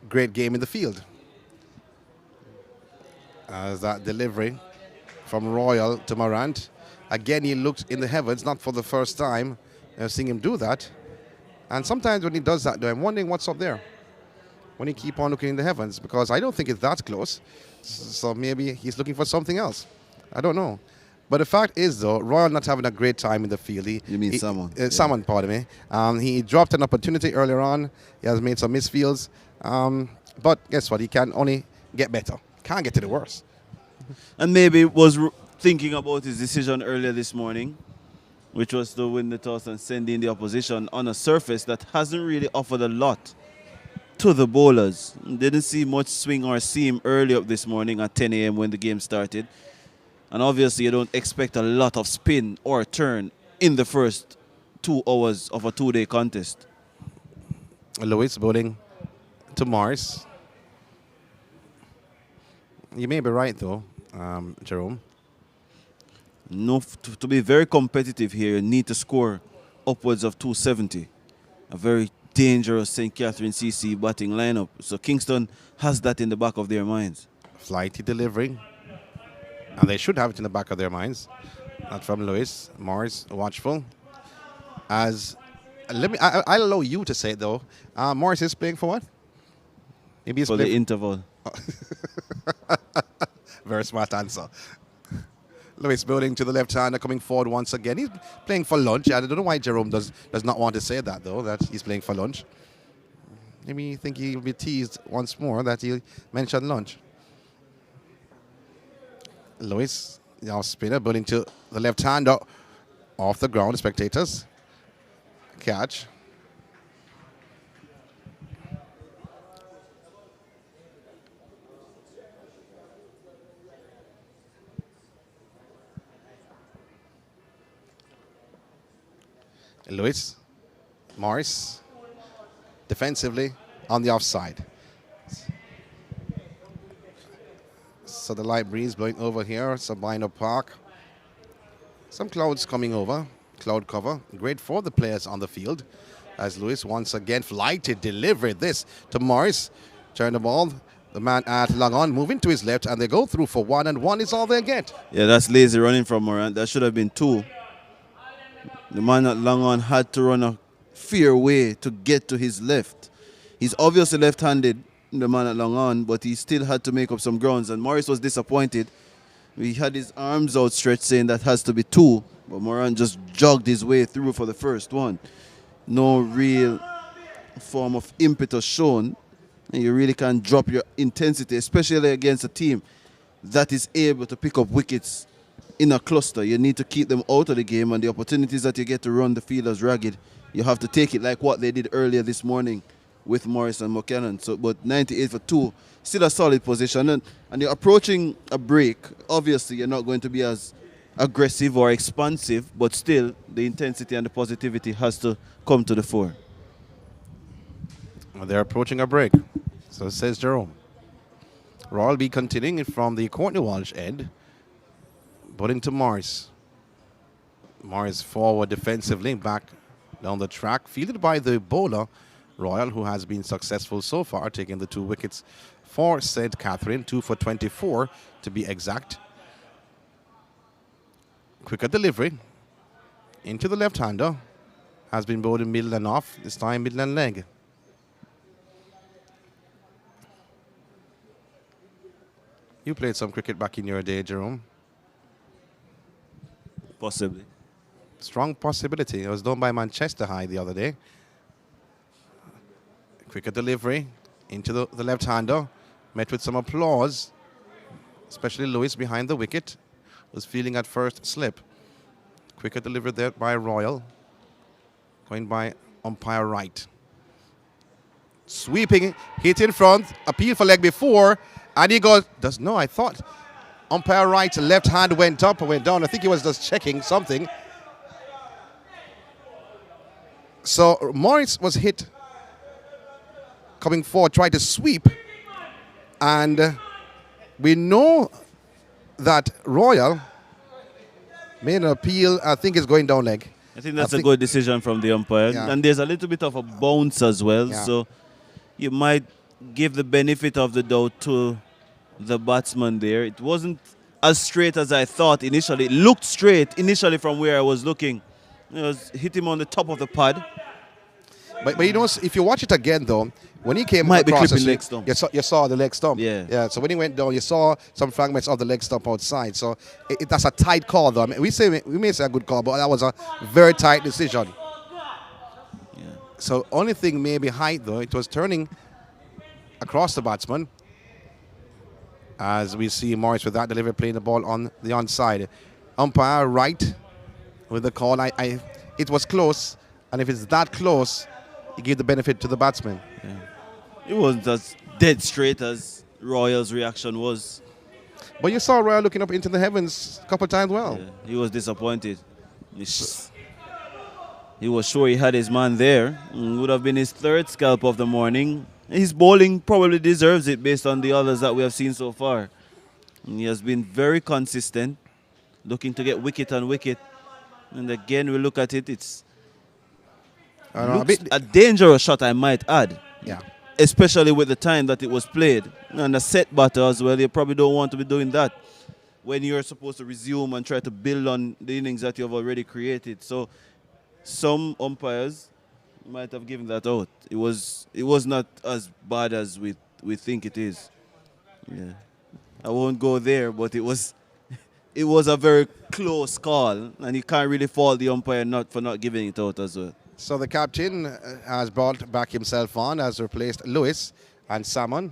great game in the field. As that delivery from Royal to Morant. Again, he looked in the heavens, not for the first time. I've seen him do that. And sometimes when he does that, though, I'm wondering what's up there when he keep on looking in the heavens, because I don't think it's that close. So maybe he's looking for something else. I don't know. But the fact is, though, Royal not having a great time in the field. You mean Salmon? Salmon, pardon me. He dropped an opportunity earlier on. He has made some misfields. But guess what? He can only get better. Can't get to the worst. And maybe was thinking about his decision earlier this morning, which was to win the toss and send in the opposition on a surface that hasn't really offered a lot to the bowlers. Didn't see much swing or seam early up this morning at 10 a.m. when the game started. And obviously you don't expect a lot of spin or turn in the first 2 hours of a 2-day contest. Lewis bowling to Morris. You may be right, though, Jerome. No, to be very competitive here, you need to score upwards of 270. A very dangerous St. Catherine CC batting lineup. So Kingston has that in the back of their minds. Flighty delivery. And they should have it in the back of their minds. Not from Lewis. Morris, watchful. As I'll allow you to say it, though. Morris is playing for what? Maybe he's for the interval. Very smart answer. Lewis building to the left hander, coming forward once again. He's playing for lunch. I don't know why Jerome does not want to say that, though, that he's playing for lunch. Maybe you think he'll be teased once more that he mentioned lunch. Lewis, the off spinner, building to the left hander, off the ground, spectators. Catch. Lewis, Morris, defensively on the offside. So the light breeze blowing over here, Sabina Park. Some clouds coming over, cloud cover. Great for the players on the field. As Lewis once again flighted, delivered this to Morris. Turn the ball. The man at Langon moving to his left, and they go through for one, and one is all they get. Yeah, that's lazy running from Morant. That should have been 2. The man at Langon had to run a fair way to get to his left. He's obviously left-handed, the man at Langon, but he still had to make up some grounds. And Morris was disappointed. He had his arms outstretched saying that has to be 2. But Morant just jogged his way through for the first one. No real form of impetus shown. And you really can't drop your intensity, especially against a team that is able to pick up wickets in a cluster. You need to keep them out of the game, and the opportunities that you get to run the field as ragged, you have to take it like what they did earlier this morning with Morris and McKinnon. So, but 98 for 2, still a solid position. And you're approaching a break. Obviously, you're not going to be as aggressive or expansive, but still the intensity and the positivity has to come to the fore. They're approaching a break, so says Jerome. Royal be continuing it from the Courtney Walsh end. Bowling to Morris. Morris forward defensively, back down the track. Fielded by the bowler, Royal, who has been successful so far, taking the 2 wickets for St. Catherine. 2 for 24 to be exact. Quicker delivery into the left-hander. Has been bowled in middle and off, this time middle and leg. You played some cricket back in your day, Jerome. Possibly. Strong possibility. It was done by Manchester High the other day. Quicker delivery into the left-hander. Met with some applause. Especially Lewis behind the wicket. Was feeling at first slip. Quicker delivery there by Royal. Going by umpire right. Sweeping, hit in front. Appeal for leg before. And he goes, I thought umpire right, left hand went up or went down. I think he was just checking something. So Morris was hit coming forward, tried to sweep. And we know that Royal made an appeal. I think it's going down leg. I think that's a good decision from the umpire. Yeah. And there's a little bit of a bounce as well. Yeah. So you might give the benefit of the doubt to the batsman there. It wasn't as straight as I thought initially. It looked straight initially from where I was looking. It was hit him on the top of the pad. But you know, if you watch it again though, when he came Might be across the clipping leg swing, stump. you saw the leg stump. Yeah. So when he went down, you saw some fragments of the leg stump outside. So that's a tight call though. I mean, we may say a good call, but that was a very tight decision. Yeah. So only thing maybe height though, it was turning across the batsman. As we see Morris with that delivery playing the ball on the onside. Umpire right with the call. It was close, and if it's that close, you give the benefit to the batsman. Yeah. It wasn't as dead straight as Royal's reaction was. But you saw Royal looking up into the heavens a couple of times well. Yeah. He was disappointed. He was sure he had his man there. Would have been his 3rd scalp of the morning. His bowling probably deserves it based on the others that we have seen so far. And he has been very consistent, looking to get wicket on wicket. And again, we look at it, it's a dangerous shot, I might add. Yeah. Especially with the time that it was played. And a set batter as well, you probably don't want to be doing that when you're supposed to resume and try to build on the innings that you've already created. So some umpires might have given that out. It was not as bad as we think it is. Yeah. I won't go there, but it was a very close call, and you can't really fault the umpire for not giving it out as well. So the captain has brought back himself on, has replaced Lewis and Salmon.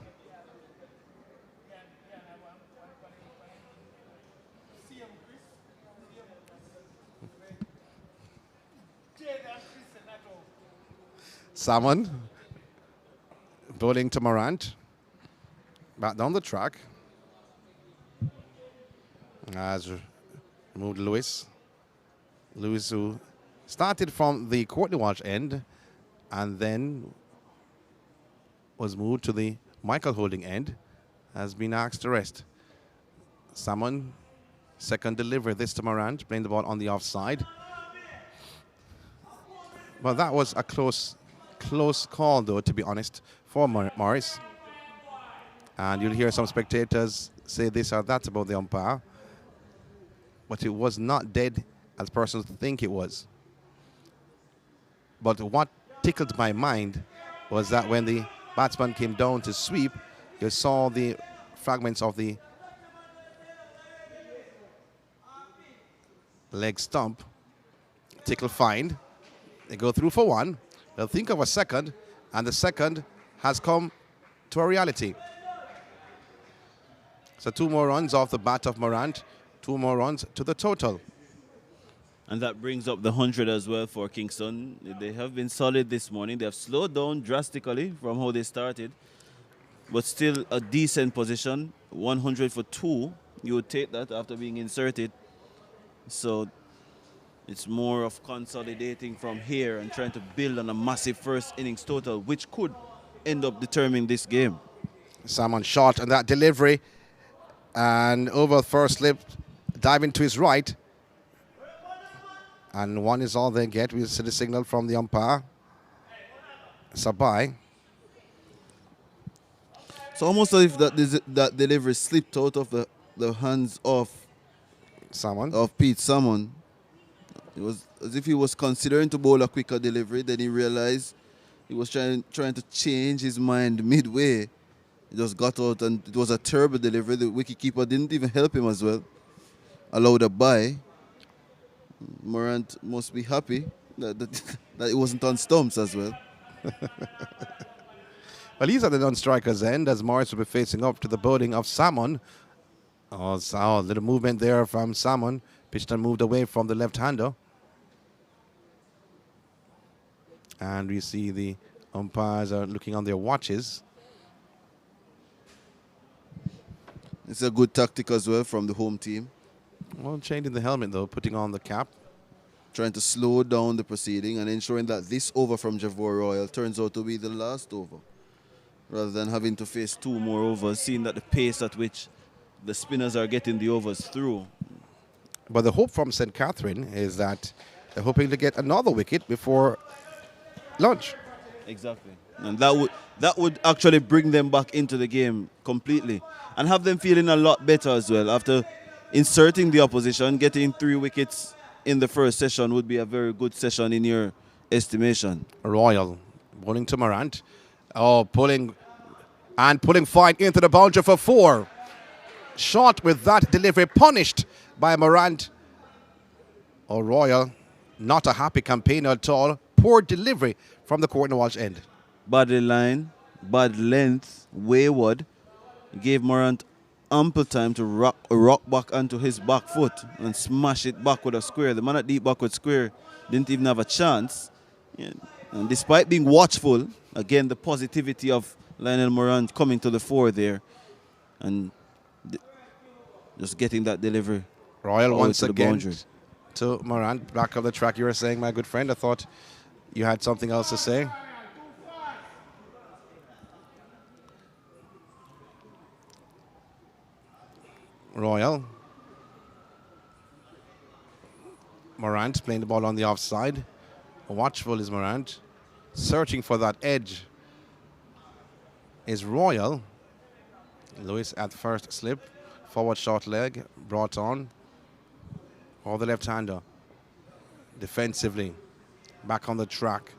Salmon bowling to Morant. Back down the track. Has moved Lewis. Lewis who Started from the Courtney Walsh end and then was moved to the Michael Holding end, has been asked to rest. Salmon, second delivery this to Morant, playing the ball on the offside. But that was a close call, though, to be honest, for Morris. And you'll hear some spectators say this or that about the umpire. But it was not dead as persons think it was. But what tickled my mind was that when the batsman came down to sweep, you saw the fragments of the leg stump. Tickle find. They go through for one. They'll think of a second, and the second has come to a reality. So 2 more runs off the bat of Morant, 2 more runs to the total. And that brings up the 100 as well for Kingston. They have been solid this morning. They have slowed down drastically from how they started, but still a decent position. 100 for 2. You would take that after being inserted. So it's more of consolidating from here and trying to build on a massive first innings total, which could end up determining this game. Salmon shot on that delivery and over first slip, diving to his right. And 1 is all they get. We see the signal from the umpire. Sabai. So almost as if that delivery slipped out of the hands of Pete Salmon. It was as if he was considering to bowl a quicker delivery. Then he realized he was trying to change his mind midway. He just got out, and it was a terrible delivery. The wicketkeeper didn't even help him as well. Allowed a bye. Morant must be happy that it wasn't on stumps as well. Well, he's at the non-striker's end as Morris will be facing up to the bowling of Salmon. Oh, so a little movement there from Salmon. Pitched and moved away from the left-hander. And we see the umpires are looking on their watches. It's a good tactic as well from the home team. Well, changing the helmet, though, putting on the cap. Trying to slow down the proceeding and ensuring that this over from Javor Royal turns out to be the last over, rather than having to face 2 more overs, seeing that the pace at which the spinners are getting the overs through. But the hope from St. Catherine is that they're hoping to get another wicket before lunch. Exactly. And that would actually bring them back into the game completely and have them feeling a lot better as well. After inserting the opposition, getting 3 wickets in the first session would be a very good session in your estimation. Royal bowling to Morant. Oh, pulling fine into the boundary for 4. Shot with that delivery, punished by Morant. Oh, Royal, not a happy campaign at all. Poor delivery from the Courtney Walsh end. Bad line, bad length, wayward. Gave Morant ample time to rock back onto his back foot and smash it back with a square. The man at deep backward square didn't even have a chance. Yeah. And despite being watchful, again, the positivity of Lionel Morant coming to the fore there and just getting that delivery. Royal once to again the to Morant. Back of the track, you were saying, my good friend. I thought you had something else to say. Royal. Morant playing the ball on the offside. Watchful is Morant. Searching for that edge is Royal. Lewis at first slip. Forward short leg brought on. Or the left-hander. Defensively. Back on the track.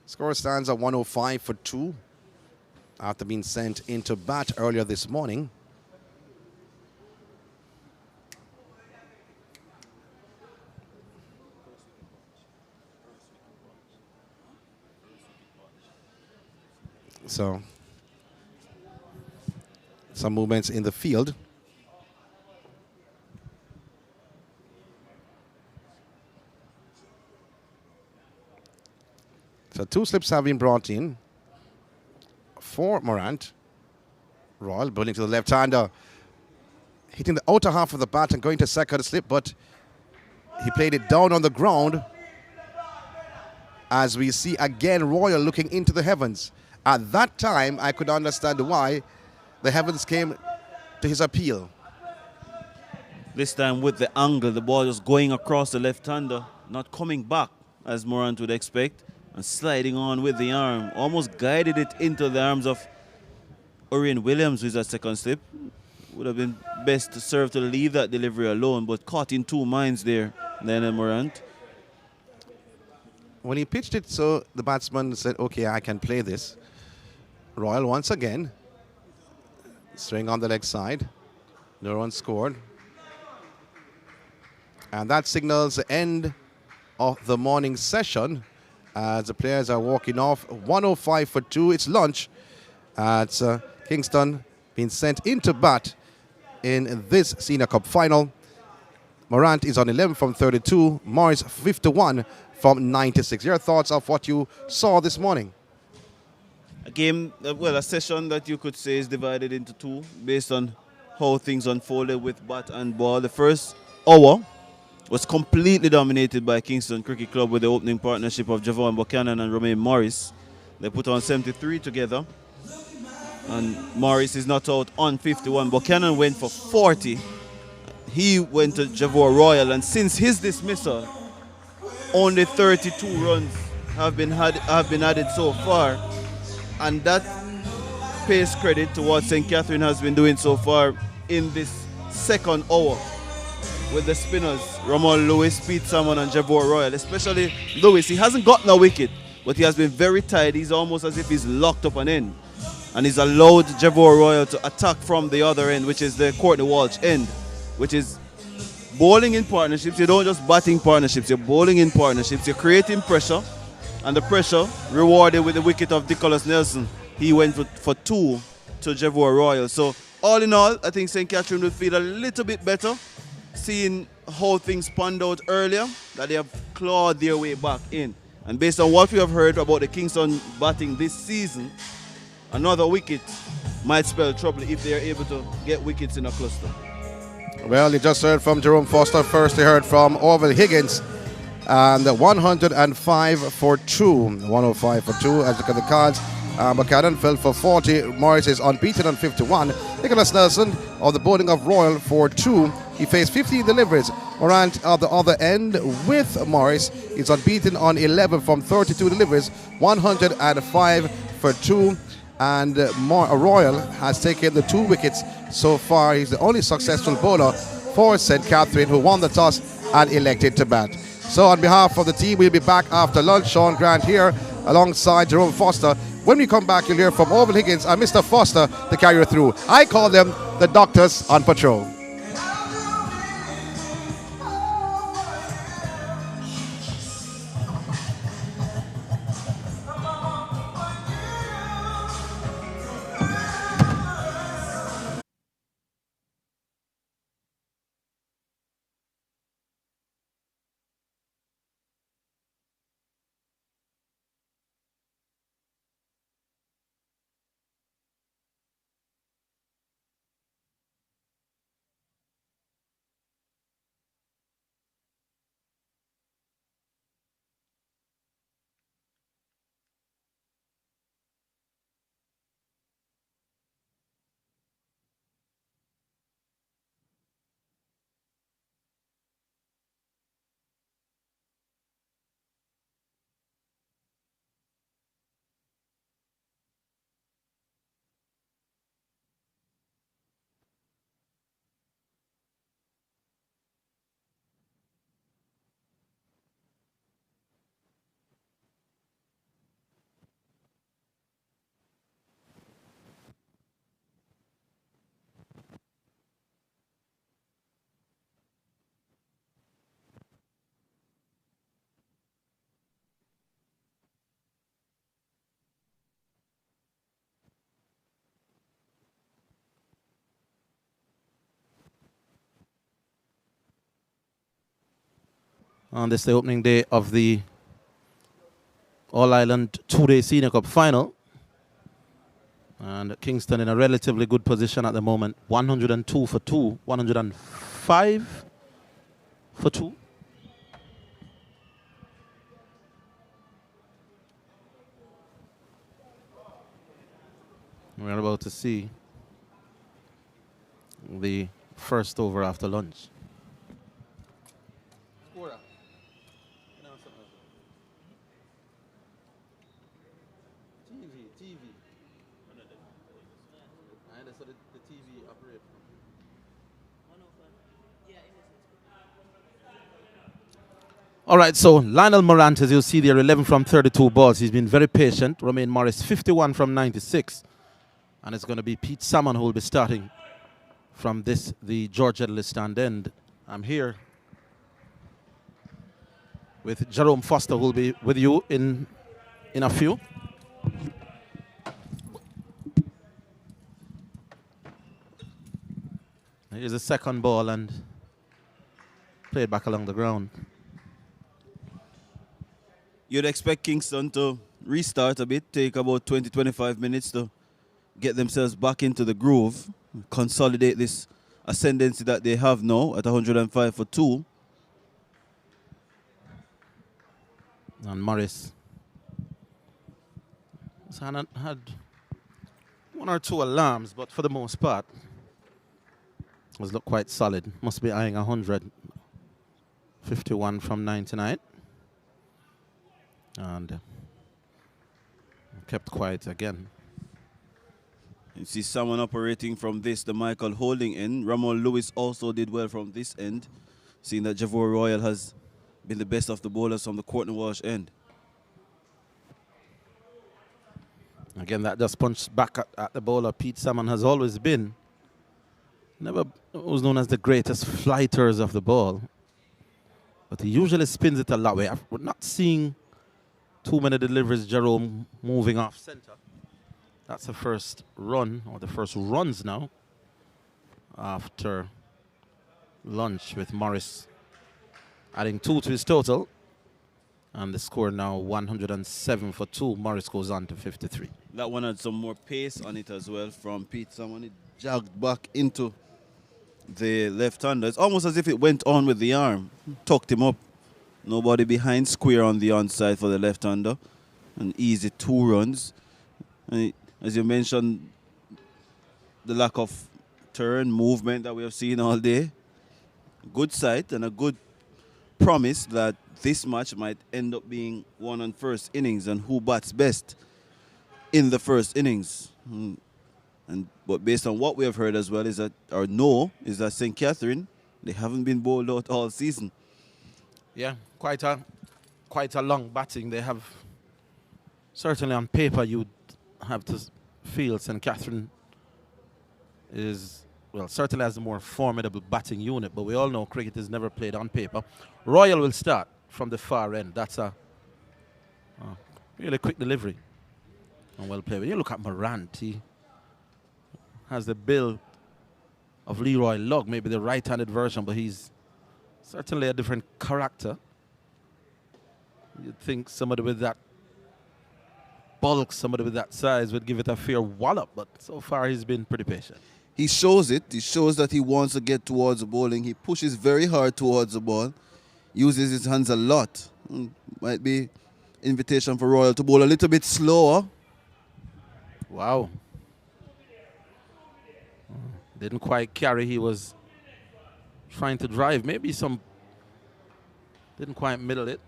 Score stands at 105 for 2. After being sent into bat earlier this morning. So, some movements in the field. So 2 slips have been brought in for Morant. Royal bowling to the left-hander. Hitting the outer half of the bat and going to second slip, but He played it down on the ground. As we see again Royal looking into the heavens. At that time, I could understand why the heavens came to his appeal. This time with the angle, the ball just going across the left-hander, not coming back as Morant would expect, and sliding on with the arm. Almost guided it into the arms of Orion Williams, who's at second slip. Would have been best to serve to leave that delivery alone, but caught in two minds there, Lionel Morant. When he pitched it, so the batsman said, okay, I can play this. Royal once again, string on the leg side. No run scored. And that signals the end of the morning session as the players are walking off. 105 for 2, it's lunch. It's Kingston being sent into bat in this Senior Cup final. Morant is on 11 from 32, Morris 51 from 96. Your thoughts of what you saw this morning? A game, well, a session that you could say is divided into two based on how things unfolded with bat and ball. The first hour was completely dominated by Kingston Cricket Club with the opening partnership of Javon Buchanan and Romain Morris. They put on 73 together. And Morris is not out on 51. Buchanan went for 40. He went to Javor Royal, and since his dismissal, only 32 runs have been added so far, and that pays credit to what St. Catherine has been doing so far in this second hour with the spinners, Ramon Lewis, Pete Salmon, and Javor Royal. Especially Lewis, he hasn't gotten a wicket, but he has been very tight. He's almost as if he's locked up an end, and he's allowed Javor Royal to attack from the other end, which is the Courtney Walsh end, which is bowling in partnerships. You don't just batting partnerships, you're bowling in partnerships. You're creating pressure, and the pressure rewarded with the wicket of Nicholas Nelson. He went for 2 to Javor Royal. So all in all, I think St. Catherine will feel a little bit better seeing how things panned out earlier, that they have clawed their way back in. And based on what we have heard about the Kingston batting this season, another wicket might spell trouble if they are able to get wickets in a cluster. Well, you just heard from Jerome Foster. First, you heard from Orville Higgins. And 105 for 2. 105 for 2. As you look at the cards, Buchanan fell for 40. Morris is unbeaten on 51. Nicholas Nelson of the bowling of Royal for 2. He faced 15 deliveries. Morant at the other end with Morris is unbeaten on 11 from 32 deliveries. 105 for 2. And Royal has taken the 2 wickets so far. He's the only successful bowler for St. Catherine, who won the toss and elected to bat. So on behalf of the team, we'll be back after lunch. Sean Grant here alongside Jerome Foster. When we come back, you'll hear from Orville Higgins and Mr. Foster to carry you through. I call them the Doctors on Patrol. On this the opening day of the All-Ireland 2-day Senior Cup final. And Kingston in a relatively good position at the moment. 102 for 2, 105 for 2. to see the first over after lunch. TV. And so the TV operator. All right, so Lionel Morant, as you see there, 11 from 32 balls. He's been very patient. Romain Morris, 51 from 96. And it's going to be Pete Salmon who will be starting from this, the George Edley stand end. I'm here with Jerome Foster, who will be with you in a few. Here's the second ball and played back along the ground. You'd expect Kingston to restart a bit, take about 20-25 minutes to get themselves back into the groove, consolidate this ascendancy that they have now at 105 for 2. And Morris had one or two alarms, but for the most part, has looked quite solid. Must be eyeing 100. 51 from 99. And kept quiet again. You see someone operating from this, the Michael holding end. Ramon Lewis also did well from this end, seeing that Javor Royal has been the best of the bowlers from the Courtney Walsh end. Again, that just punched back at the bowler. Pete Salmon has always been, never was known as the greatest flighters of the ball, but he usually spins it a lot. We're not seeing too many deliveries, Jerome moving off center. That's the first run, or the first runs now, after lunch, with Morris adding 2 to his total. And the score now 107 for 2. Morris goes on to 53. That one had some more pace on it as well from Pete. Someone it jogged back into the left-hander. It's almost as if it went on with the arm. Tucked him up. Nobody behind, square on the onside for the left-hander. An easy 2 runs. And as you mentioned, the lack of turn, movement that we have seen all day. Good sight and a good promise that this match might end up being won on first innings and who bats best in the first innings. But based on what we have heard as well is that, or know, is that St. Catherine, they haven't been bowled out all season. Yeah, quite a long batting. They have, certainly on paper, you'd have to feel St. Catherine is, well, certainly has a more formidable batting unit, but we all know cricket is never played on paper. Royal will start from the far end. That's a really quick delivery and well played. When you look at Morant, he has the build of Leroy Lugg, maybe the right-handed version, but he's certainly a different character. You'd think somebody with that bulk, somebody with that size would give it a fair wallop, but so far he's been pretty patient. He shows it. He shows that he wants to get towards the bowling. He pushes very hard towards the ball. Uses his hands a lot. Might be invitation for Royal to bowl a little bit slower. Wow. Didn't quite carry. He was trying to drive. Maybe some, didn't quite middle it.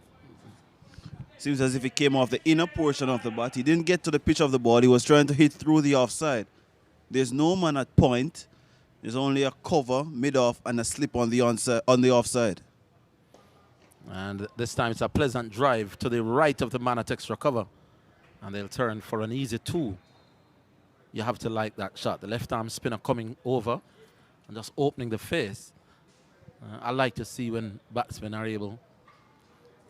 Seems as if he came off the inner portion of the bat. He didn't get to the pitch of the ball. He was trying to hit through the offside. There's no man at point. There's only a cover, mid-off, and a slip on the offside. And this time it's a pleasant drive to the right of the man at extra cover. And they'll turn for an easy 2. You have to like that shot. The left arm spinner coming over and just opening the face. I like to see when batsmen are able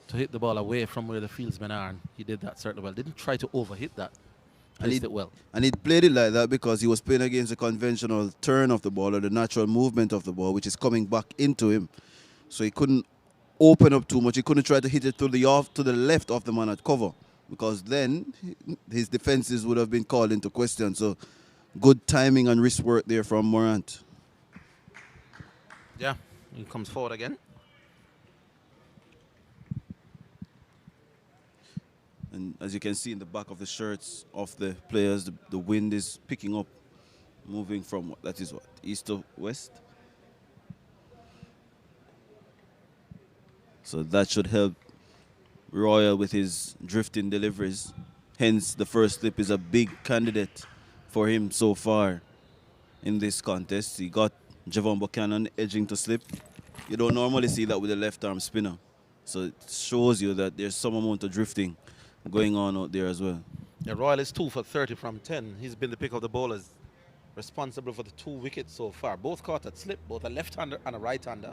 to hit the ball away from where the fieldsmen are. And he did that certainly well. Didn't try to overhit that. Placed it well. And he played it like that because he was playing against the conventional turn of the ball or the natural movement of the ball, which is coming back into him. So he couldn't open up too much. He couldn't try to hit it to the left of the man at cover, because then his defenses would have been called into question. So good timing and wrist work there from Morant. Yeah, he comes forward again. And as you can see in the back of the shirts of the players, the wind is picking up moving from what? That is what? East to west? So that should help Royal with his drifting deliveries. Hence, the first slip is a big candidate for him so far in this contest. He got Javon Buchanan edging to slip. You don't normally see that with a left-arm spinner. So it shows you that there's some amount of drifting going on out there as well. Yeah, Royal is 2 for 30 from 10. He's been the pick of the bowlers, responsible for the 2 wickets so far. Both caught at slip, both a left-hander and a right-hander.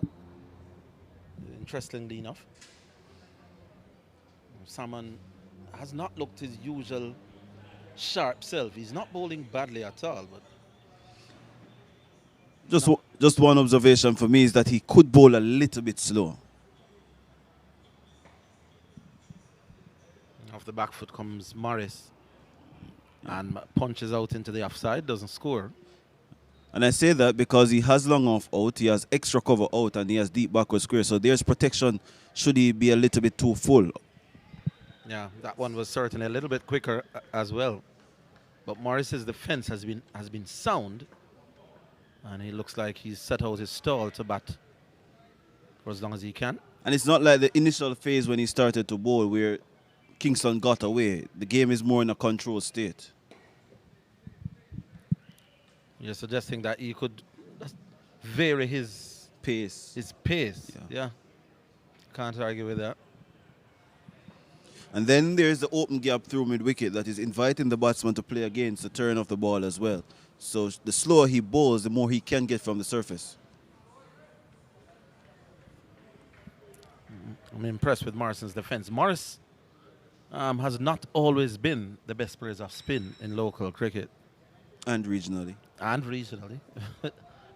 Interestingly enough, Salmon has not looked his usual sharp self. He's not bowling badly at all, but Just one observation for me is that he could bowl a little bit slow. off the back foot comes Morris and punches out into the offside, doesn't score. And I say that because he has long off out, he has extra cover out, and he has deep backward square. So there's protection should he be a little bit too full. Yeah, that one was certainly a little bit quicker as well. But Morris's defense has been sound, and he looks like he's set out his stall to bat for as long as he can. And it's not like the initial phase when he started to bowl where Kingston got away. The game is more in a control state. You're suggesting that he could vary his Pace. pace. Yeah. Can't argue with that. And then there's the open gap through mid-wicket that is inviting the batsman to play against the turn of the ball as well. So the slower he bowls, the more he can get from the surface. I'm impressed with Morrison's defense. Morris has not always been the best players of spin in local cricket. And regionally.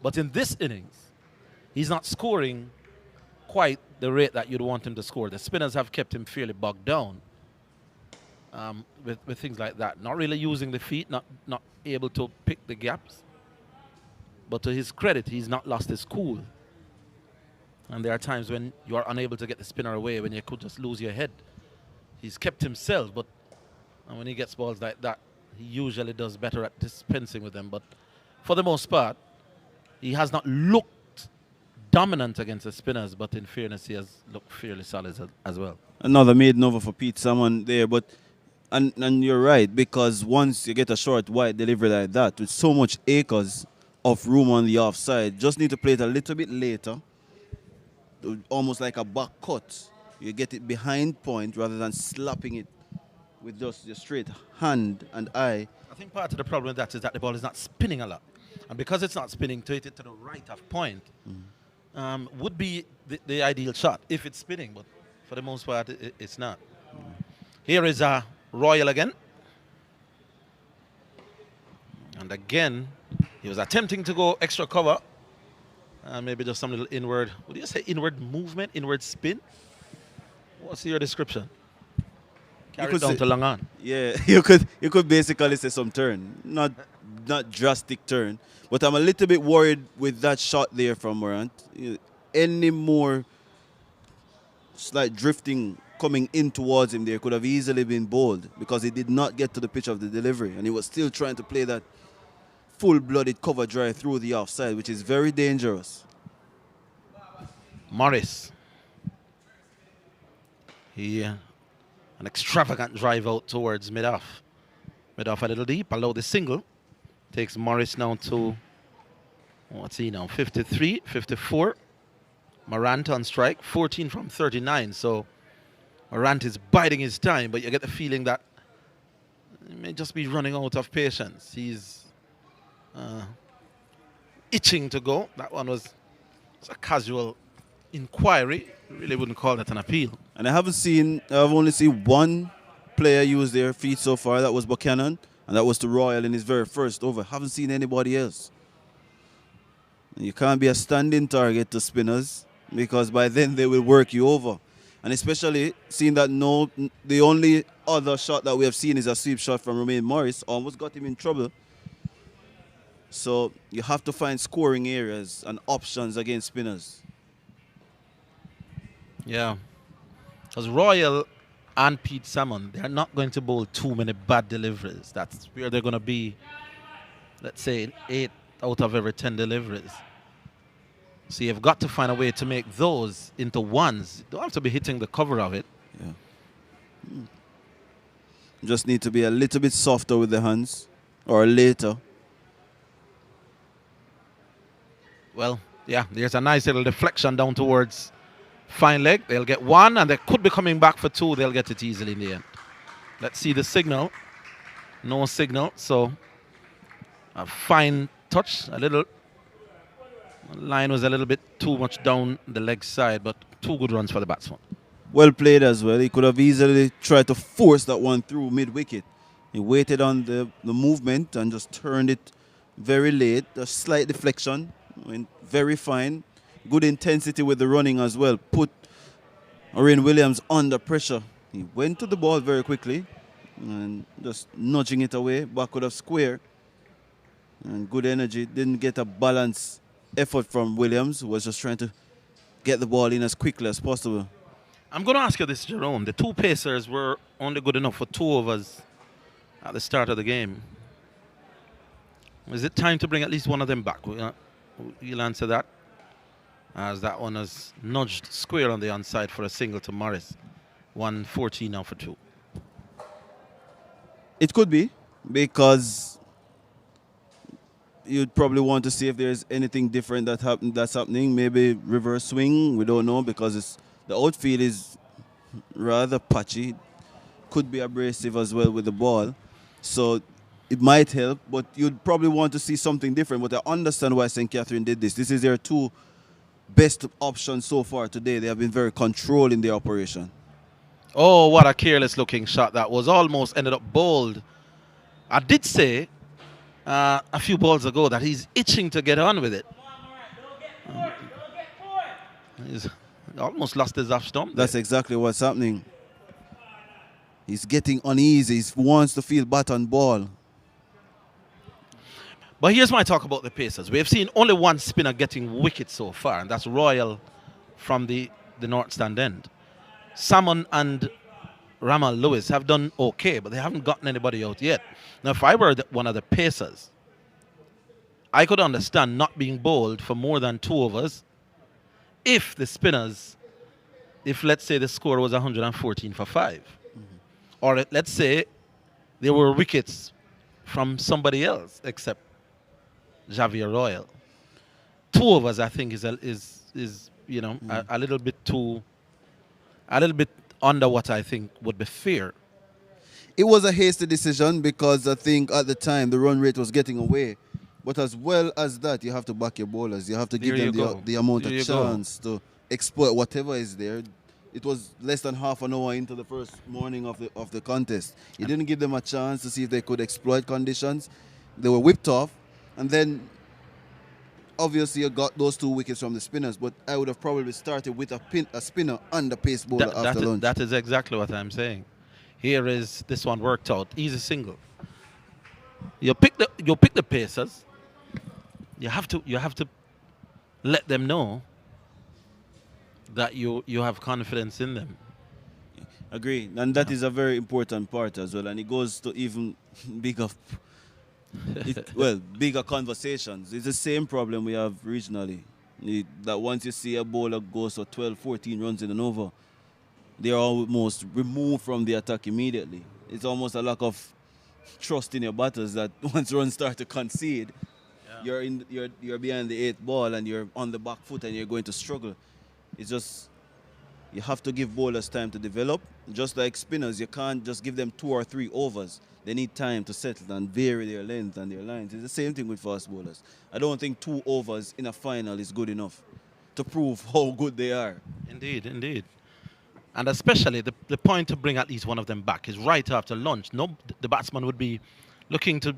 But in this innings, he's not scoring quite the rate that you'd want him to score. The spinners have kept him fairly bogged down with things like that. Not really using the feet, not able to pick the gaps. But to his credit, he's not lost his cool. And there are times when you are unable to get the spinner away, when you could just lose your head. He's kept himself, but when he gets balls like that, he usually does better at dispensing with them. But for the most part, he has not looked dominant against the spinners, but in fairness, he has looked fairly solid as well. Another maiden over for Pete Salmon there, but and you're right, because once you get a short wide delivery like that, with so much acres of room on the offside, just need to play it a little bit later, almost like a back cut. You get it behind point rather than slapping it with just your straight hand and eye. I think part of the problem with that is that the ball is not spinning a lot. And because it's not spinning, to hit it to the right of point would be the ideal shot if it's spinning. But for the most part, it's not. Here is Royal again. And again, he was attempting to go extra cover. Maybe just some little inward, would you say inward movement, inward spin? What's your description? Carry it down to long on. Yeah, you could basically say some turn, not drastic turn, but I'm a little bit worried with that shot there from Morant. Any more slight drifting coming in towards him there could have easily been bowled because he did not get to the pitch of the delivery, and he was still trying to play that full-blooded cover drive through the offside, which is very dangerous. Morris. An extravagant drive out towards mid-off. Mid-off a little deep, allowed the single. Takes Morris now to, what's he now, 53, 54. Morant on strike, 14 from 39. So Morant is biding his time, but you get the feeling that he may just be running out of patience. He's itching to go. That one was a casual inquiry. Really wouldn't call that an appeal. And I've only seen one player use their feet so far. That was Buchanan, and that was to Royal in his very first over. Haven't seen anybody else. And you can't be a standing target to spinners because by then they will work you over. And especially seeing that the only other shot that we have seen is a sweep shot from Romain Morris. Almost got him in trouble. So you have to find scoring areas and options against spinners. Yeah. Because Royal and Pete Salmon, they're not going to bowl too many bad deliveries. That's where they're going to be let's say 8 out of every 10 deliveries. So you've got to find a way to make those into ones. You don't have to be hitting the cover of it. Yeah. Just need to be a little bit softer with the hands, or later. Well, yeah, there's a nice little deflection down towards fine leg. They'll get one, and they could be coming back for two. They'll get it easily in the end. Let's see the signal. No signal, so a fine touch. A little line was a little bit too much down the leg side, but 2 good runs for the batsman. Well played as well. He could have easily tried to force that one through mid-wicket. He waited on the movement and just turned it very late. A slight deflection, went very fine. Good intensity with the running as well. Put Oren Williams under pressure. He went to the ball very quickly and just nudging it away, backward of square. And good energy. Didn't get a balanced effort from Williams, who was just trying to get the ball in as quickly as possible. I'm going to ask you this, Jerome. The 2 pacers were only good enough for 2 overs at the start of the game. Is it time to bring at least one of them back? You'll answer that, as that one has nudged square on the onside for a single to Morris. 114 now for 2. It could be, because you'd probably want to see if there's anything different that's happening. Maybe reverse swing, we don't know, because the outfield is rather patchy. Could be abrasive as well with the ball. So it might help, but you'd probably want to see something different. But I understand why St. Catherine did this. This is their 2 best options so far today. They have been very controlled in their operation. Oh, what a careless looking shot that was. Almost ended up bowled. I did say a few balls ago that he's itching to get on with it. He's almost lost his off stump. That's exactly what's happening. He's getting uneasy. He wants to feel bat on ball. But here's my talk about the Pacers. We have seen only one spinner getting wickets so far, and that's Royal from the North Stand end. Salmon and Ramal Lewis have done okay, but they haven't gotten anybody out yet. Now, if I were one of the Pacers, I could understand not being bowled for more than 2 overs if the spinners, if let's say the score was 114 for 5. Mm-hmm. Or let's say there were wickets from somebody else except Javier Royal. 2 overs, I think, is a little bit under what I think would be fair. It was a hasty decision, because I think at the time the run rate was getting away. But as well as that, you have to back your bowlers. You have to give them the amount of chance to exploit whatever is there. It was less than half an hour into the first morning of the contest. You didn't give them a chance to see if they could exploit conditions. They were whipped off, and then obviously you got those 2 wickets from the spinners. But I would have probably started with a spinner and a pace bowler after lunch. That is exactly what I'm saying. Here is this one worked out. Easy single. You pick the Pacers. You have to let them know that you have confidence in them. Agree, and that is a very important part as well. And it goes to even bigger conversations. It's the same problem we have regionally. That once you see a bowler goes for 12, 14 runs in an over, they're almost removed from the attack immediately. It's almost a lack of trust in your batters that once runs start to concede, you're behind the 8th ball and you're on the back foot and you're going to struggle. It's just, you have to give bowlers time to develop. Just like spinners, you can't just give them 2 or 3 overs. They need time to settle and vary their length and their lines. It's the same thing with fast bowlers. I don't think 2 overs in a final is good enough to prove how good they are. Indeed, indeed. And especially the point to bring at least one of them back is right after lunch. No, the batsman would be looking to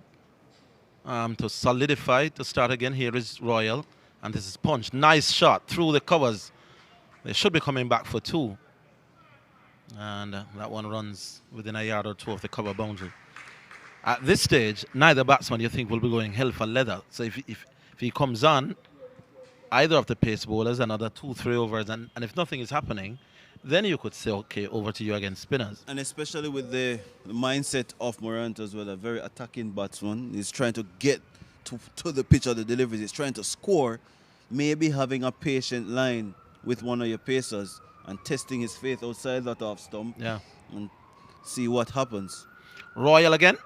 solidify, to start again. Here is Royal, and this is Punch. Nice shot through the covers. They should be coming back for 2. And that one runs within a yard or 2 of the cover boundary. At this stage, neither batsman you think will be going hell for leather. So if he comes on, either of the pace bowlers, another 2-3 overs, and if nothing is happening, then you could say, okay, over to you against spinners. And especially with the mindset of Morant as well, a very attacking batsman. He's trying to get to the pitch of the deliveries. He's trying to score. Maybe having a patient line with one of your pacers and testing his faith outside that off stump. Yeah. And see what happens. Royal again.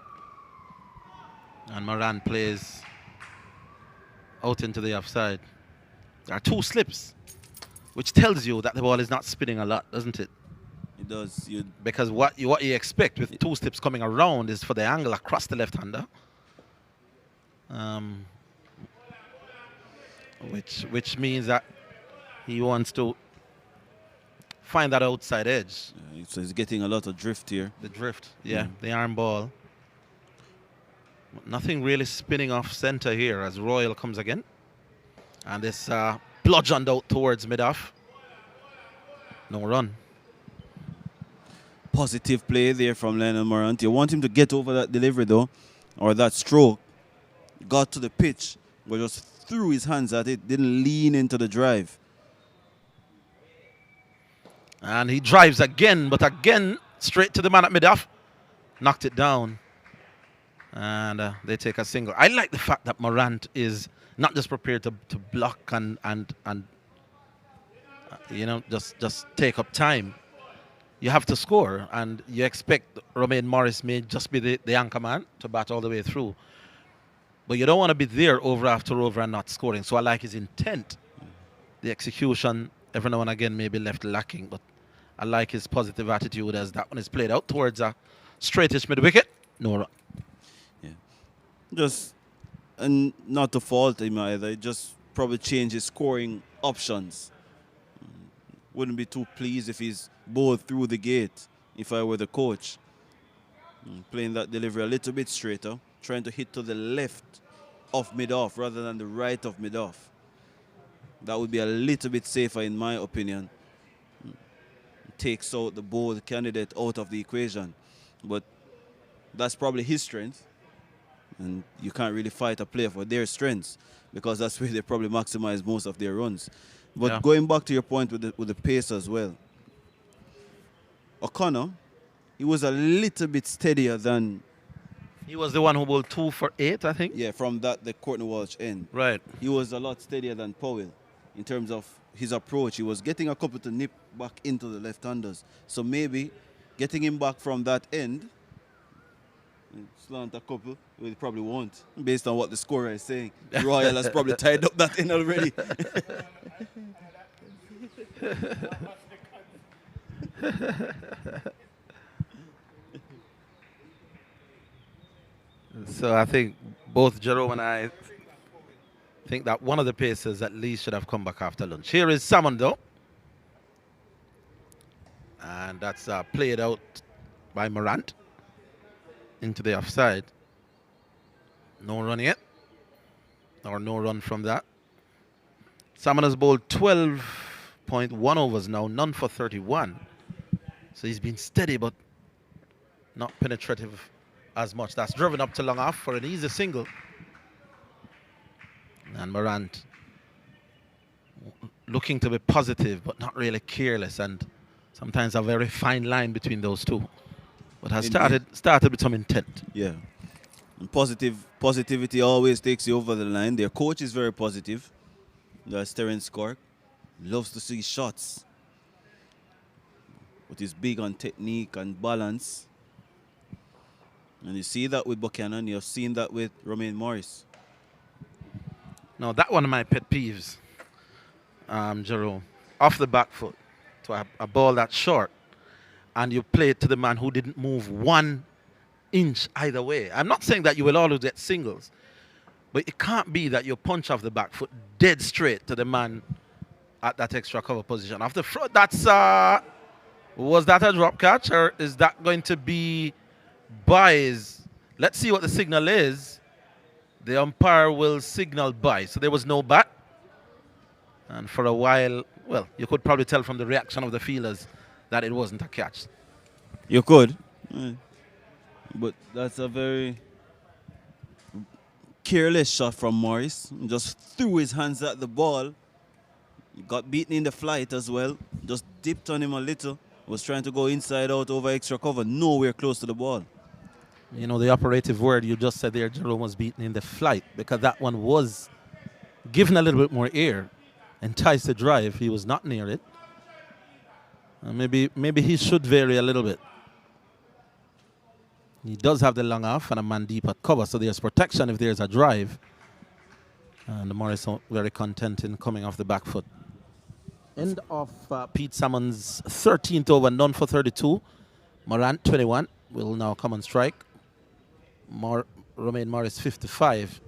And Moran plays out into the offside. There are 2 slips, which tells you that the ball is not spinning a lot, doesn't it? It does. Because what you expect with 2 slips coming around is for the angle across the left-hander. Which means that he wants to find that outside edge. So he's getting a lot of drift here. The drift, yeah, the arm ball. Nothing really spinning off center here as Royal comes again. And this bludgeoned out towards mid-off. No run. Positive play there from Lionel Morant. You want him to get over that delivery though, or that stroke. Got to the pitch, but just threw his hands at it, didn't lean into the drive. And he drives again, but again, straight to the man at mid-off. Knocked it down. And they take a single. I like the fact that Morant is not just prepared to block and you know, just take up time. You have to score, and you expect Romain Morris may just be the anchor man to bat all the way through. But you don't want to be there over after over and not scoring. So I like his intent. The execution, every now and again, may be left lacking. But I like his positive attitude as that one is played out towards a straightish mid-wicket. No run. Yeah. Just, and not to fault him either, just probably change his scoring options. Wouldn't be too pleased if he's bowled through the gate if I were the coach. Playing that delivery a little bit straighter, trying to hit to the left of mid-off rather than the right of mid-off. That would be a little bit safer in my opinion. Takes out the bowled candidate out of the equation. But that's probably his strength. And you can't really fight a player for their strengths because that's where they probably maximize most of their runs. But going back to your point with the pace as well, O'Connor, he was a little bit steadier than... He was the one who bowled 2 for 8, I think. Yeah, from the Courtney Walsh end. Right. He was a lot steadier than Powell in terms of his approach. He was getting a couple to nip back into the left-handers. So maybe getting him back from that end, slant a couple, well, he probably won't, based on what the scorer is saying. Royal has probably tied up that end already. So I think both Jerome and I think that one of the pacers at least should have come back after lunch. Here is Salmon though. And that's played out by Morant into the offside. No run yet. Or no run from that. Salmon has bowled 12.1 overs now, none for 31. So he's been steady but not penetrative as much. That's driven up to long off for an easy single. And Morant looking to be positive but not really careless, and sometimes a very fine line between those two. But has started with some intent. Yeah. And positivity always takes you over the line. Their coach is very positive. That's Terence Cork. Loves to see shots. But he's big on technique and balance. And you see that with Buchanan. You've seen that with Romain Morris. Now, that one of my pet peeves, Jerome. Off the back foot to a ball that's short, and you play it to the man who didn't move 1 inch either way. I'm not saying that you will always get singles, but it can't be that you punch off the back foot dead straight to the man at that extra cover position. Off the front, that's, was that a drop catch, or is that going to be buys? Let's see what the signal is. The umpire will signal by. So there was no bat. And for a while, well, you could probably tell from the reaction of the fielders that it wasn't a catch. You could. But that's a very careless shot from Morris. Just threw his hands at the ball. Got beaten in the flight as well. Just dipped on him a little. Was trying to go inside out over extra cover. Nowhere close to the ball. You know, the operative word you just said there, Jerome, was beaten in the flight, because that one was given a little bit more air, enticed the drive. He was not near it. Maybe he should vary a little bit. He does have the long off and a man deep at cover, so there's protection if there's a drive. And Morris very content in coming off the back foot. End of Pete Salmon's 13th over, none for 32. Morant, 21, will now come on strike. Romain Morris, 55,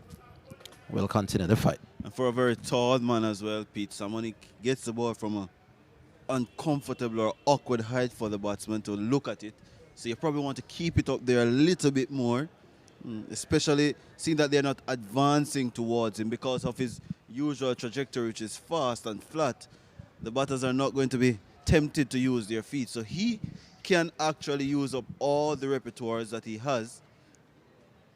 will continue the fight. And for a very tall man as well, Pete Salmon, he gets the ball from a uncomfortable or awkward height for the batsman to look at it. So you probably want to keep it up there a little bit more, especially seeing that they're not advancing towards him because of his usual trajectory, which is fast and flat. The batters are not going to be tempted to use their feet. So he can actually use up all the repertoires that he has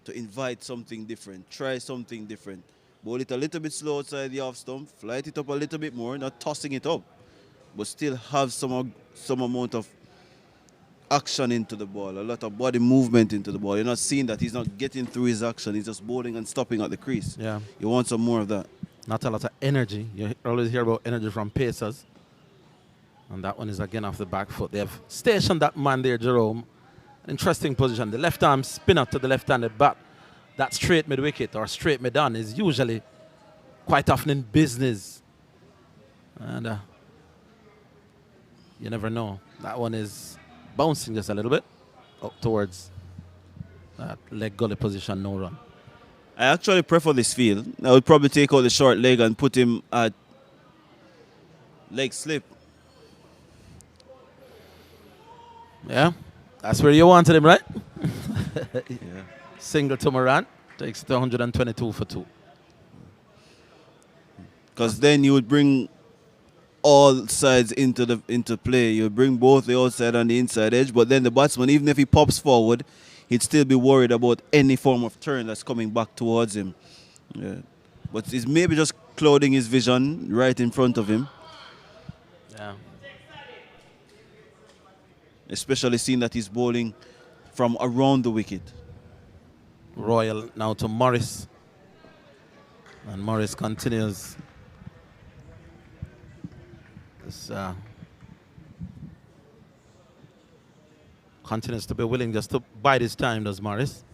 to invite something different, try something different. Bowl it a little bit slow outside the off stump, flight it up a little bit more, not tossing it up, but still have some amount of action into the ball, a lot of body movement into the ball. You're not seeing that. He's not getting through his action. He's just bowling and stopping at the crease. Yeah. You want some more of that. Not a lot of energy. You always hear about energy from pacers. And that one is again off the back foot. They have stationed that man there, Jerome. Interesting position. The left arm spinner to the left-handed bat. That straight mid-wicket or straight mid-on is usually quite often in business. And you never know. That one is bouncing just a little bit up towards that leg gully position, no run. I actually prefer this field. I would probably take out the short leg and put him at leg slip. Yeah, that's where you wanted him, right? Yeah. Single to Morant, takes it to 122 for 2. Because then you would bring all sides into play. You would bring both the outside and the inside edge, but then the batsman, even if he pops forward, he'd still be worried about any form of turn that's coming back towards him. Yeah. But he's maybe just clouding his vision right in front of him. Yeah. Especially seeing that he's bowling from around the wicket. Royal now to Morris. And Morris continues. This continues to be willing just to bide his time, does Morris.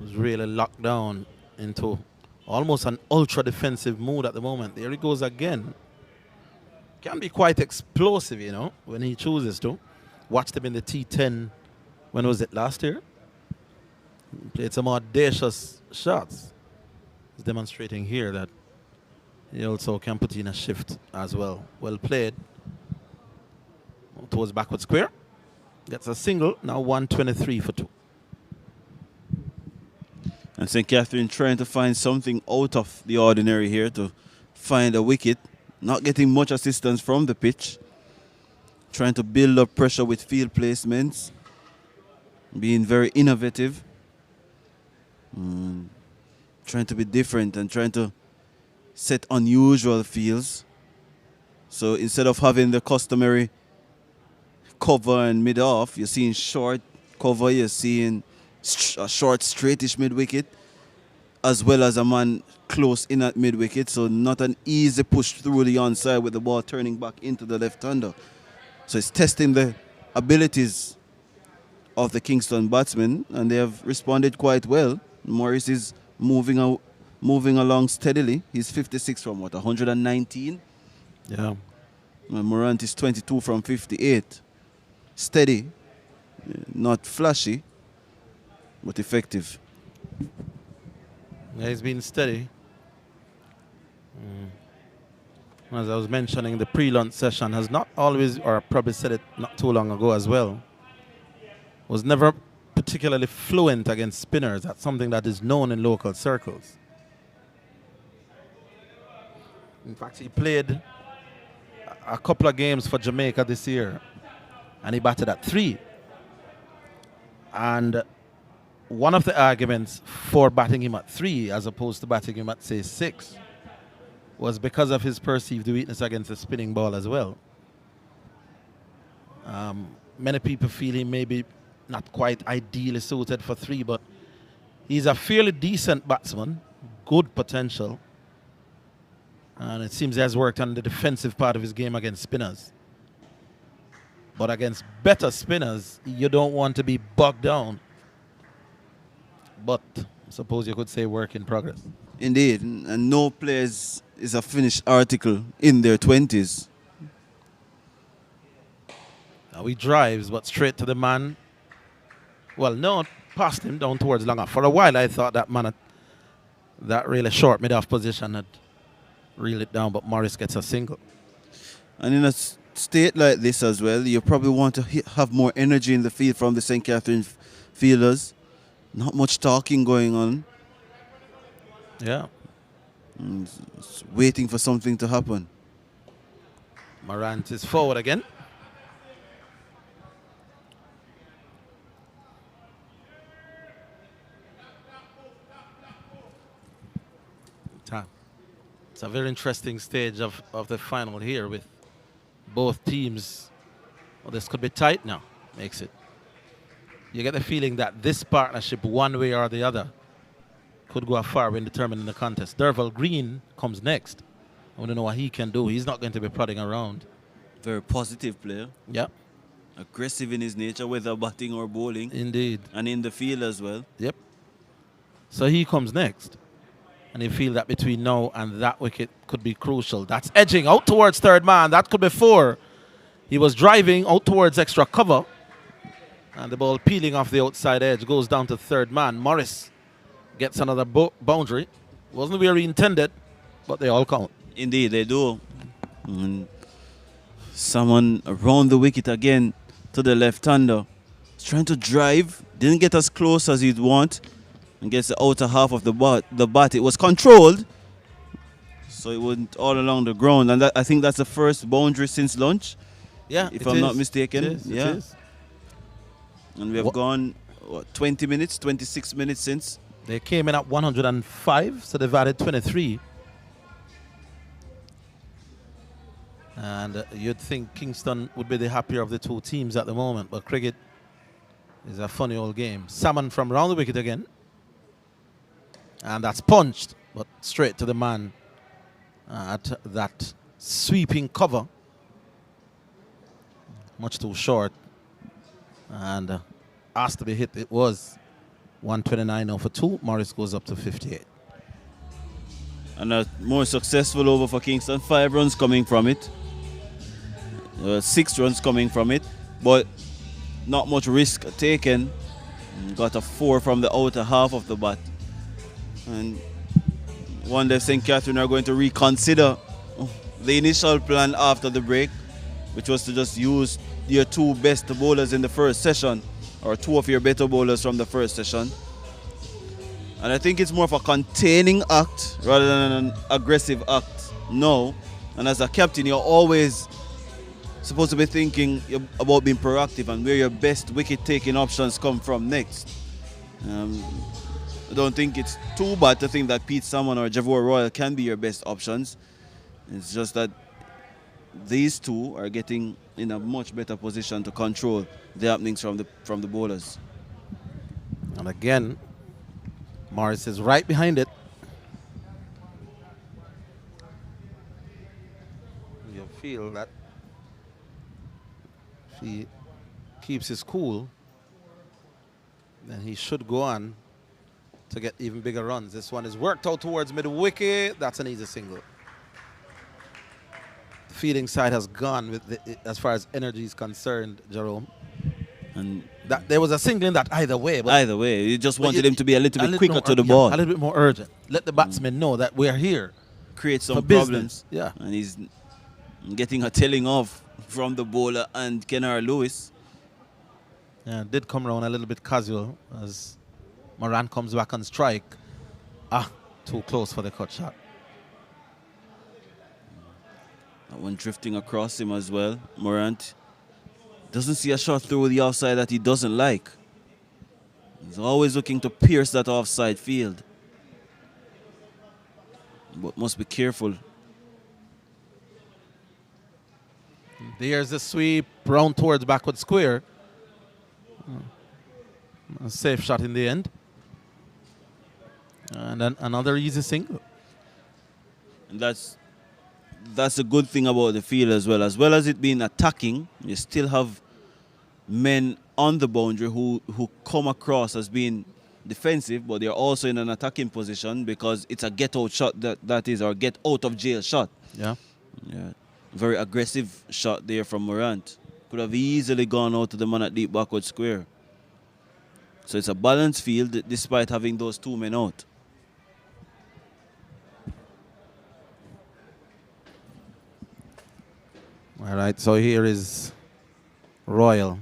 He's really locked down into almost an ultra defensive mood at the moment. There he goes again. Can be quite explosive, you know, when he chooses to. Watched him in the T10, when was it, last year? He played some audacious shots. He's demonstrating here that he also can put in a shift as well. Well played. Towards backward square. Gets a single, now 123 for 2. And St. Catherine trying to find something out of the ordinary here to find a wicket. Not getting much assistance from the pitch. Trying to build up pressure with field placements. Being very innovative. Trying to be different and trying to set unusual fields. So instead of having the customary cover and mid-off, you're seeing short cover, you're seeing a short straightish mid-wicket, as well as a man close in at mid-wicket, so not an easy push through the onside with the ball turning back into the left-hander. So it's testing the abilities of the Kingston batsmen, and they have responded quite well. Morris is moving along steadily. He's 56 from what, 119? Yeah. And Morant is 22 from 58. Steady, not flashy, but effective. Yeah, he's been steady. As I was mentioning, the pre-lunch session has not always, or I probably said it not too long ago as well, was never particularly fluent against spinners. That's something that is known in local circles. In fact, he played a couple of games for Jamaica this year, and he batted at 3. And one of the arguments for batting him at 3 as opposed to batting him at, say, 6 was because of his perceived weakness against the spinning ball as well. Many people feel he may be not quite ideally suited for 3, but he's a fairly decent batsman, good potential. And it seems he has worked on the defensive part of his game against spinners. But against better spinners, you don't want to be bogged down. But I suppose you could say work in progress. Indeed, and no players is a finished article in their 20s. Now he drives, but straight to the man. Well, no, past him down towards long off. For a while, I thought that man, that really short mid-off position had reeled it down, but Morris gets a single. And in a state like this as well, you probably want to have more energy in the field from the St. Catherine fielders. Not much talking going on. Yeah. Just waiting for something to happen. Morant is forward again. It's a very interesting stage of the final here with both teams. Well, this could be tight now, makes it. You get the feeling that this partnership, one way or the other, could go far when determining the contest. Derval Green comes next. I want to know what he can do. He's not going to be prodding around. Very positive player. Yeah. Aggressive in his nature, whether batting or bowling. Indeed. And in the field as well. Yep. So he comes next. And you feel that between now and that wicket could be crucial. That's edging out towards third man. That could be 4. He was driving out towards extra cover. And the ball peeling off the outside edge goes down to third man. Morris gets another boundary. Wasn't where he intended, but they all count. Indeed, they do. And someone around the wicket again to the left-hander. He's trying to drive. Didn't get as close as he'd want. And gets the outer half of the bat. It was controlled. So it went all along the ground. And I think that's the first boundary since lunch. Yeah, if I'm not mistaken. It is. And we have gone, 20 minutes, 26 minutes since. They came in at 105, so they've added 23. And you'd think Kingston would be the happier of the two teams at the moment, but cricket is a funny old game. Salmon from round the wicket again. And that's punched, but straight to the man at that sweeping cover. Much too short. And asked to be hit, it was 129 now for 2. Morris goes up to 58. And a more successful over for Kingston. 5 runs coming from it. 6 runs coming from it. But not much risk taken. Got a 4 from the outer half of the bat. And wonder if St. Catherine are going to reconsider the initial plan after the break, which was to just use your 2 best bowlers in the first session, or 2 of your better bowlers from the first session. And I think it's more of a containing act rather than an aggressive act now. And as a captain, you're always supposed to be thinking about being proactive and where your best wicket-taking options come from next. I don't think it's too bad to think that Pete Salmon or Javor Royal can be your best options. It's just that these 2 are getting in a much better position to control the happenings from the bowlers. And again, Morris is right behind it. You feel that if he keeps his cool, then he should go on to get even bigger runs. This one is worked out towards mid-wicket. That's an easy single. The fielding side has gone with as far as energy is concerned, Jerome. And that there was a single in that either way. But either way, you just wanted him to be a little bit quicker to the ball. A little bit more urgent. Let the batsmen know that we're here. Create some business. problems. Yeah. And he's getting a telling off from the bowler and Kenara Lewis. Yeah, did come around a little bit casual as Moran comes back on strike. Too close for the cut shot. That one drifting across him as well. Morant doesn't see a shot through the offside that he doesn't like. He's always looking to pierce that offside field. But must be careful. There's the sweep round towards backward square. A safe shot in the end. And then another easy single. And that's a good thing about the field as well. As well as it being attacking, you still have men on the boundary who come across as being defensive, but they're also in an attacking position because it's a get out shot that is, or get out of jail shot. Yeah. Yeah. Very aggressive shot there from Morant. Could have easily gone out to the man at deep backward square. So it's a balanced field despite having those two men out. All right, so here is Royal.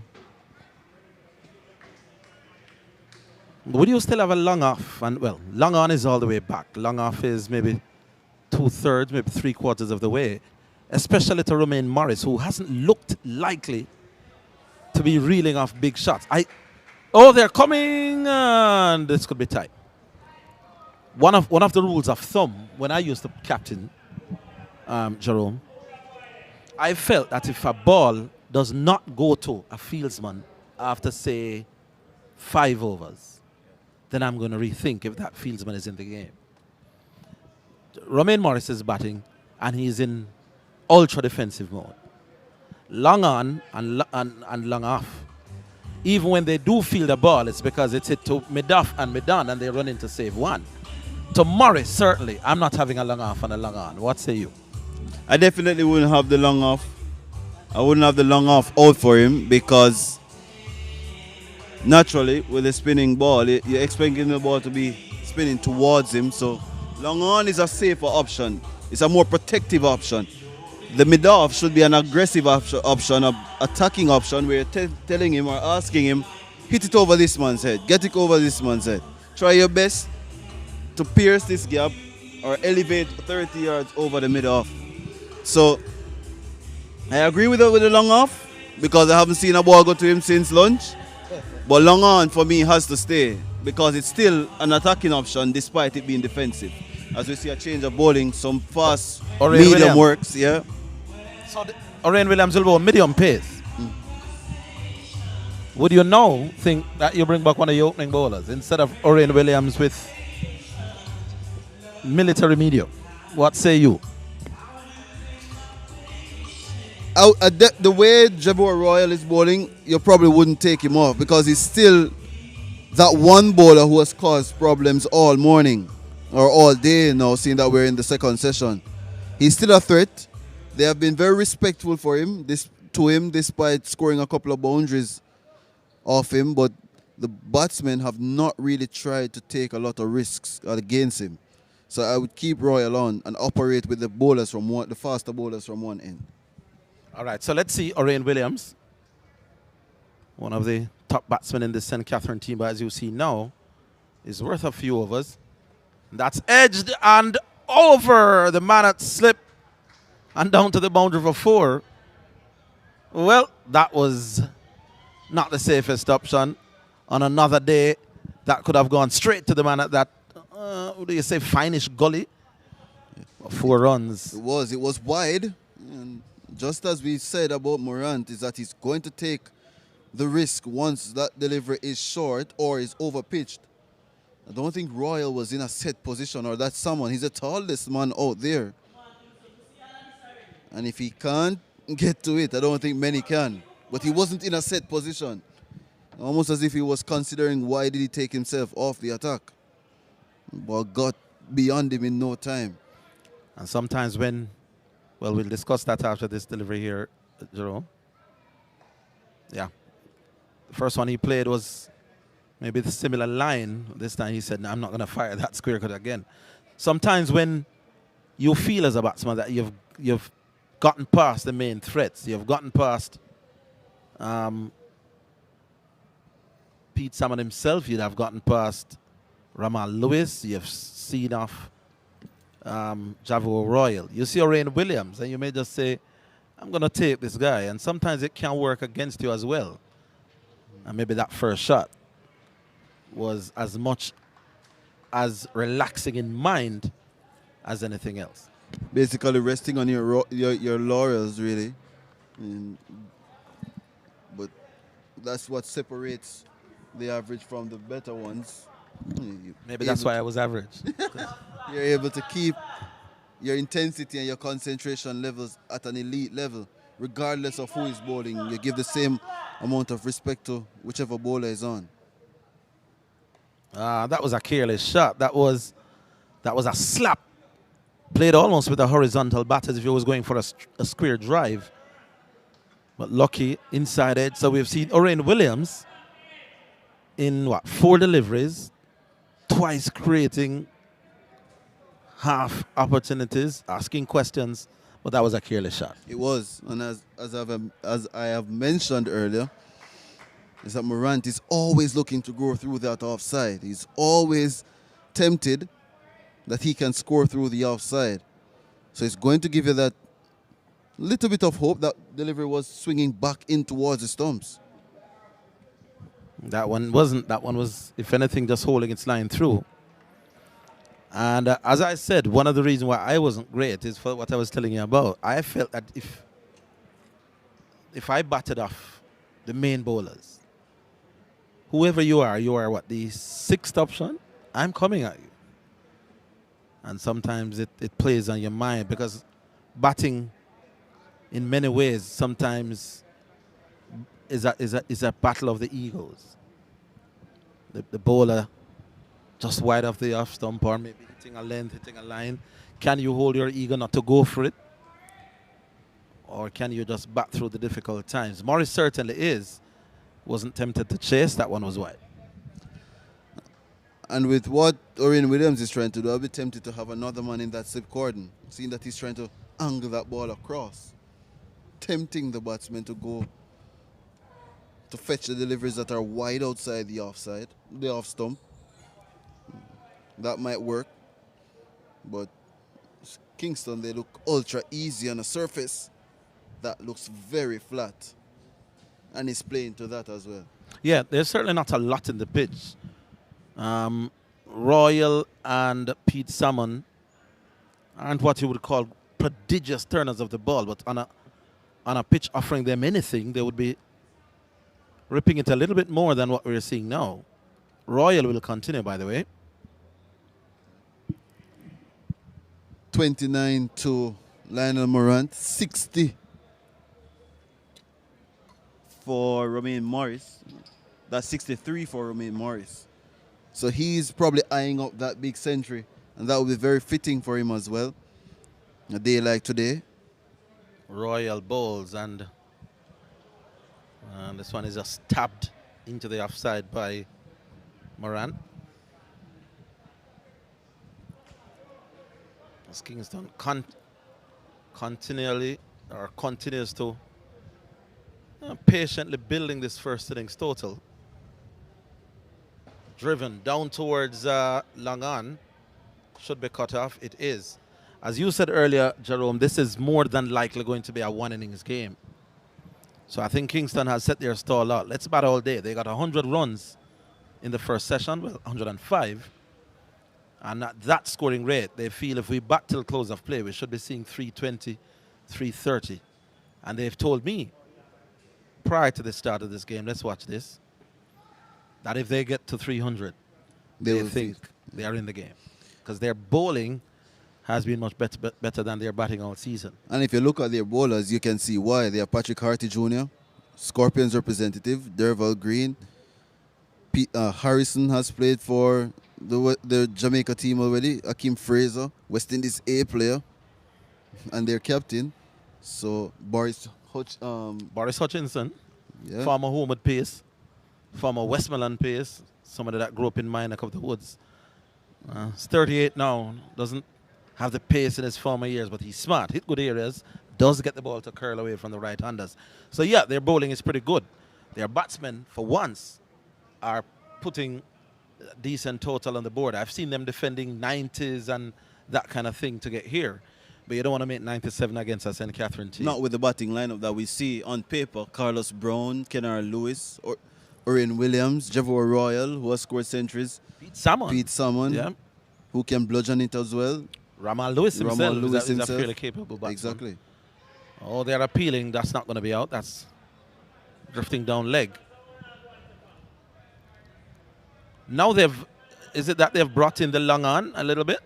Would you still have a long off? And well, long on is all the way back. Long off is maybe 2/3, maybe 3/4 of the way. Especially to Romain Morris, who hasn't looked likely to be reeling off big shots. Oh, they're coming, and this could be tight. One of the rules of thumb when I used to captain Jerome, I felt that if a ball does not go to a fieldsman after, say, 5 overs, then I'm going to rethink if that fieldsman is in the game. Romain Morris is batting, and he's in ultra defensive mode. Long on and long off. Even when they do field the ball, it's because it's hit to mid-off and mid-on, and they run in to save one. To Morris, certainly, I'm not having a long off and a long on. What say you? I definitely wouldn't have the long off. I wouldn't have the long off out for him because naturally, with a spinning ball, you're expecting the ball to be spinning towards him. So long on is a safer option. It's a more protective option. The mid-off should be an aggressive option, an attacking option where you're telling him or asking him, hit it over this man's head, get it over this man's head. Try your best to pierce this gap or elevate 30 yards over the mid-off. So I agree with the long off because I haven't seen a ball go to him since lunch. But long on for me has to stay because it's still an attacking option despite it being defensive. As we see a change of bowling, some fast medium works, yeah. So Orion Williams will go medium pace. Would you now think that you bring back one of your opening bowlers instead of Orion Williams with military medium? What say you? The way Jabor Royal is bowling, you probably wouldn't take him off because he's still that one bowler who has caused problems all morning or all day now, seeing that we're in the second session. He's still a threat. They have been very respectful to him despite scoring a couple of boundaries off him, but the batsmen have not really tried to take a lot of risks against him. So I would keep Royal on and operate with the bowlers the faster bowlers from one end. All right, so let's see Orion Williams, one of the top batsmen in the St. Catherine team, but as you see now, is worth a few overs. That's edged and over the man at slip and down to the boundary for 4. Well, that was not the safest option. On another day, that could have gone straight to the man at that, what do you say, finish gully. 4 runs. It was wide. And just as we said about Morant, is that he's going to take the risk once that delivery is short or is overpitched. I don't think Royal was in a set position or that someone. He's the tallest man out there. And if he can't get to it, I don't think many can. But he wasn't in a set position. Almost as if he was considering why did he take himself off the attack. But got beyond him in no time. And sometimes when, well, we'll discuss that after this delivery here, Jerome. Yeah. The first one he played was maybe the similar line. This time he said, no, I'm not going to fire that square cut again. Sometimes when you feel as a batsman that you've gotten past the main threats, you've gotten past Pete Salmon himself, you'd have gotten past Ramal Lewis, you've seen off Javo Royal. You see Orion Williams, and you may just say, I'm going to take this guy. And sometimes it can work against you as well. And maybe that first shot was as much as relaxing in mind as anything else. Basically resting on your laurels, really. But that's what separates the average from the better ones. Maybe that's why I was average. You're able to keep your intensity and your concentration levels at an elite level, regardless of who is bowling. You give the same amount of respect to whichever bowler is on. That was a careless shot. That was a slap. Played almost with a horizontal bat as if he was going for a square drive. But lucky inside edge. So we've seen Orain Williams in 4 deliveries, twice creating half opportunities, asking questions, but that was a careless shot. It was, and as I have mentioned earlier, is that Morant is always looking to go through that offside. He's always tempted that he can score through the offside. So it's going to give you that little bit of hope that delivery was swinging back in towards the stumps. That one wasn't. That one was, if anything, just holding its line through. And as I said, one of the reasons why I wasn't great is for what I was telling you about. I felt that if I batted off the main bowlers, whoever you are what, the 6th option, I'm coming at you. And sometimes it plays on your mind because batting in many ways sometimes is a battle of the egos. The bowler just wide off the off stump or maybe hitting a length, hitting a line. Can you hold your ego not to go for it? Or can you just bat through the difficult times? Morris certainly wasn't tempted to chase. That one was wide. And with what Orain Williams is trying to do, I'll be tempted to have another man in that slip cordon, seeing that he's trying to angle that ball across, tempting the batsman to go to fetch the deliveries that are wide outside the off stump. That might work, but Kingston, they look ultra easy on a surface that looks very flat, and he's playing to that as well. Yeah, there's certainly not a lot in the pitch. Royal and Pete Salmon aren't what you would call prodigious turners of the ball, but on a pitch offering them anything, they would be ripping it a little bit more than what we're seeing now. Royal will continue, by the way. 29 to Lionel Morant, 60 for Romain Morris. That's 63 for Romain Morris. So he's probably eyeing up that big century, and that will be very fitting for him as well. A day like today. Royal bowls, and this one is just tapped into the offside by Morant. As Kingston continues to patiently building this first innings total. Driven down towards long on. Should be cut off. It is. As you said earlier, Jerome, this is more than likely going to be a 1 innings game. So I think Kingston has set their stall out. Let's bat all day. They got 100 runs in the first session, well, 105. And at that scoring rate, they feel if we bat till close of play, we should be seeing 320, 330. And they've told me prior to the start of this game, let's watch this, that if they get to 300, they think they are in the game. Because their bowling has been much better than their batting all season. And if you look at their bowlers, you can see why. They are Patrick Harty Jr., Scorpions representative, Derval Green. Harrison has played for the Jamaica team already. Akeem Fraser, West Indies A player, and their captain. So Boris Hutchinson, yeah. former Homewood Pace, former Westmoreland Pace, somebody that grew up in my neck of the woods. He's 38 now, doesn't have the pace in his former years, but he's smart, hit good areas, does get the ball to curl away from the right-handers. So yeah, their bowling is pretty good. Their batsmen, for once, are putting a decent total on the board. I've seen them defending 90s and that kind of thing to get here. But you don't want to make 97 against a St. Catherine team. Not with the batting lineup that we see on paper. Carlos Brown, Kennard Lewis, Orain Williams, Javor Royal, who has scored centuries. Pete Salmon, yeah, who can bludgeon it as well. Ramal Lewis himself is a fairly capable batsman. Exactly. Oh, they're appealing. That's not going to be out. That's drifting down leg. Now is it that they've brought in the long on a little bit?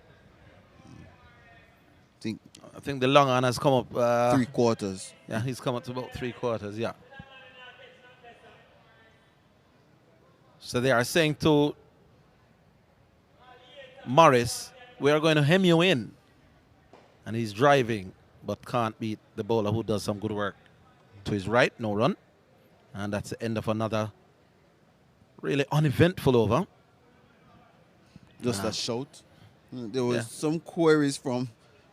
I think the long on has come up. 3/4. Yeah, he's come up to about 3/4, yeah. So they are saying to Morris, we are going to hem you in. And he's driving, but can't beat the bowler who does some good work. To his right, no run. And that's the end of another really uneventful over. Just a shout. There was some queries from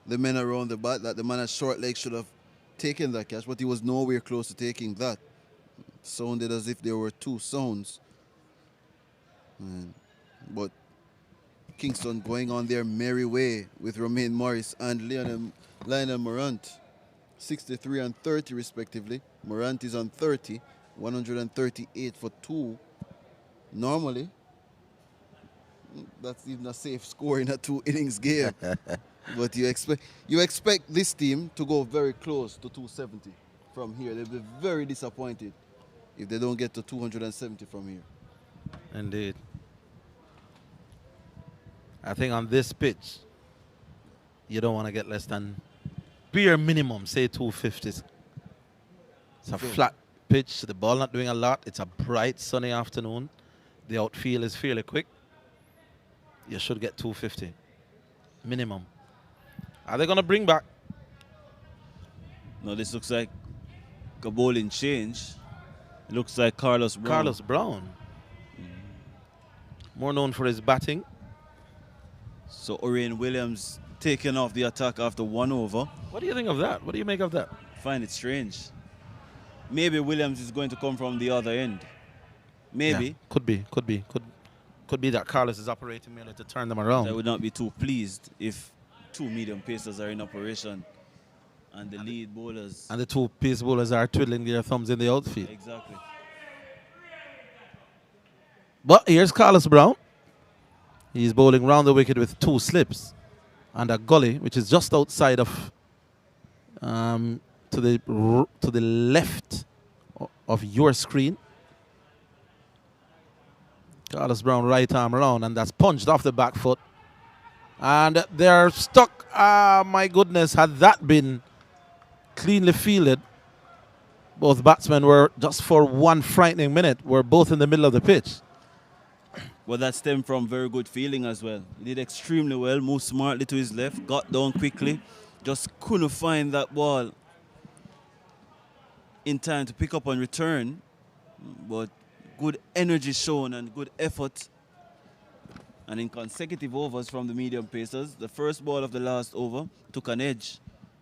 the men around the bat that the man at short leg should have taken that catch, but he was nowhere close to taking that. Sounded as if there were two sounds. But Kingston going on their merry way with Romain Morris and Lionel Morant. 63 and 30 respectively. Morant is on 30, 138 for 2. Normally, that's even a safe score in a 2 innings game. But you expect this team to go very close to 270 from here. They'll be very disappointed if they don't get to 270 from here. Indeed. I think on this pitch, you don't want to get less than bare minimum, say 250. It's a flat pitch. The ball not doing a lot. It's a bright, sunny afternoon. The outfield is fairly quick. You should get 250 minimum. Are they going to bring back? No, this looks like a bowling change. It looks like Carlos Brown. Carlos Brown. More known for his batting. So Orion Williams taking off the attack after 1 over. What do you think of that? What do you make of that? Find it strange. Maybe Williams is going to come from the other end. Maybe. Yeah, could be that Carlos is operating merely to turn them around. I would not be too pleased if 2 medium pacers are in operation and the lead bowlers. And the 2 pace bowlers are twiddling their thumbs in the outfield. Exactly. But here's Carlos Brown. He's bowling round the wicket with 2 slips and a gully, which is just outside of to the left of your screen. Carlos Brown right arm around, and that's punched off the back foot. And they're stuck. My goodness, had that been cleanly fielded, both batsmen were, just for one frightening minute, were both in the middle of the pitch. Well, that stemmed from very good fielding as well. He did extremely well, moved smartly to his left, got down quickly, just couldn't find that ball in time to pick up and return. But good energy shown and good effort. And in consecutive overs from the medium pacers, the first ball of the last over took an edge,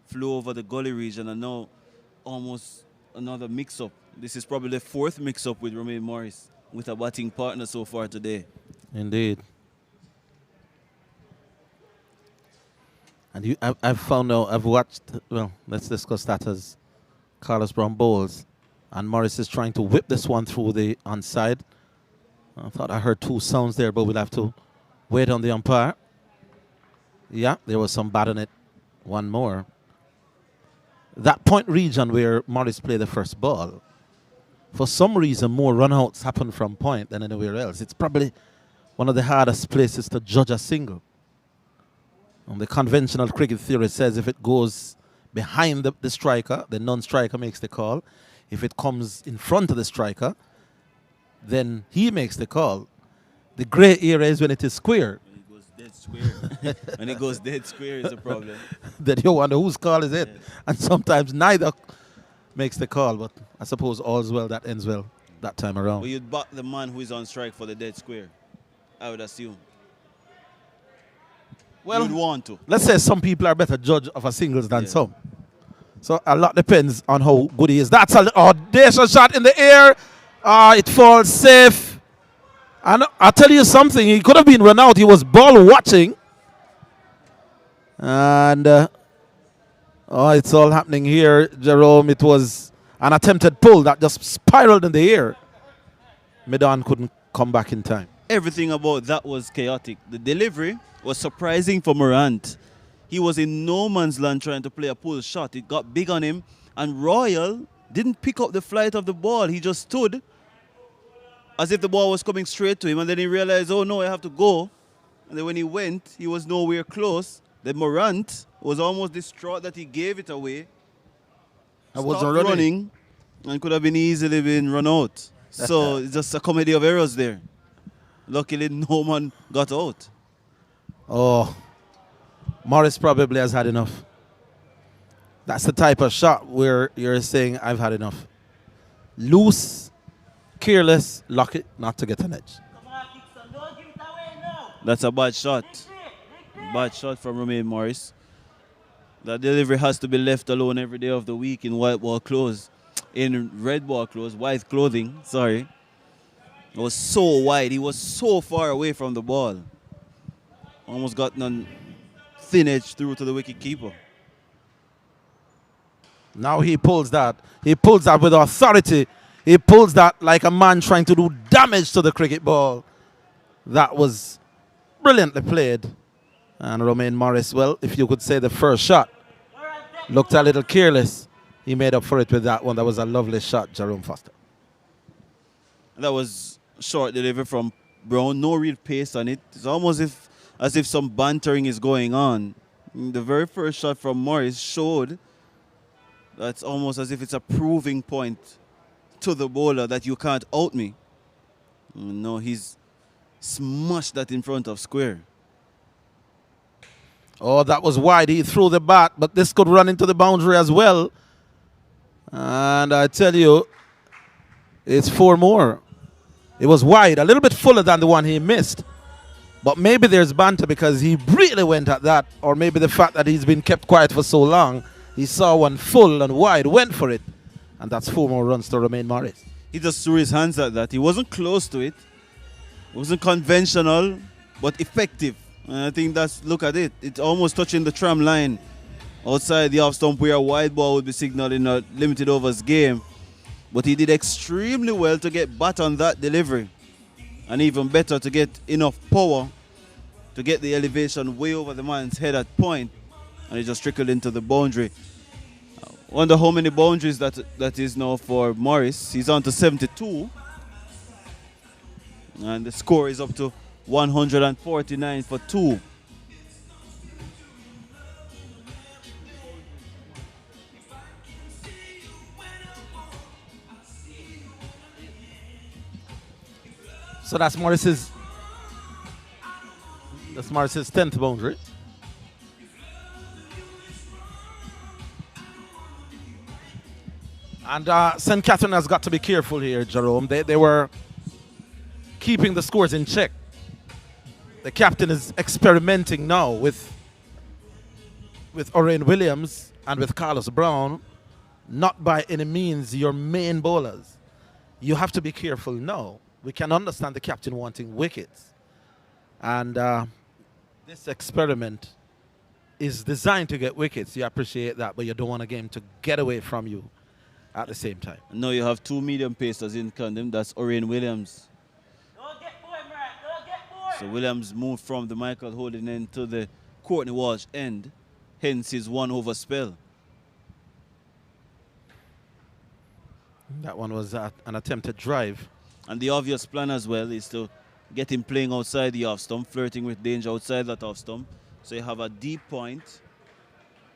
flew over the gully region, and now almost another mix-up. This is probably the 4th mix-up with Romain Morris, with a batting partner so far today. Indeed. And I've found out, I've watched, well, let's discuss that as Carlos Brown bowls. And Morris is trying to whip this one through the onside. I thought I heard 2 sounds there, but we'll have to wait on the umpire. Yeah, there was some bat on it. One more. That point region where Morris played the first ball, for some reason, more run-outs happen from point than anywhere else. It's probably one of the hardest places to judge a single. And the conventional cricket theory says if it goes behind the striker, the non-striker makes the call. If it comes in front of the striker, then he makes the call. The grey area is when it is square. When it goes dead square. When it goes dead square is a problem. Then you wonder whose call is it. Yes. And sometimes neither makes the call, but I suppose all's well that ends well that time around. But you'd back the man who is on strike for the dead square, I would assume. Well, you'd want to. Let's say some people are better judge of a singles than some. So a lot depends on how good he is. That's an audacious shot in the air. It falls safe. And I'll tell you something, he could have been run out. He was ball watching. And it's all happening here, Jerome. It was an attempted pull that just spiraled in the air. Medan couldn't come back in time. Everything about that was chaotic. The delivery was surprising for Morant. He was in no man's land trying to play a pull shot. It got big on him. And Royal didn't pick up the flight of the ball. He just stood as if the ball was coming straight to him, and then he realized, oh no, I have to go. And then when he went, he was nowhere close. Then Morant was almost distraught that he gave it away. I wasn't Stopped running. running and could have been easily been run out. So it's just a comedy of errors there. Luckily, no man got out. Oh, Morris probably has had enough. That's the type of shot where you're saying, I've had enough. Loose, careless, lock it, not to get an edge. That's a bad shot. Bad shot from Romain Morris. That delivery has to be left alone every day of the week in white ball clothes. In red ball clothes, white clothing, sorry. It was so wide. He was so far away from the ball. Almost got on thin edge through to the wicket keeper. Now he pulls that. He pulls that with authority. He pulls that like a man trying to do damage to the cricket ball. That was brilliantly played. And Romain Morris, well, if you could say the first shot looked a little careless. He made up for it with that one. That was a lovely shot, Jerome Foster. That was short delivery from Brown. No real pace on it. It's almost as if some bantering is going on. The very first shot from Morris showed that's almost as if it's a proving point to the bowler that you can't out me. No, he's smashed that in front of square. Oh, that was wide. He threw the bat, but this could run into the boundary as well. And I tell you, it's 4 more. It was wide, a little bit fuller than the one he missed. But maybe there's banter because he really went at that, or maybe the fact that he's been kept quiet for so long. He saw one full and wide, went for it. And that's 4 more runs to Romain Morris. He just threw his hands at that. He wasn't close to it. It wasn't conventional, but effective. And I think that's, look at it. It's almost touching the tram line outside the off stump where a wide ball would be signaled in a limited overs game. But he did extremely well to get bat on that delivery. And even better to get enough power to get the elevation way over the man's head at point. And it just trickled into the boundary. I wonder how many boundaries that is now for Morris. He's on to 72. And the score is up to 149 for 2. So that's Morris's 10th boundary. And St. Catherine has got to be careful here, Jerome. They were keeping the scores in check. The captain is experimenting now with Orane Williams and with Carlos Brown. Not by any means your main bowlers. You have to be careful now. We can understand the captain wanting wickets. And this experiment is designed to get wickets. You appreciate that, but you don't want a game to get away from you at the same time. Now you have 2 medium pacers in tandem. That's Orane Williams. So Williams moved from the Michael Holden end to the Courtney Walsh end. Hence his 1 over spell. That one was an attempted drive. And the obvious plan as well is to get him playing outside the off stump, flirting with danger outside that off stump. So you have a deep point,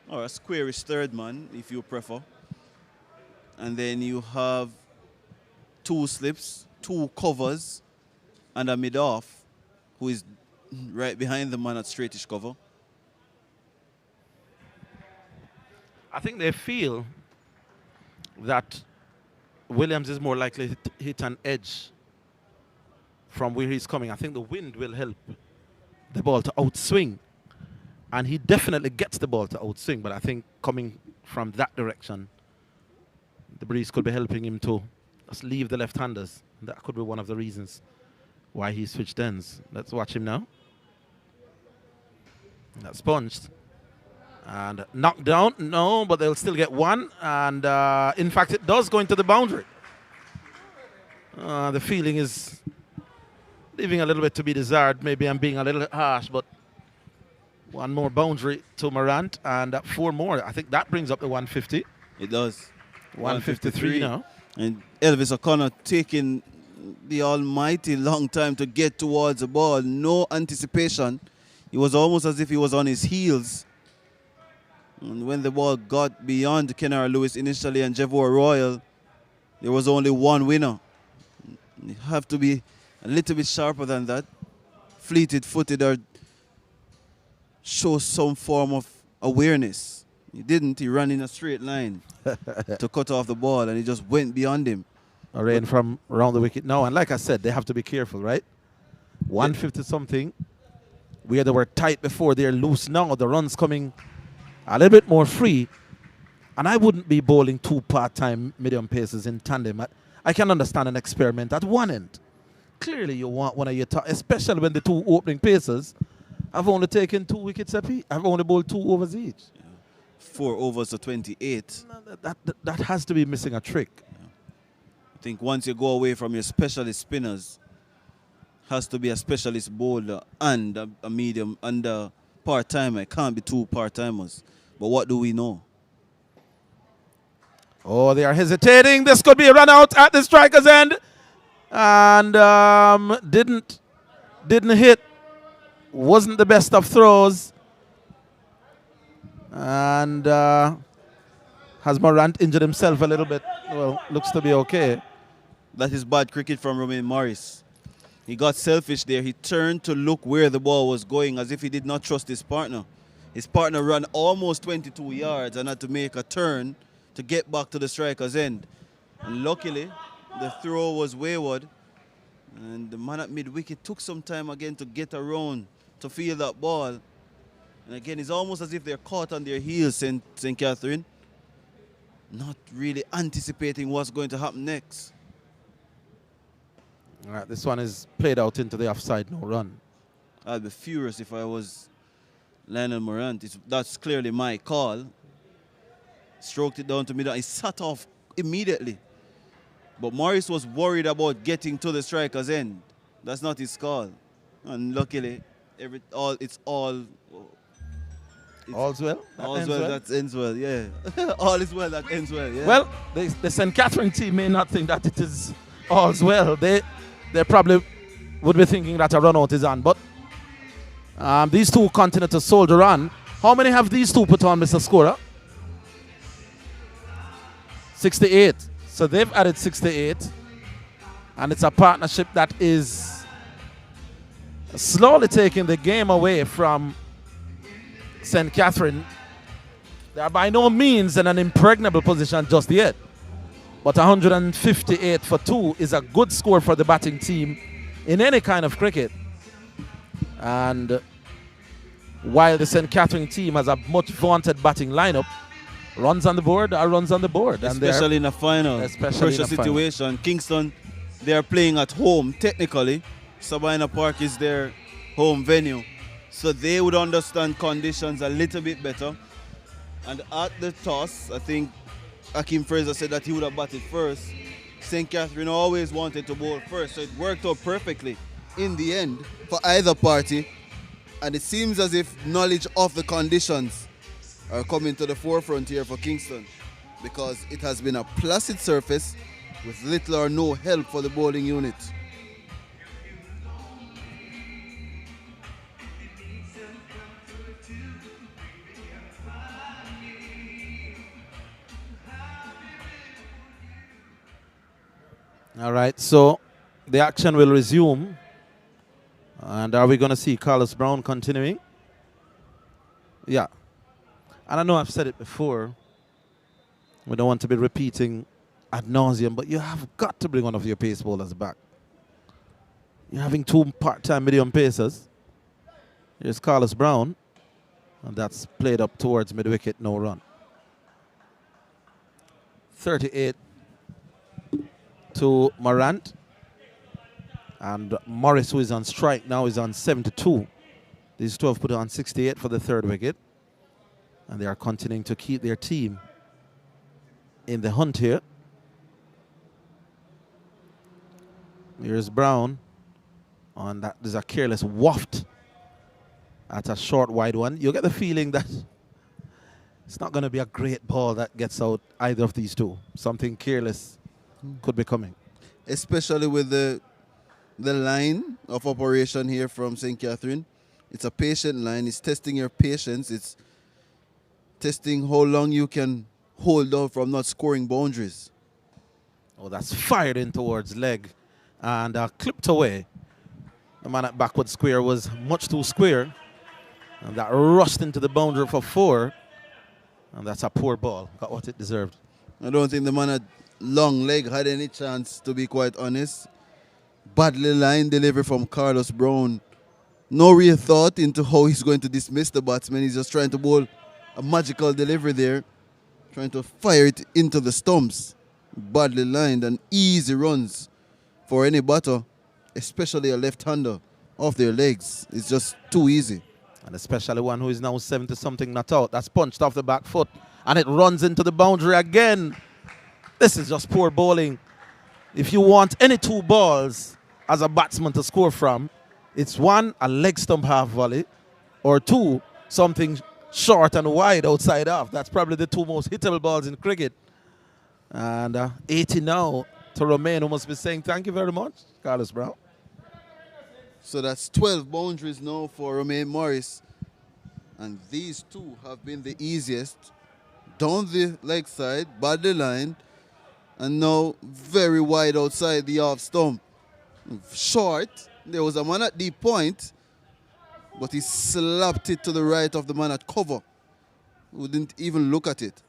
or a squarish third man, if you prefer. And then you have 2 slips, 2 covers, and a mid-off, who is right behind the man at straightish cover. I think they feel that Williams is more likely to hit an edge from where he's coming. I think the wind will help the ball to outswing. And he definitely gets the ball to outswing, but I think coming from that direction, the breeze could be helping him to just leave the left-handers. That could be one of the reasons why he switched ends. Let's watch him now. That's punched. And knocked down, no, but they'll still get 1. And in fact, it does go into the boundary. The feeling is leaving a little bit to be desired. Maybe I'm being a little harsh, but 1 more boundary to Morant and 4 more. I think that brings up the 150. It does. 153 now. And Elvis O'Connor taking the almighty long time to get towards the ball. No anticipation. It was almost as if he was on his heels. And when the ball got beyond Kenara Lewis initially and Jevor Royal, there was only one winner. You have to be a little bit sharper than that. Fleeted-footed or show some form of awareness. He didn't. He ran in a straight line to cut off the ball, and he just went beyond him. A rain from around the wicket now. And like I said, they have to be careful, right? 150-something. Where they were tight before, they're loose now. The run's coming a little bit more free. And I wouldn't be bowling 2 part-time medium paces in tandem. I can understand an experiment at one end. Clearly, you want one of your top, especially when the 2 opening pacers have only taken 2 wickets apiece. I've only bowled 2 overs each. 4 overs to 28. That has to be missing a trick. I think once you go away from your specialist spinners, has to be a specialist bowler and a medium and a part-timer. It can't be 2 part-timers. But what do we know? Oh, they are hesitating. This could be a run out at the striker's end. And didn't hit. Wasn't the best of throws. And has Morant injured himself a little bit? Well, looks to be okay. That is bad cricket from Romain Morris. He got selfish there. He turned to look where the ball was going as if he did not trust his partner. His partner ran almost 22 yards and had to make a turn to get back to the striker's end. And luckily, the throw was wayward. And the man at mid-wicket took some time again to get around to feel that ball. And again, it's almost as if they're caught on their heels, St. Catherine. Not really anticipating what's going to happen next. All right, this one is played out into the offside, no run. I'd be furious if I was Lionel Morant. That's clearly my call. Stroked it down to mid. He sat off immediately. But Morris was worried about getting to the striker's end. That's not his call. And luckily, it's all. All's well. All's well that ends well, yeah. All is well that ends well, yeah. Well, the St. Catherine team may not think that it is all's well. They probably would be thinking that a run out is on. But these 2 continue to soldier on. How many have these 2 put on, Mr. Scorer? 68. So they've added 68. And it's a partnership that is slowly taking the game away from St. Catherine. They are by no means in an impregnable position just yet. But 158 for 2 is a good score for the batting team in any kind of cricket. And while the St. Catherine team has a much vaunted batting lineup, runs on the board are runs on the board. Especially in a final. Pressure situation. Kingston, they are playing at home technically. Sabina Park is their home venue. So they would understand conditions a little bit better. And at the toss, I think Akeem Fraser said that he would have batted first. St. Catherine always wanted to bowl first, so it worked out perfectly in the end for either party. And it seems as if knowledge of the conditions are coming to the forefront here for Kingston, because it has been a placid surface with little or no help for the bowling unit. All right, so the action will resume. And are we going to see Carlos Brown continuing? Yeah. And I know I've said it before. We don't want to be repeating ad nauseum, but you have got to bring one of your pace bowlers back. You're having 2 part-time medium pacers. Here's Carlos Brown. And that's played up towards mid-wicket, no run. 38 to Morant. And Morris, who is on strike now, is on 72. These 2 have put on 68 for the 3rd wicket. And they are continuing to keep their team in the hunt here. Here's Brown. And that is a careless waft at a short wide one. You get the feeling that it's not going to be a great ball that gets out either of these 2. Something careless could be coming. especially with the line of operation here from St. Catherine. It's a patient line. It's testing your patience. It's testing how long you can hold out from not scoring boundaries. Oh, that's fired in towards leg and clipped away. The man at backward square was much too square. And that rushed into the boundary for 4. And that's a poor ball. Got what it deserved. I don't think the man at long leg had any chance, to be quite honest. Badly line delivery from Carlos Brown. No real thought into how he's going to dismiss the batsman. He's just trying to bowl a magical delivery there. Trying to fire it into the stumps. Badly lined and easy runs for any batter, especially a left-hander, off their legs. It's just too easy. And especially one who is now 70-something not out. That's punched off the back foot. And it runs into the boundary again. This is just poor bowling. If you want any 2 balls as a batsman to score from, it's 1, a leg stump half volley, or 2, something short and wide outside off. That's probably the 2 most hittable balls in cricket. And 80 now to Romain, who must be saying thank you very much, Carlos Brown. So that's 12 boundaries now for Romain Morris. And these 2 have been the easiest. Down the leg side, badly lined, and now very wide outside the off stump. Short, there was a man at deep point, but he slapped it to the right of the man at cover, who didn't even look at it.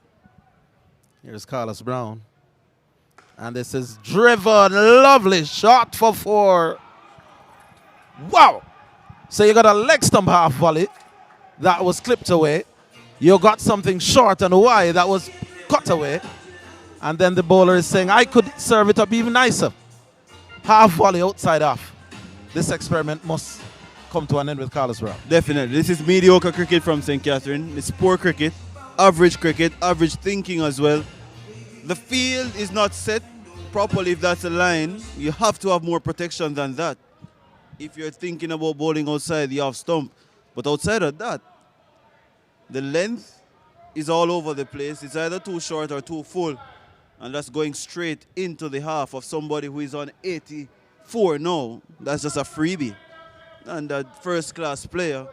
Here's Carlos Brown. And this is driven. Lovely shot for 4. Wow. So you got a leg stump half volley that was clipped away. You got something short and wide that was cut away. And then the bowler is saying, I could serve it up even nicer. Half volley outside off. This experiment must come to an end with Carlos Brown. Definitely. This is mediocre cricket from St. Catherine. It's poor cricket, average thinking as well. The field is not set properly if that's a line. You have to have more protection than that if you're thinking about bowling outside the off stump. But outside of that, the length is all over the place. It's either too short or too full. And that's going straight into the half of somebody who is on 84 now. That's just a freebie. And that first-class player,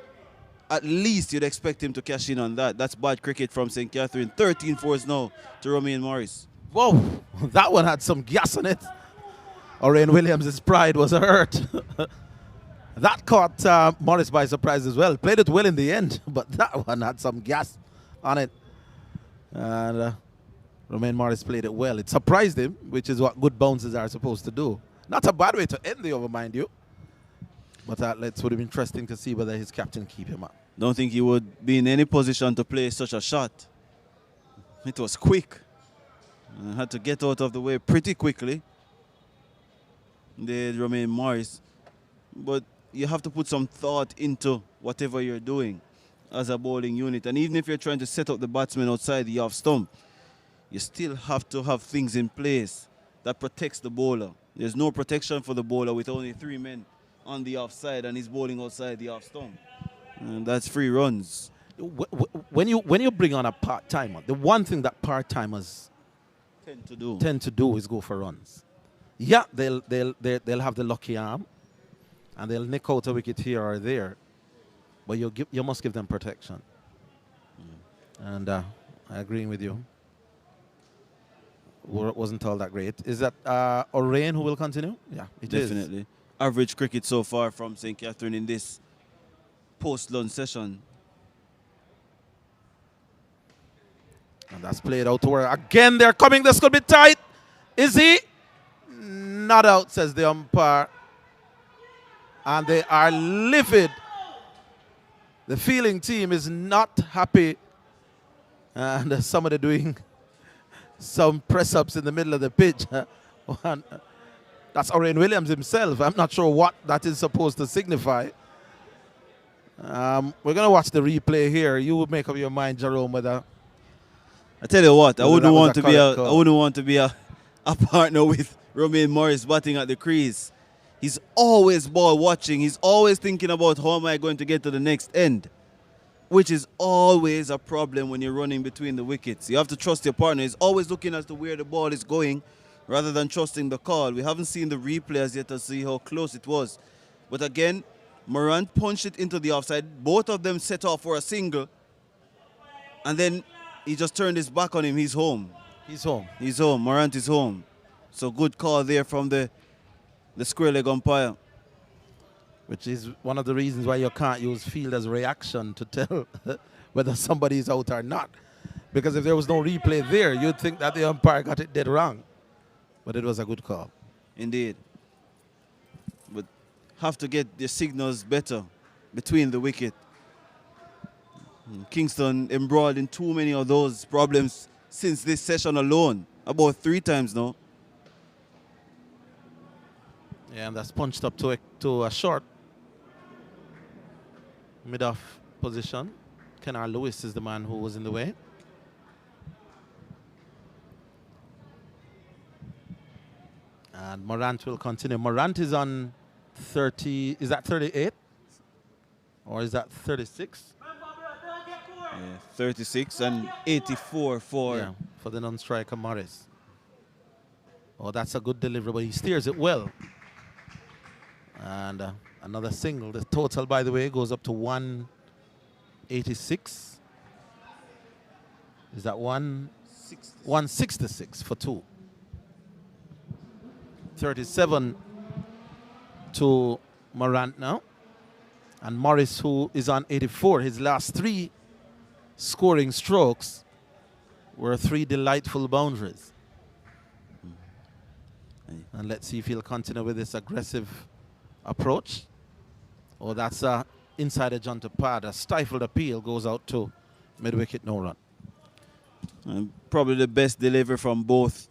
at least you'd expect him to cash in on that. That's bad cricket from St. Catherine. 13 fours now to Romain Morris. Whoa, that one had some gas on it. Orion Williams' pride was hurt. That caught Morris by surprise as well. Played it well in the end, but that one had some gas on it. And Romain Morris played it well. It surprised him, which is what good bounces are supposed to do. Not a bad way to end the over, mind you. But it would have been interesting to see whether his captain keep him up. Don't think he would be in any position to play such a shot. It was quick. And had to get out of the way pretty quickly. Did Romain Morris. But you have to put some thought into whatever you're doing as a bowling unit. And even if you're trying to set up the batsman outside the off stump, you still have to have things in place that protects the bowler. There's no protection for the bowler with only 3 men on the offside and he's bowling outside the off stump. And that's 3 runs. When you bring on a part-timer, the one thing that part-timers tend to do is go for runs. Yeah, they'll have the lucky arm and they'll nick out a wicket here or there, but you must give them protection. And I agree with you. Wasn't all that great. Is that Orion who will continue? Yeah, it is. Definitely. Average cricket so far from St. Catherine in this post-lunch session. And that's played out to where again they're coming. This could be tight. Is he? Not out, says the umpire. And they are livid. The fielding team is not happy. And somebody doing some press-ups in the middle of the pitch. That's Orion Williams himself. I'm not sure what that is supposed to signify. We're going to watch the replay here. You would make up your mind, Jerome, whether... I tell you what, I wouldn't want to be a partner with Romain Morris batting at the crease. He's always ball watching. He's always thinking about how am I going to get to the next end, which is always a problem when you're running between the wickets. You have to trust your partner. He's always looking as to where the ball is going rather than trusting the call. We haven't seen the replay as yet to see how close it was. But again, Morant punched it into the offside. Both of them set off for a single. And then he just turned his back on him. He's home. He's home. He's home. Morant is home. So good call there from the square leg umpire. Which is one of the reasons why you can't use field as reaction to tell whether somebody is out or not. Because if there was no replay there, you'd think that the umpire got it dead wrong. But it was a good call. Indeed. But have to get the signals better between the wicket. Kingston embroiled in too many of those problems since this session alone. About 3 times now. Yeah, and that's punched up to a short mid-off position. Kennard Lewis is the man who was in the way. And Morant will continue. Morant is on 30, is that 38? Or is that 36? 36 and 84 for the non-striker Morris. Oh, that's a good delivery, but he steers it well. And another single. The total, by the way, goes up to 186. Is that 166 for 2? 37 to Morant now. And Morris, who is on 84, his last 3 scoring strokes were 3 delightful boundaries. And let's see if he'll continue with this aggressive approach. Oh, that's a inside edge onto pad. A stifled appeal goes out to mid-wicket, no run. Probably the best delivery from both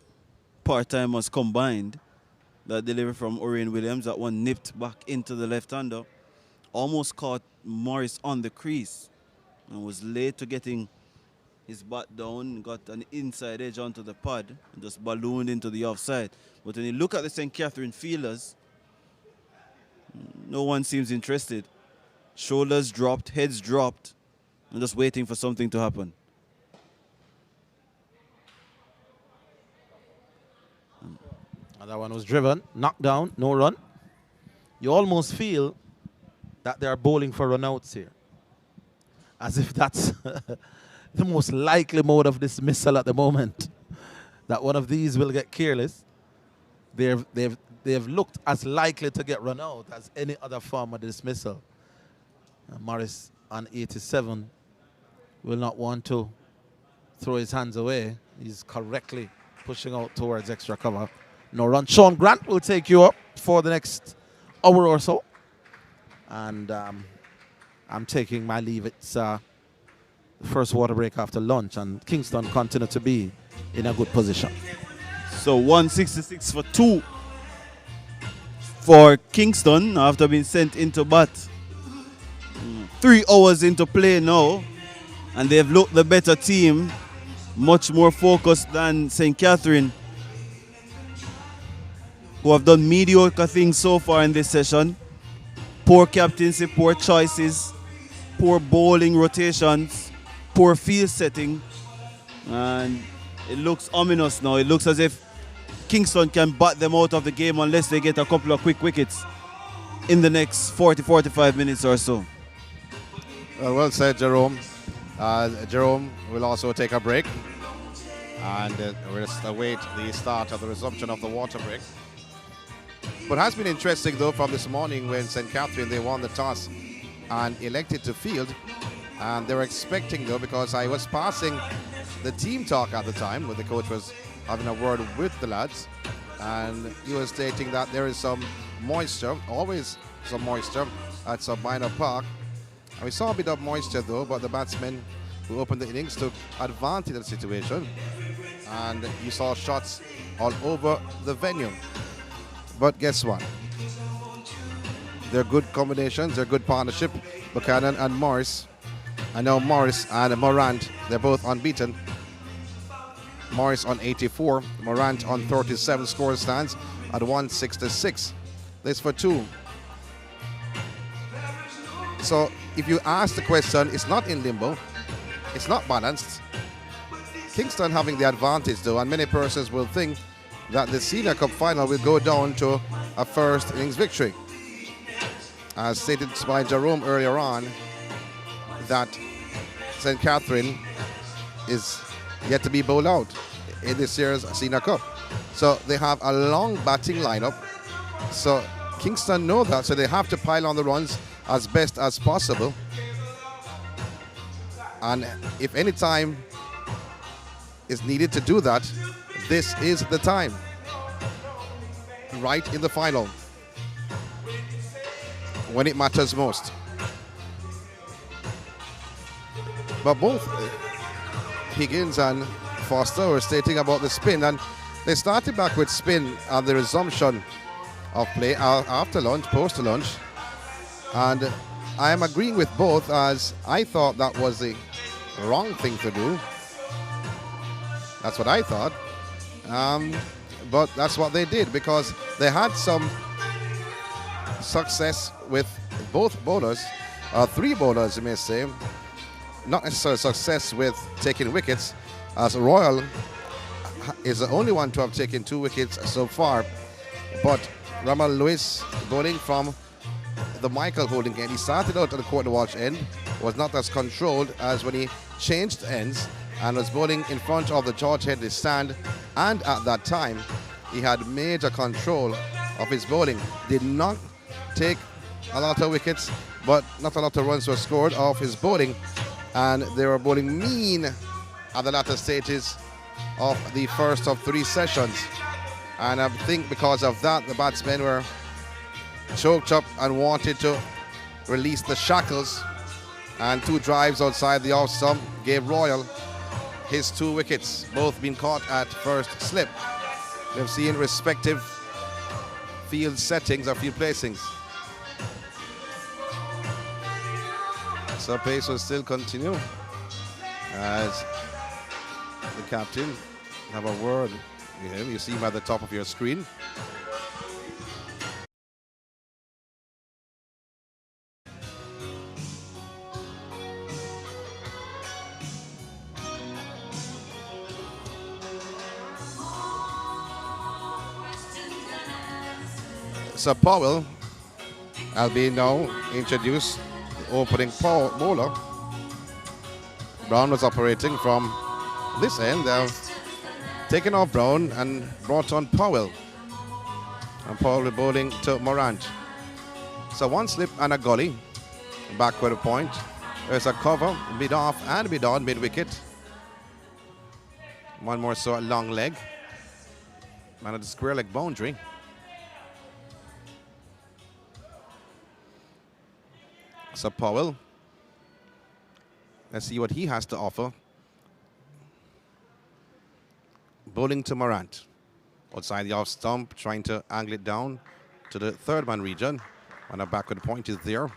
part-timers combined. That delivery from Orion Williams, that one nipped back into the left-hander. Almost caught Morris on the crease and was late to getting his bat down, got an inside edge onto the pad and just ballooned into the offside. But when you look at the St. Catherine fielders, no one seems interested. Shoulders dropped, heads dropped, and just waiting for something to happen. And that one was driven, knocked down, no run. You almost feel that they are bowling for runouts here. As if that's the most likely mode of dismissal at the moment. That one of these will get careless. They've looked as likely to get run out as any other form of dismissal. Morris on 87 will not want to throw his hands away. He's correctly pushing out towards extra cover. No run. Sean Grant will take you up for the next hour or so. And I'm taking my leave. It's the first water break after lunch, and Kingston continue to be in a good position. So 166 for 2 for Kingston after being sent into bat. 3 hours into play now, and they've looked the better team, much more focused than St. Catherine, who have done mediocre things so far in this session. Poor captaincy, poor choices, poor bowling rotations, poor field setting, and it looks ominous now. It looks as if Kingston can bat them out of the game unless they get a couple of quick wickets in the next 40-45 minutes or so. Well said, Jerome. Jerome will also take a break, and we'll just await the start of the resumption of the water break. What has been interesting, though, from this morning when St. Catherine, they won the toss and elected to field. And they were expecting, though, because I was passing the team talk at the time when the coach was having a word with the lads. And he was stating that there is some moisture, always some moisture at Sabina Park. And we saw a bit of moisture, though, but the batsmen who opened the innings took advantage of the situation. And you saw shots all over the venue. But guess what? They're good combinations, they're good partnership. Buchanan and Morris. I know Morris and Morant, they're both unbeaten. Morris on 84, Morant on 37, score stands at 166. This for 2. So if you ask the question, it's not in limbo, it's not balanced. Kingston having the advantage, though, and many persons will think that the Senior Cup final will go down to a first innings victory. As stated by Jerome earlier on, that St. Catherine is yet to be bowled out in this year's Senior Cup. So they have a long batting lineup. So Kingston know that, so they have to pile on the runs as best as possible. And if any time is needed to do that, this is the time. Right in the final, when it matters most. But both Higgins and Foster were stating about the spin, and they started back with spin at the resumption of play after lunch, post-lunch. And I am agreeing with both, as I thought that was the wrong thing to do. That's what I thought. But that's what they did, because they had some success with both bowlers, three bowlers you may say, not necessarily success with taking wickets, as Royal is the only one to have taken 2 wickets so far. But Ramal Lewis, bowling from the Michael holding end, he started out at the quarter watch end, was not as controlled as when he changed ends and was bowling in front of the George Headley stand, and at that time he had major control of his bowling. Did not take a lot of wickets, but not a lot of runs were scored off his bowling, and they were bowling mean at the latter stages of the first of 3 sessions. And I think because of that, the batsmen were choked up and wanted to release the shackles, and 2 drives outside the off stump gave Royal his 2 wickets, both being caught at first slip. We've seen respective field settings or field placings. So pace will still continue as the captain have a word with him. You see him at the top of your screen. So Powell, I'll be now introduced the opening bowler. Brown was operating from this end. They've taken off Brown and brought on Powell. And Powell will bowling to Morant. So 1 slip and a gully. Backward point. There's a cover, mid off and mid on, mid wicket. 1 more so a long leg. Man at the square leg boundary. So Powell, let's see what he has to offer. Bowling to Morant. Outside the off stump, trying to angle it down to the third man region. And a backward point is there.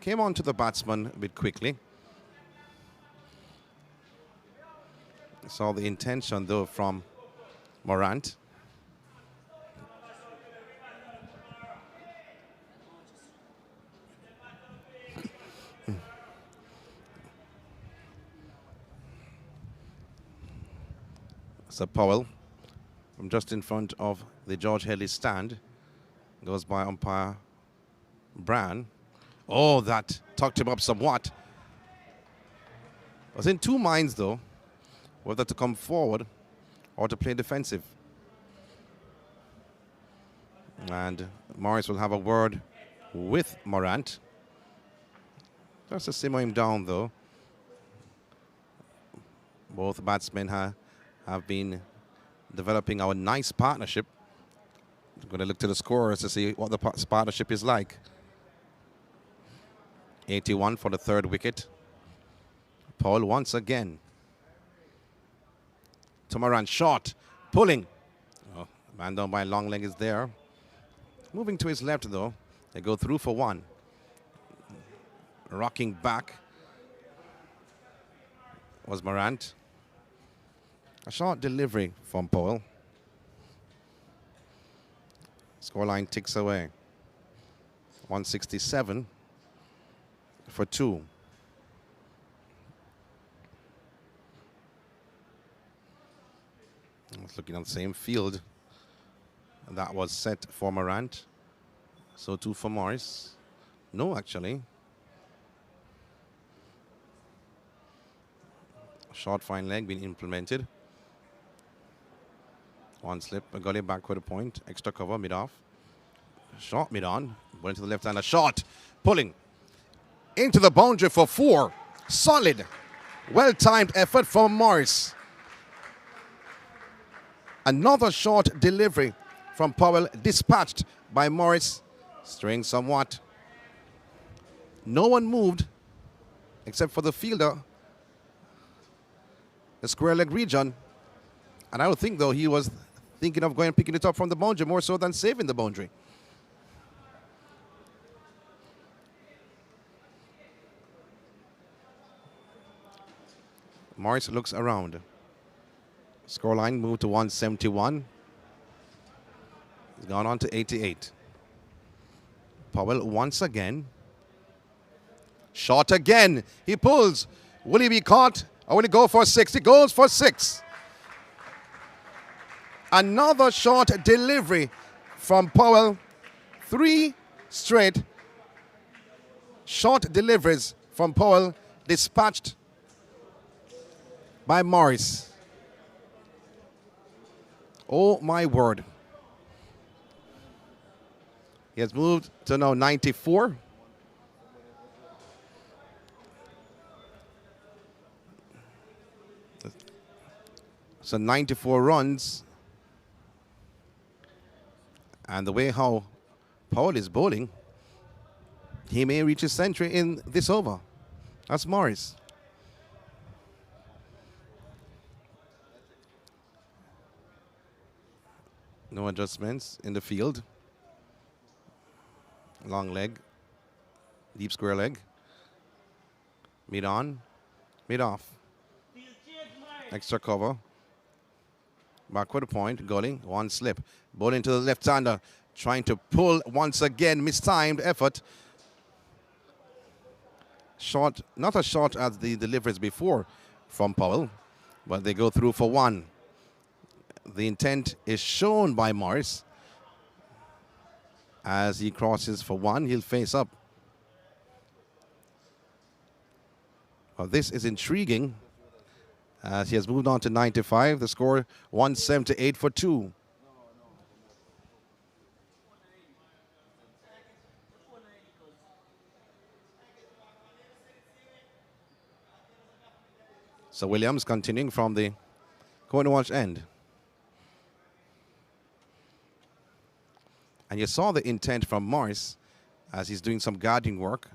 Came on to the batsman a bit quickly. Saw the intention though from Morant. So Powell, from just in front of the George Headley stand, goes by umpire Bran. Oh, that tucked him up somewhat. I was in 2 minds though, whether to come forward or to play defensive. And Morris will have a word with Morant. Just to simmer him down though. Both batsmen have been developing our nice partnership. I'm going to look to the scorers to see what the partnership is like. 81 for the 3rd wicket. Paul once again. Tomaran short, pulling. Oh, man down by long leg is there. Moving to his left though. They go through for 1. Rocking back was Morant. A short delivery from Powell. Scoreline ticks away. 167 for 2. Looking on the same field. And that was set for Morant. So 2 for Morris. No, actually. Short fine leg being implemented. One slip, a gully back with a point. Extra cover, mid-off. Short mid-on. Went to the left hand, a shot. Pulling. Into the boundary for 4. Solid. Well-timed effort from Morris. Another short delivery from Powell, dispatched by Morris. Straying somewhat. No one moved except for the fielder. The square leg region. And I would think, though, he was thinking of going and picking it up from the boundary more so than saving the boundary. Morris looks around. Scoreline moved to 171. He's gone on to 88. Powell once again. Shot again. He pulls. Will he be caught or will he go for 6? He goes for 6. Another short delivery from Powell. 3 straight short deliveries from Powell, dispatched by Morris. Oh my word. He has moved to now 94. So 94 runs. And the way how Powell is bowling, he may reach his century in this over. That's Morris. No adjustments in the field. Long leg. Deep square leg. Mid on. Mid off. Extra cover. Back with a point. Gully. One slip. Ball into the left-hander. Trying to pull once again. Mistimed effort. Short. Not as short as the deliveries before from Powell. But they go through for 1. The intent is shown by Morris. As he crosses for 1, he'll face up. Well, this is intriguing. As he has moved on to 95, the score 178 for 2. So Williams continuing from the corner watch end. And you saw the intent from Morris as he's doing some guarding work.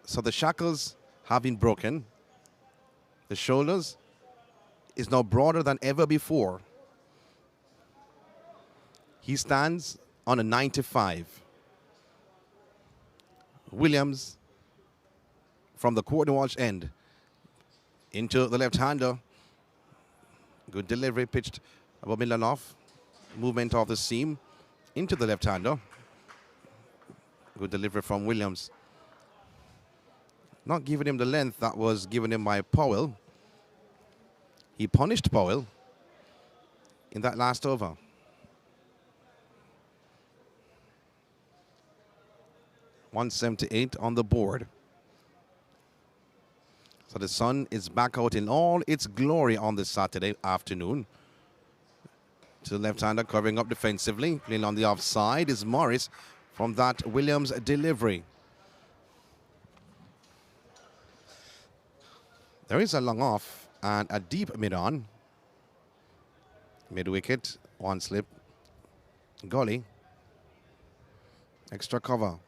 So the shackles have been broken. The shoulders is now broader than ever before. He stands on a 95. Williams from the corner watch end into the left-hander. Good delivery, pitched above Milanov. Movement of the seam into the left-hander. Good delivery from Williams. Not giving him the length that was given him by Powell. He punished Powell in that last over. .178 on the board. So the sun is back out in all its glory on this Saturday afternoon. To the left-hander, covering up defensively. Playing on the offside is Morris from that Williams delivery. There is a long off and a deep mid-on. Mid-wicket, one slip. Gully. Extra cover.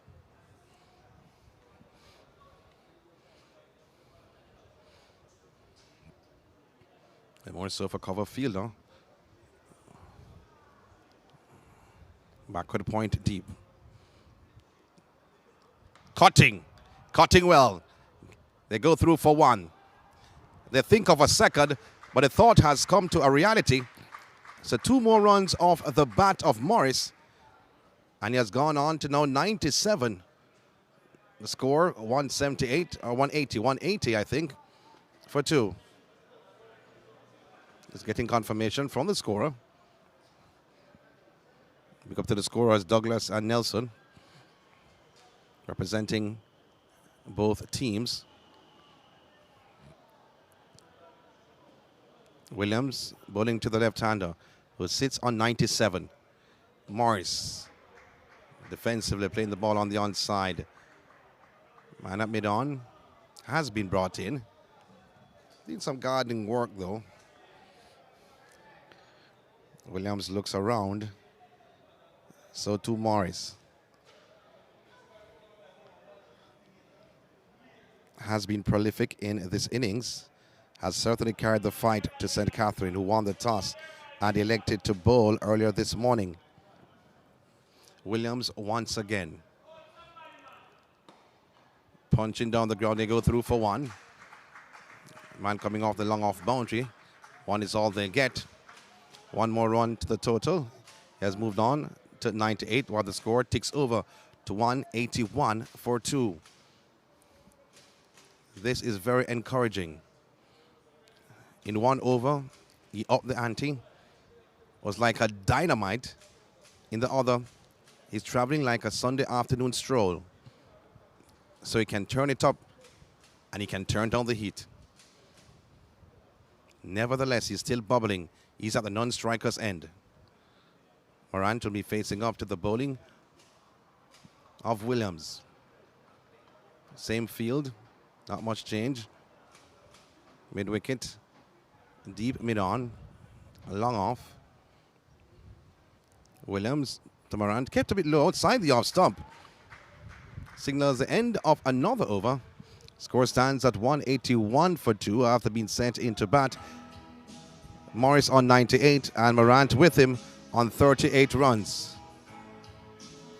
And more so for cover fielder. Backward point deep. Cutting. Cutting well. They go through for 1. They think of a second, but the thought has come to a reality. So 2 more runs off the bat of Morris. And he has gone on to now 97. The score 178 or 180. 180, I think, for 2. is getting confirmation from the scorer. Look up to the scorers, Douglas and Nelson, representing both teams. Williams bowling to the left-hander, who sits on 97. Morris defensively playing the ball on the onside. Man at mid-on has been brought in. Need some gardening work, though. Williams looks around. So too Morris. Has been prolific in this innings. Has certainly carried the fight to St. Catherine, who won the toss and elected to bowl earlier this morning. Williams once again. Punching down the ground, they go through for one. Man coming off the long off boundary. One is all they get. One more run to the total. He has moved on to 98, while the score ticks over to 181 for 2. This is very encouraging. In 1 over, he upped the ante. Was like a dynamite. In the other, he's traveling like a Sunday afternoon stroll. So he can turn it up and he can turn down the heat. Nevertheless, he's still bubbling. He's at the non-striker's end. Morant will be facing up to the bowling of Williams. Same field, not much change. Mid-wicket, deep mid-on, long off. Williams to Morant, kept a bit low outside the off stump. Signals the end of another over. Score stands at 181 for 2 after being sent into bat. Morris on 98 and Morant with him on 38 runs.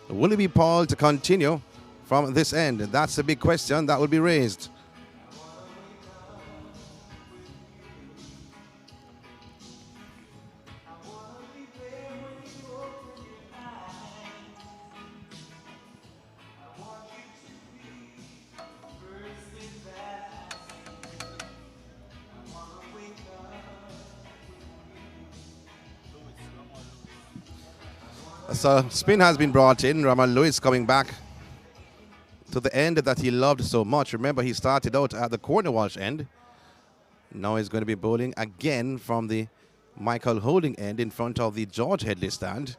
Will it be Paul to continue from this end? That's a big question that will be raised. So spin has been brought in. Raman Lewis coming back to the end that he loved so much. Remember, he started out at the Cornwalsh end. Now he's going to be bowling again from the Michael Holding end in front of the George Headley stand.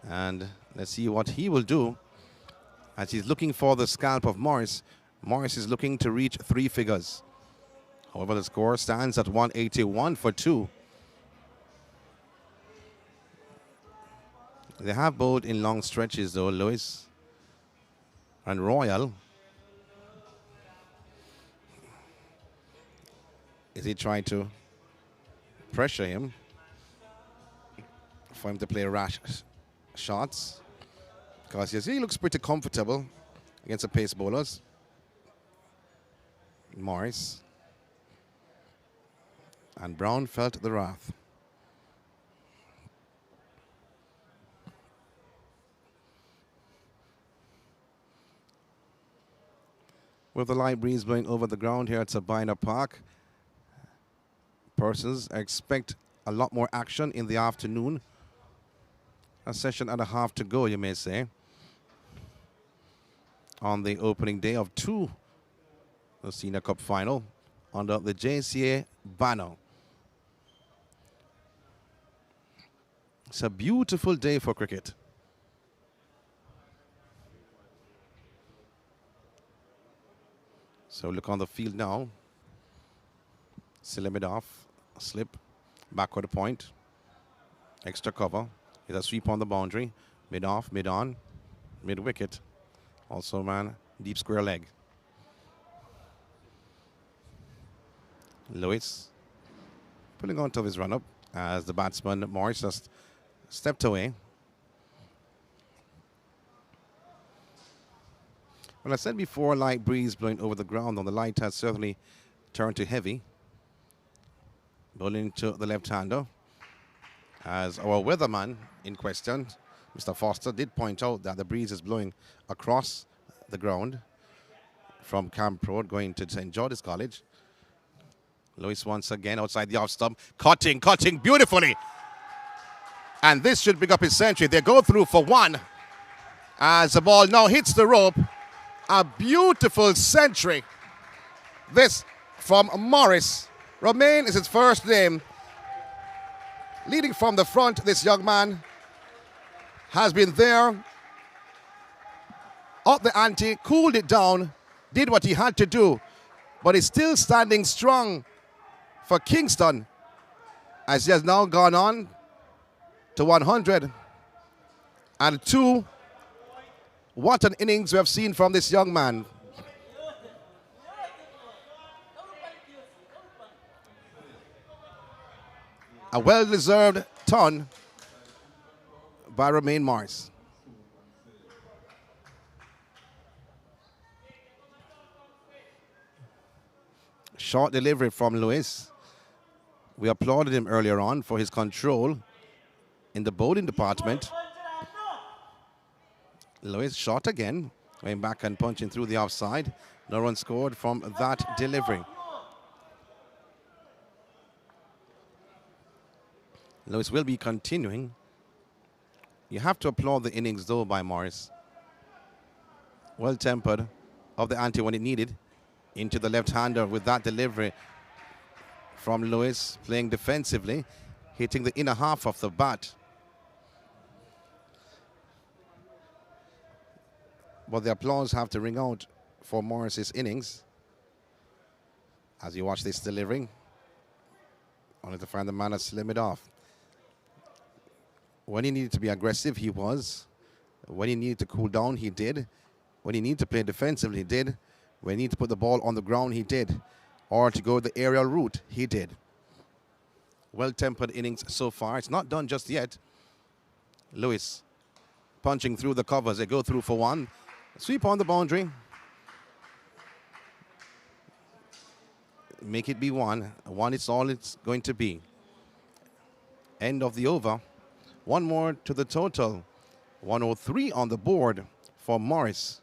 And let's see what he will do as he's looking for the scalp of Morris. Morris is looking to reach 3 figures. However, the score stands at 181 for 2. They have bowled in long stretches, though, Lewis and Royal. Is he trying to pressure him for him to play rash shots? Because yes, he looks pretty comfortable against the pace bowlers. Morris. And Brown felt the wrath. With the light breeze blowing over the ground here at Sabina Park, persons expect a lot more action in the afternoon. A session and a half to go, you may say, on the opening day of 2, the Senior Cup final under the JCA banner. It's a beautiful day for cricket. So look on the field now. Still a mid off, slip, backward point, extra cover. Is a sweep on the boundary, mid off, mid on, mid wicket. Also, man, deep square leg. Lewis pulling on to his run up as the batsman Morris just stepped away. Well, I said before, light breeze blowing over the ground, and the light has certainly turned to heavy. Bowling to the left-hander, as our weatherman in question, Mr. Foster, did point out that the breeze is blowing across the ground from Camp Road going to St. George's College. Lewis once again outside the off stump. Cutting beautifully. And this should bring up his century. They go through for one. As the ball now hits the rope. A beautiful century. This from Morris. Romain is his first name. Leading from the front, this young man has been there. Up the ante, cooled it down, did what he had to do. But he's still standing strong for Kingston as he has now gone on to 102. What an innings we have seen from this young man. A well-deserved ton by Romain Morris. Short delivery from Lewis. We applauded him earlier on for his control in the bowling department. Lewis shot again, going back and punching through the offside. No run scored from that delivery. Lewis will be continuing. You have to applaud the innings, though, by Morris. Well-tempered, of the ante when it needed. Into the left-hander with that delivery from Lewis, playing defensively, hitting the inner half of the bat. But the applause have to ring out for Morris's innings. As you watch this delivery, only to find the man has slim it off. When he needed to be aggressive, he was. When he needed to cool down, he did. When he needed to play defensively, he did. When he needed to put the ball on the ground, he did. Or to go the aerial route, he did. Well-tempered innings so far. It's not done just yet. Lewis punching through the covers. They go through for one. Sweep on the boundary. Make it be one. One is all it's going to be. End of the over. One more to the total. 103 on the board for Morris.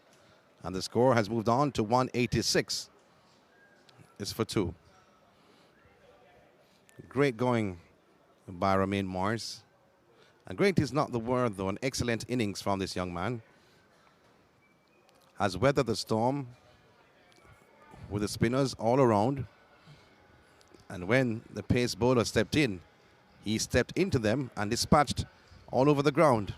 And the score has moved on to 186. It's for two. Great going by Romain Morris. And great is not the word, though. An excellent innings from this young man. Has weathered the storm with the spinners all around. And when the pace bowler stepped in, he stepped into them and dispatched all over the ground.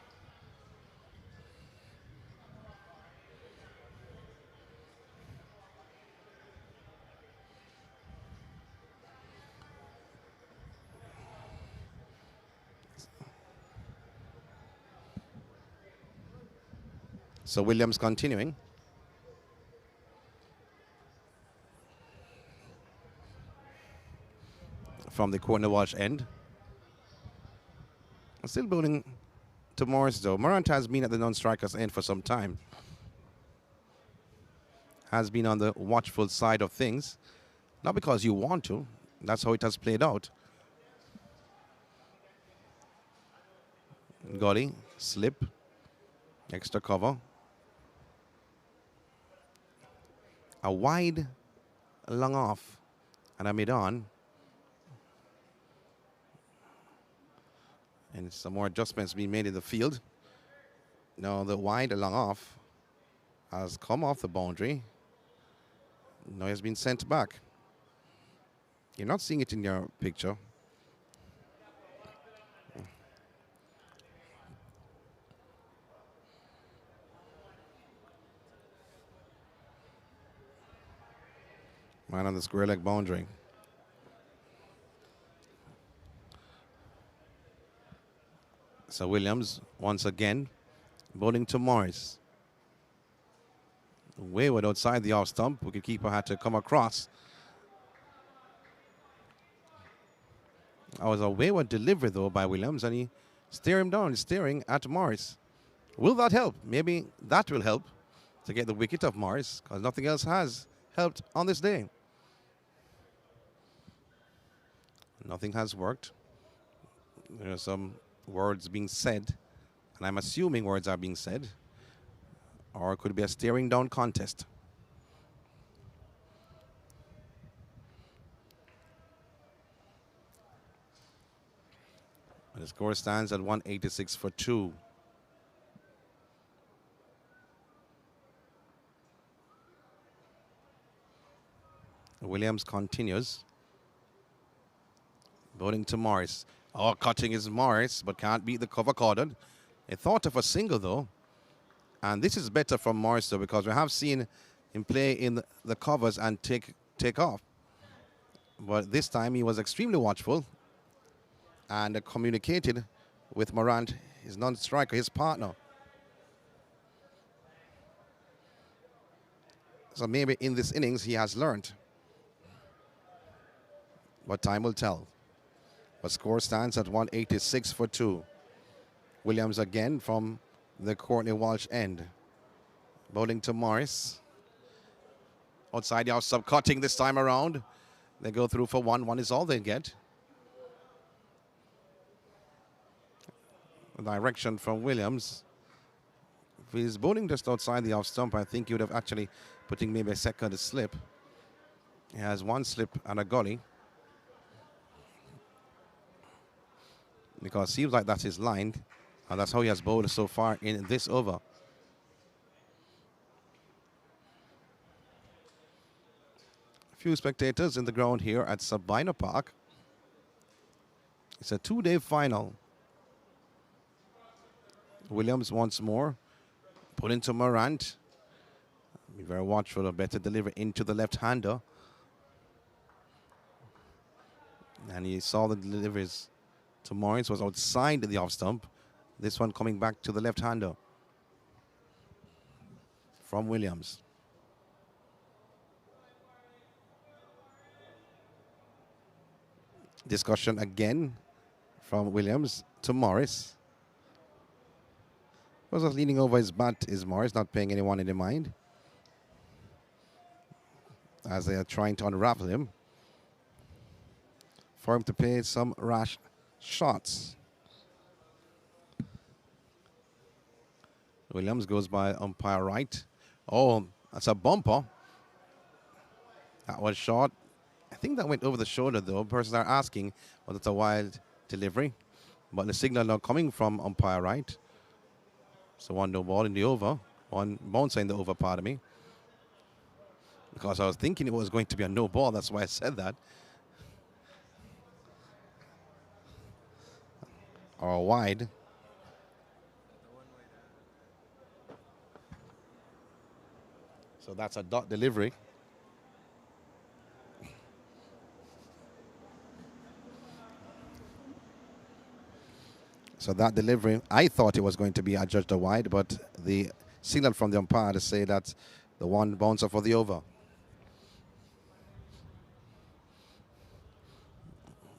So Williams continuing. From the corner watch end. Still bowling to Morris, though. Morant has been at the non-strikers end for some time. Has been on the watchful side of things. Not because you want to. That's how it has played out. Gully, slip, extra cover. A wide, long off, and a mid-on. And some more adjustments being made in the field. Now the wide long off has come off the boundary. Now has been sent back. You're not seeing it in your picture. Man on the square leg boundary. So Williams, once again, bowling to Morris. Wayward outside the off stump. Wicketkeeper had to come across. That was a wayward delivery, though, by Williams, and he stared him down. He's staring at Morris. Will that help? Maybe that will help to get the wicket of Morris, because nothing else has helped on this day. Nothing has worked. There are some words being said, and I'm assuming words are being said, or it could be a staring down contest. The score stands at 186 for 2. Williams continues. Bowling to Morris. Oh, cutting is Morris, but can't beat the cover cordon. He thought of a single, though. And this is better from Morris, though, because we have seen him play in the covers and take off. But this time he was extremely watchful and communicated with Morant, his non-striker, his partner. So maybe in this innings he has learned. But time will tell. The score stands at 186 for 2. Williams again from the Courtney Walsh end. Bowling to Morris. Outside the off sub, cutting this time around. They go through for 1. 1 is all they get. A direction from Williams. If he's bowling just outside the off stump, I think he would have actually putting maybe a second slip. He has 1 slip and a gully. Because it seems like that's his line. And that's how he has bowled so far in this over. A few spectators in the ground here at Sabina Park. It's a 2-day final. Williams once more. Put into Morant. Be very watchful of better deliver into the left-hander. And he saw the deliveries to Morris was outside the off stump. This one coming back to the left-hander from Williams. Discussion again from Williams to Morris. Was leaning over his bat is Morris, not paying anyone any mind as they are trying to unravel him for him to play some rash shots. Williams goes by umpire right. Oh, that's a bumper. That was short. I think that went over the shoulder, though. Persons are asking whether it's a wild delivery. But the signal now coming from umpire right. So 1 no ball in the over. 1 bouncer in the over, pardon me. Because I was thinking it was going to be a no ball. That's why I said that. Or wide. So that's a dot delivery. So that delivery, I thought it was going to be adjudged a wide, but the signal from the umpire to say that the 1 bouncer for the over.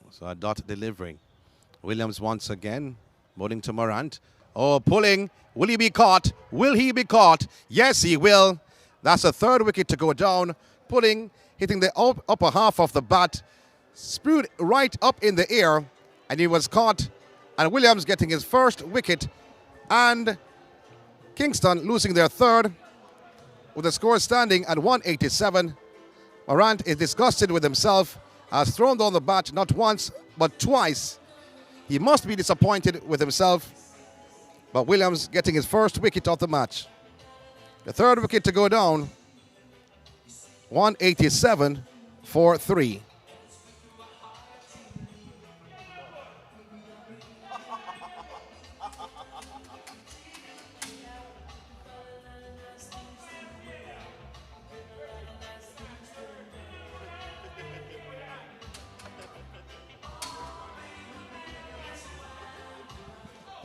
So a dot delivery. Williams once again, bowling to Morant. Oh, pulling. Will he be caught? Will he be caught? Yes, he will. That's a 3rd wicket to go down. Pulling, hitting the upper half of the bat. Spewed right up in the air, and he was caught. And Williams getting his 1st wicket. And Kingston losing their 3rd with the score standing at 187. Morant is disgusted with himself. Has thrown down the bat not once, but twice. He must be disappointed with himself. But Williams getting his 1st wicket of the match. The 3rd wicket to go down. 187 for 3.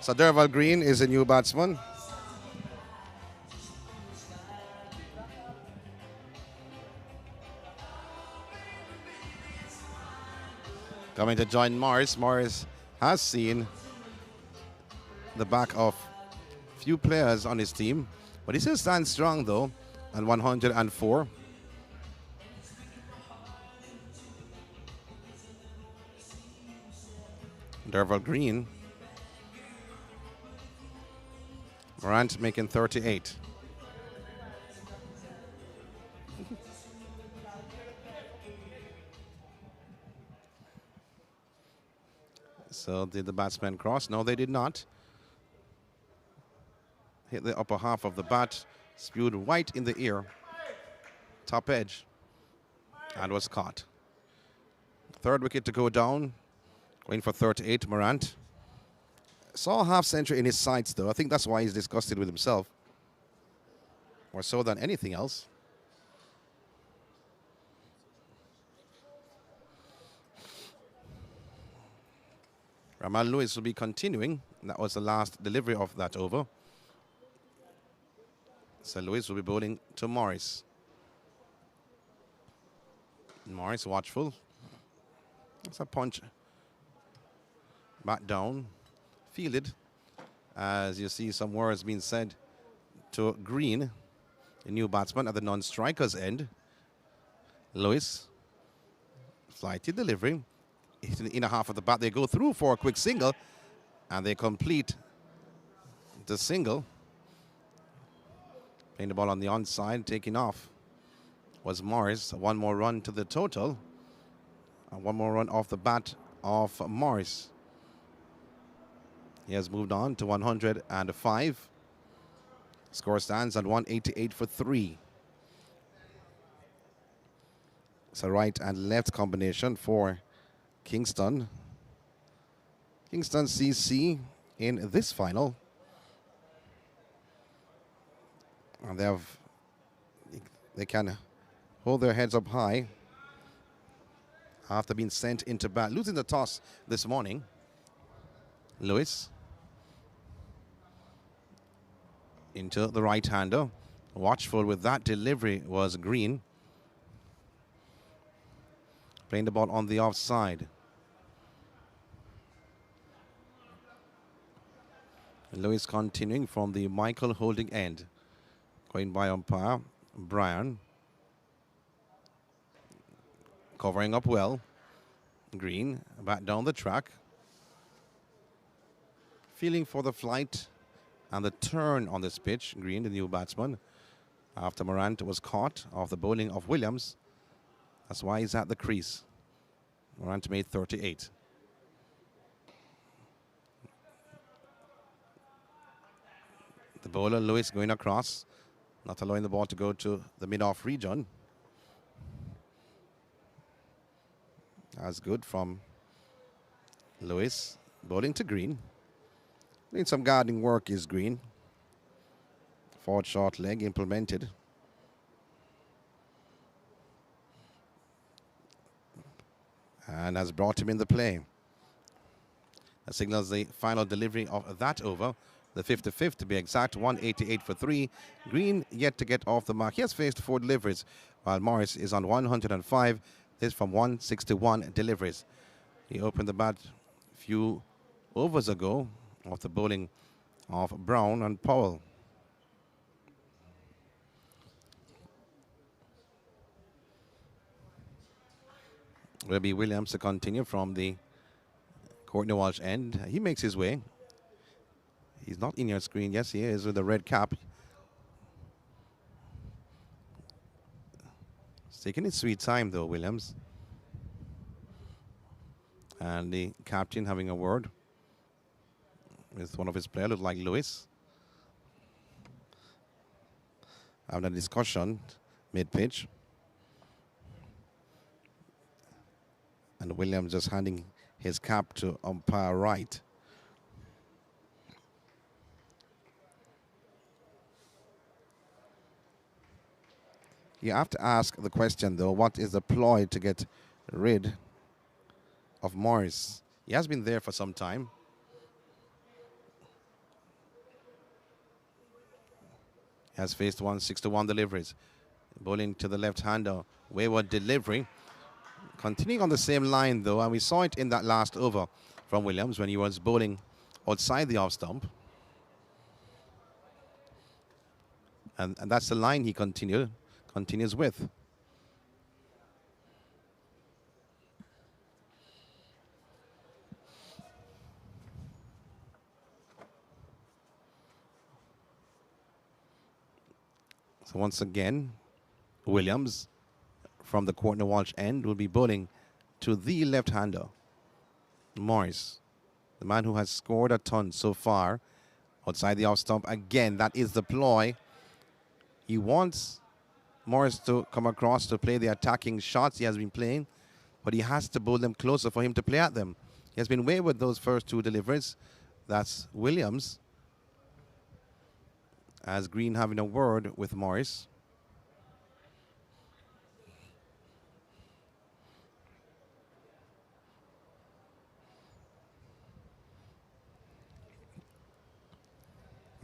So Derval Green is a new batsman. Coming to join Morris. Morris has seen the back of few players on his team, but he still stands strong though at 104. Derval Green. Morant making 38. So did the batsmen cross? No, they did not. Hit the upper half of the bat, spewed right in the ear, top edge, and was caught. Third wicket to go down, going for 38, Morant. Saw a half century in his sights, though. I think that's why he's disgusted with himself, more so than anything else. Ramal Lewis will be continuing. That was the last delivery of that over. So Lewis will be bowling to Morris. Morris watchful. That's a punch. Back down. Fielded. As you see some words being said to Green, the new batsman at the non-striker's end. Lewis. Flighty delivery. In the inner half of the bat. They go through for a quick single. And they complete the single. Playing the ball on the onside, taking off was Morris. One more run to the total. And one more run off the bat of Morris. He has moved on to 105. Score stands at 188 for 3. It's a right and left combination for Kingston. Kingston CC in this final. And they can hold their heads up high after being sent into bat. Losing the toss this morning. Lewis into the right-hander. Watchful with that delivery was Green. Playing the ball on the offside. Lewis continuing from the Michael holding end. Going by umpire Brian. Covering up well. Green back down the track. Feeling for the flight and the turn on this pitch. Green, the new batsman. After Morant was caught off the bowling of Williams. That's why he's at the crease. Morant made 38. The bowler, Lewis, going across. Not allowing the ball to go to the mid-off region. That's good from Lewis. Bowling to Green. Doing some guarding work is Green. Forward short leg implemented. And has brought him in the play. That signals the final delivery of that over. The 55th to be exact, 188 for 3. Green yet to get off the mark. He has faced 4 deliveries, while Morris is on 105. This from 161 deliveries. He opened the bat a few overs ago off the bowling of Brown and Powell. Will be Williams to continue from the Courtney Walsh end. He makes his way. He's not in your screen. Yes, he is with the red cap. He's taking his sweet time, though, Williams. And the captain having a word with one of his players, looked like Lewis. Having a discussion mid-pitch. And Williams just handing his cap to umpire Wright. You have to ask the question, though, what is the ploy to get rid of Morris? He has been there for some time. He has faced 161 deliveries. Bowling to the left-hander, wayward delivery. Continuing on the same line, though, and we saw it in that last over from Williams when he was bowling outside the off-stump. And that's the line he continues with. So once again, Williams from the Courtney Walsh end will be bowling to the left-hander, Morris. the man who has scored a ton so far. Outside the off stump again. That is the ploy. He wants Morris to come across to play the attacking shots he has been playing, but he has to bowl them closer for him to play at them. He has been wayward those first two deliveries. That's Williams. As Green having a word with Morris.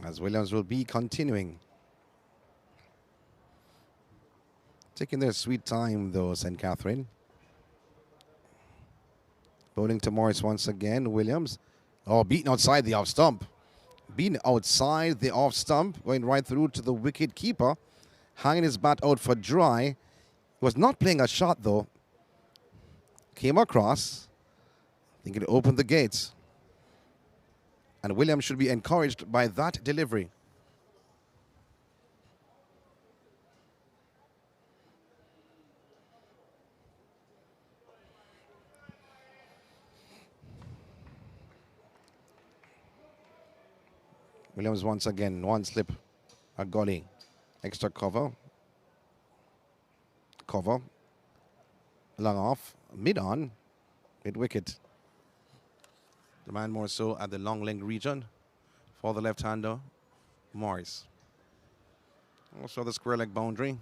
As Williams will be continuing. Taking their sweet time though, St. Catherine. Bowling to Morris once again. Williams. Oh, beaten outside the off stump. Beaten outside the off stump. Going right through to the wicket keeper. Hanging his bat out for dry. He was not playing a shot though. Came across. I think it opened the gates. And Williams should be encouraged by that delivery. Williams once again, one slip, a gully, extra cover, long off, mid-on, mid-wicket. The man more so at the long leg region for the left-hander, Morris. Also the square leg boundary.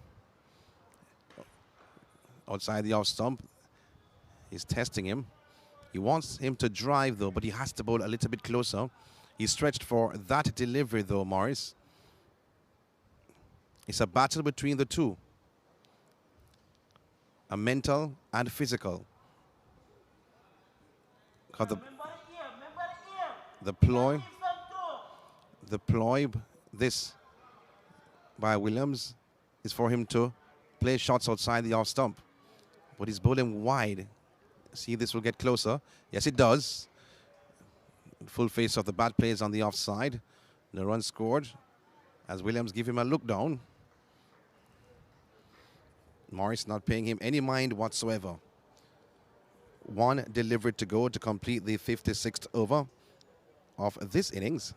Outside the off stump, he's testing him. He wants him to drive though, but he has to bowl a little bit closer. He's stretched for that delivery though, Morris. It's a battle between the two. A mental and physical. The ploy, this by Williams is for him to play shots outside the off stump. But he's bowling wide. See, this will get closer. Yes, it does. Full face of the bat plays on the offside. No run scored as Williams give him a look down. Morris not paying him any mind whatsoever. One delivery to go to complete the 56th over of this innings.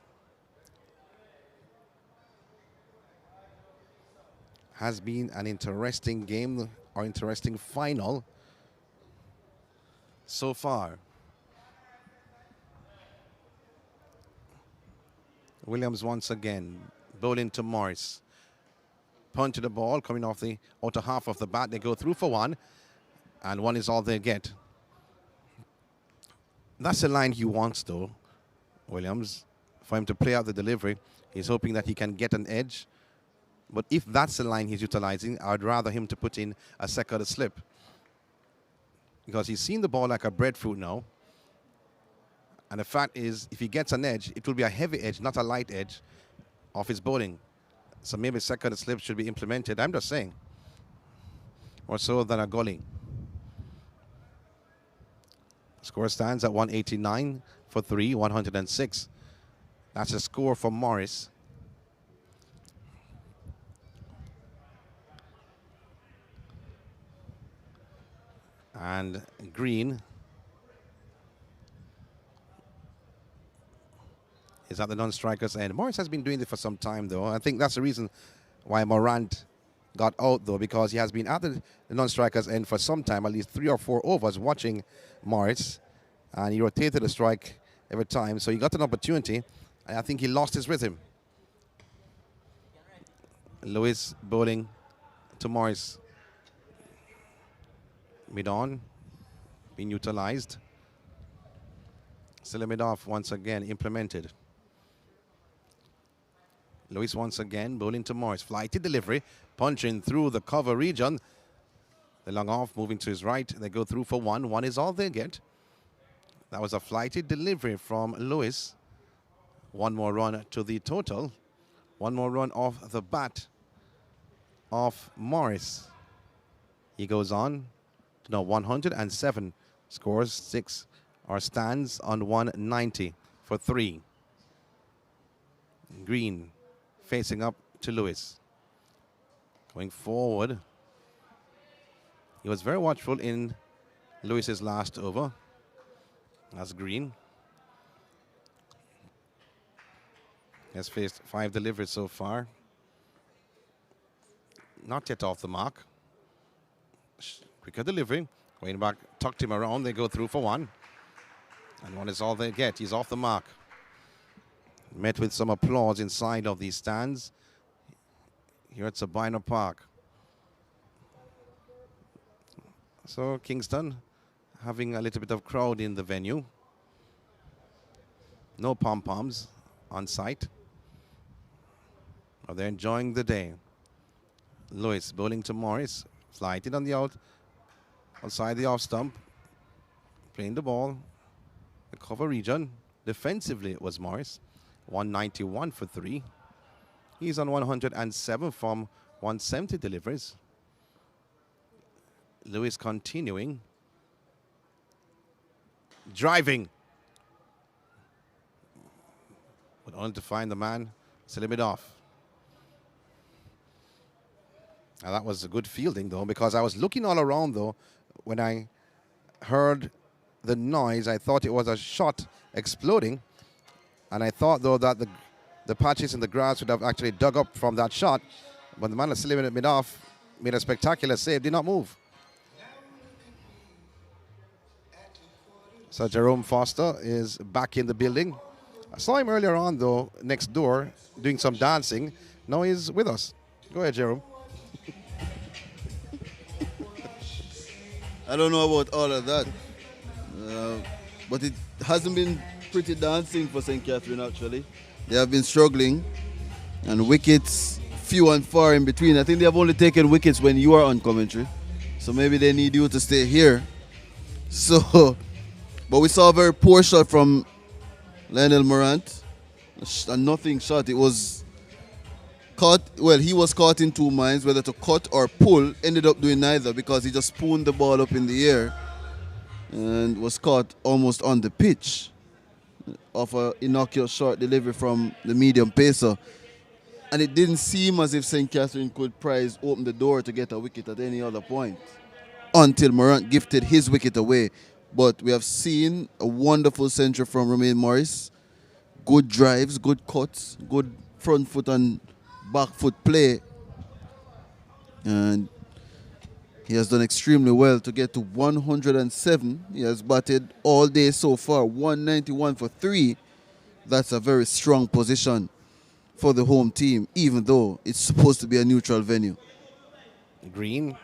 Has been an interesting game or interesting final so far. Williams once again bowling to Morris. Punt to the ball coming off the outer half of the bat. They go through for one, and one is all they get. That's the line he wants though, Williams, for him to play out the delivery. He's hoping that he can get an edge. But if that's the line he's utilizing, I'd rather him to put in a second slip. Because he's seen the ball like a breadfruit now. And the fact is, if he gets an edge, it will be a heavy edge, not a light edge, of his bowling. So maybe second slip should be implemented. I'm just saying. Or so than a gully. Score stands at 189 for 3, 106. That's a score for Morris. And Green is at the non-strikers end. Morris has been doing this for some time, though. I think that's the reason why Morant got out, though, because he has been at the non-strikers end for some time, at least 3 or 4 overs, watching Morris. And he rotated the strike every time, so he got an opportunity, and I think he lost his rhythm. Lewis bowling to Morris. Mid-on, being utilized. Still a mid-off once again, implemented. Lewis once again bowling to Morris. Flighty delivery, punching through the cover region. The long off moving to his right. They go through for one. One is all they get. That was a flighty delivery from Lewis. One more run to the total. One more run off the bat of Morris. He goes on. No, 107, scores 6, or stands on 190 for 3. Green facing up to Lewis. Going forward. He was very watchful in Lewis's last over. That's Green. Has faced 5 deliveries so far. Not yet off the mark. Quicker delivery. Going back, tucked him around. They go through for 1. And 1 is all they get. He's off the mark. Met with some applause inside of these stands here at Sabina Park. So Kingston having a little bit of crowd in the venue. No pom-poms on site. They're enjoying the day. Lewis bowling to Morris. Flighted on the outside the off stump. Playing the ball. The cover region. Defensively it was Morris. 191 for 3. He's on 107 from 170 deliveries. Lewis continuing. Driving. But only to find the man slim it off. Now that was a good fielding though, because I was looking all around though. When I heard the noise, I thought it was a shot exploding. And I thought though that the patches in the grass would have actually dug up from that shot. But the man slimming it off, made a spectacular save, did not move. So Jerome Foster is back in the building. I saw him earlier on though, next door, doing some dancing. Now he's with us. Go ahead, Jerome. I don't know about all of that, but it hasn't been pretty dancing for St. Catherine actually. They have been struggling, and wickets few and far in between. I think they have only taken wickets when you are on commentary, so maybe they need you to stay here. So, but we saw a very poor shot from Lionel Morant, a nothing shot. It was caught, well, he was caught in 2 minds whether to cut or pull. Ended up doing neither because he just spooned the ball up in the air and was caught almost on the pitch of an innocuous short delivery from the medium pacer. And it didn't seem as if St. Catherine could open the door to get a wicket at any other point until Morant gifted his wicket away. But we have seen a wonderful century from Romain Morris. Good drives, good cuts, good front foot and back foot play. And he has done extremely well to get to 107. He has batted all day so far, 191 for 3. That's a very strong position for the home team, even though it's supposed to be a neutral venue. Green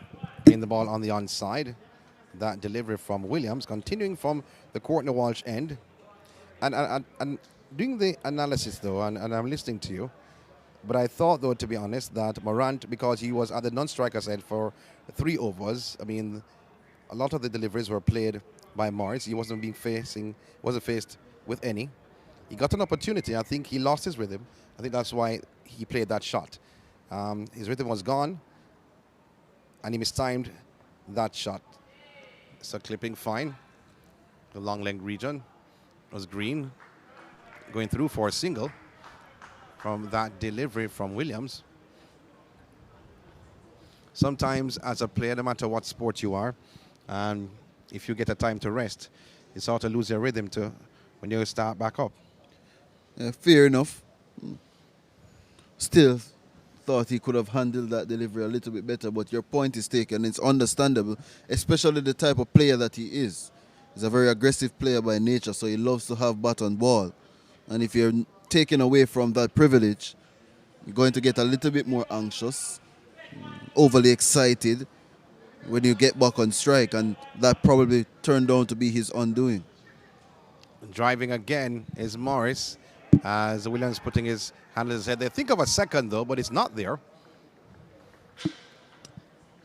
playing the ball on the onside. That delivery from Williams, continuing from the Courtney Walsh end. And doing the analysis though, and I'm listening to you, but I thought though, to be honest, that Morant, because he was at the non-striker's end for 3 overs, I mean, a lot of the deliveries were played by Morris. He wasn't faced with any. He got an opportunity. I think he lost his rhythm. I think that's why he played that shot. His rhythm was gone, and he mistimed that shot. So clipping fine. The long leg region was Green going through for a single from that delivery from Williams. Sometimes as a player, no matter what sport you are, and if you get a time to rest, you sort of lose your rhythm to when you start back up. Fair enough. Still thought he could have handled that delivery a little bit better, but your point is taken. It's understandable, especially the type of player that he is. He's a very aggressive player by nature, so he loves to have bat on ball. And if you're taken away from that privilege, you're going to get a little bit more anxious, overly excited when you get back on strike, and that probably turned out to be his undoing. Driving again is Morris, as Williams putting his hand on his head. They think of a second though, but it's not there.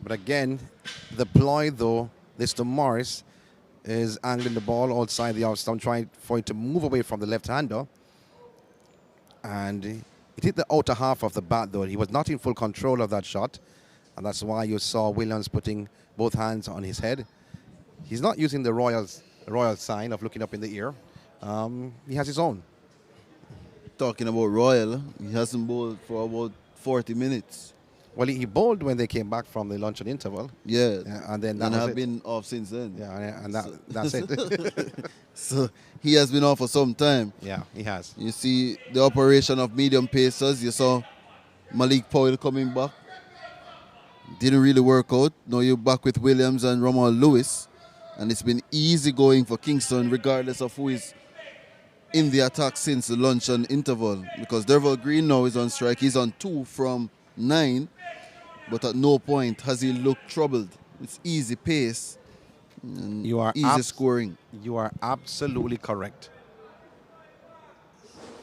But again, the ploy though, this to Morris, is angling the ball outside the off stump, trying for it to move away from the left-hander. And it hit the outer half of the bat though. He was not in full control of that shot. And that's why you saw Williams putting both hands on his head. He's not using the royal sign of looking up in the ear. He has his own. Talking about Royal, he hasn't bowled for about 40 minutes. Well, he bowled when they came back from the luncheon interval. Yeah. And then that and was have it. been off since then. Yeah, and that's it. So he has been off for some time. Yeah, he has. You see the operation of medium pacers. You saw Malik Powell coming back. Didn't really work out. Now you're back with Williams and Romal Lewis. And it's been easy going for Kingston regardless of who is in the attack since the luncheon interval. Because Derval Green now is on strike. He's on 2 from 9. But at no point has he looked troubled. It's easy pace and You are easy scoring. You are absolutely correct.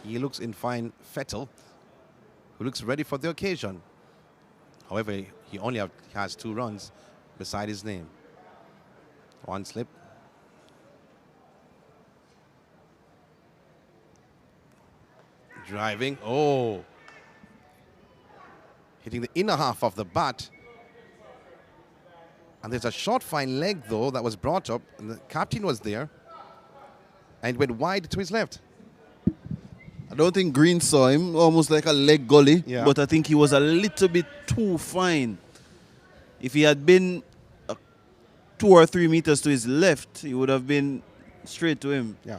He looks in fine fettle, who looks ready for the occasion. However, he only has 2 runs beside his name. One slip. Driving. Oh. Hitting the inner half of the bat. And there's a short fine leg, though, that was brought up. And the captain was there. And went wide to his left. I don't think Green saw him, almost like a leg gully. Yeah. But I think he was a little bit too fine. If he had been 2 or 3 meters to his left, he would have been straight to him. Yeah.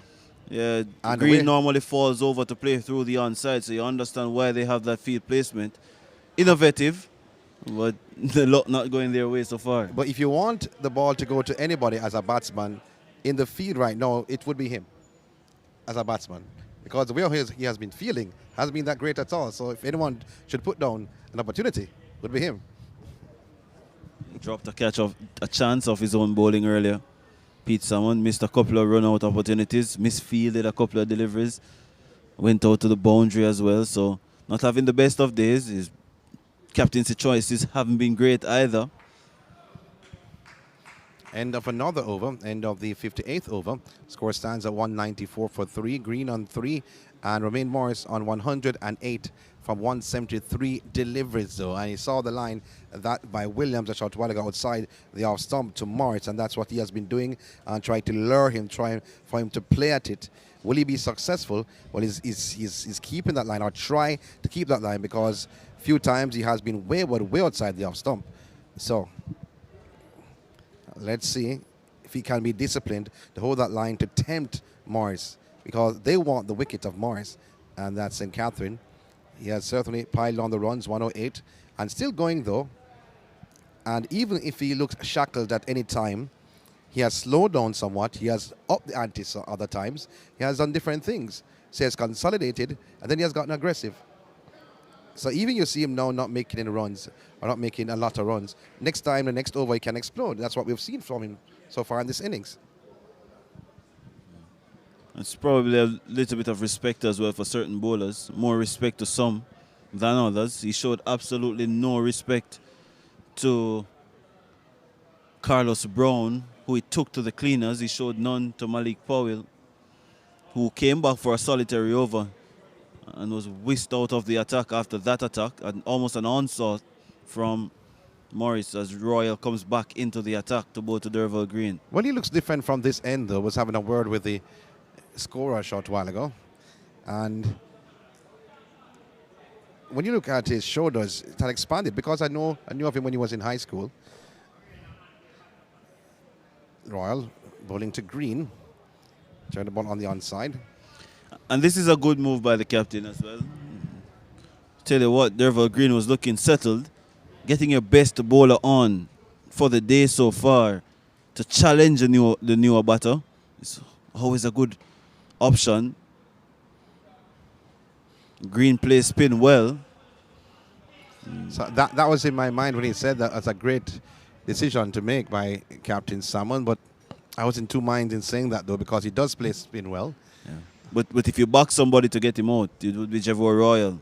Yeah, And Green normally falls over to play through the onside, so you understand why they have that field placement. Innovative, but the luck not going their way so far. But if you want the ball to go to anybody as a batsman in the field right now, it would be him as a batsman. Because the way he has been feeling hasn't been that great at all. So if anyone should put down an opportunity, it would be him. He dropped a chance of his own bowling earlier. Pete Salmon missed a couple of run-out opportunities, misfielded a couple of deliveries, went out to the boundary as well. So not having the best of days. His captaincy choices haven't been great either. End of another over, end of the 58th over. Score stands at 194 for 3. Green on 3 and Romain Morris on 108 from 173 deliveries, though. And he saw the line that by Williams a short while ago outside the off stump to Morris, and that's what he has been doing and trying to lure him, trying for him to play at it. Will he be successful? Well, he's keeping that line, or try to keep that line, because a few times he has been way outside the off stump. So let's see if he can be disciplined to hold that line to tempt Morris, because they want the wicket of Morris, and that's St. Catherine. He has certainly piled on the runs, 108, and still going, though. And even if he looks shackled at any time, he has slowed down somewhat. He has upped the ante other times. He has done different things. So he has consolidated, and then he has gotten aggressive. So even you see him now not making any runs, or not making a lot of runs, next time, the next over, he can explode. That's what we've seen from him so far in this innings. It's probably a little bit of respect as well for certain bowlers. More respect to some than others. He showed absolutely no respect to Carlos Brown, who he took to the cleaners. He showed none to Malik Powell, who came back for a solitary over and was whisked out of the attack after that attack, and almost an onslaught from Morris as Royal comes back into the attack to bowl to Derval Green. Well, he looks different from this end, though. Was having a word with the scorer a short while ago. And when you look at his shoulders, it had expanded, because I knew of him when he was in high school. Royal bowling to Green. Turn the ball on the onside. And this is a good move by the captain as well. Tell you what, Derval Green was looking settled. Getting your best bowler on for the day so far to challenge the newer batter is always a good option. Green plays spin well. So that was in my mind when he said that. As a great decision to make by Captain Salmon, but I was in two minds in saying that, though, because he does play spin well. Yeah. But if you back somebody to get him out, it would be Javor Royal.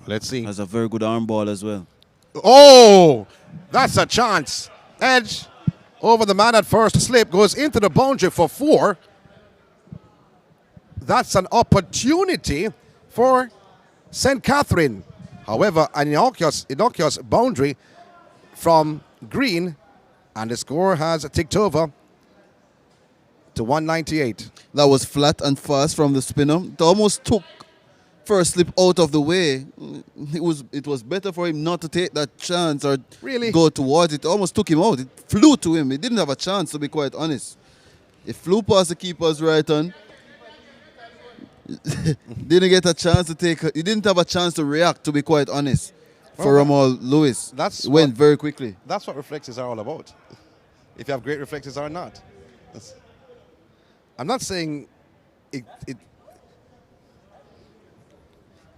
Let's see. Has a very good arm ball as well. Oh, that's a chance. Edge over the man at first slip, goes into the boundary for 4. That's an opportunity for St. Catherine. However, an innocuous boundary from Green, and the score has ticked over to 198. That was flat and fast from the spinner. It almost took first slip out of the way. It was better for him not to take that chance or really go towards it. It almost took him out. It flew to him. He didn't have a chance, to be quite honest. It flew past the keeper's right on. Didn't get a chance to take. He didn't have a chance to react, to be quite honest. For Ramal Lewis, it went very quickly. That's what reflexes are all about. If you have great reflexes or not. I'm not saying it.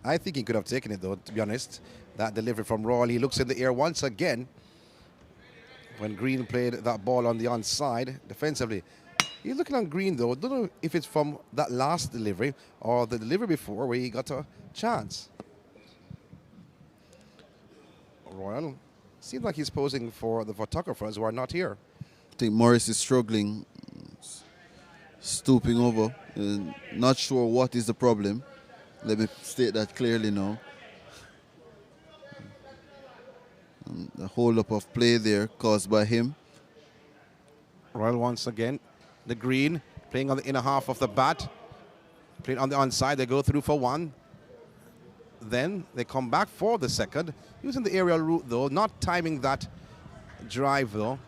I think he could have taken it though, to be honest. That delivery from Royal, he looks in the air once again. When Green played that ball on the onside defensively. He's looking on Green though. Don't know if it's from that last delivery or the delivery before where he got a chance. Royal seems like he's posing for the photographers who are not here. I think Morris is struggling, stooping over. Not sure what is the problem. Let me state that clearly now. And the hold up of play there caused by him. Royal once again. The Green playing on the inner half of the bat. Playing on the onside. They go through for one. Then they come back for the second. Using the aerial route though. Not timing that drive though.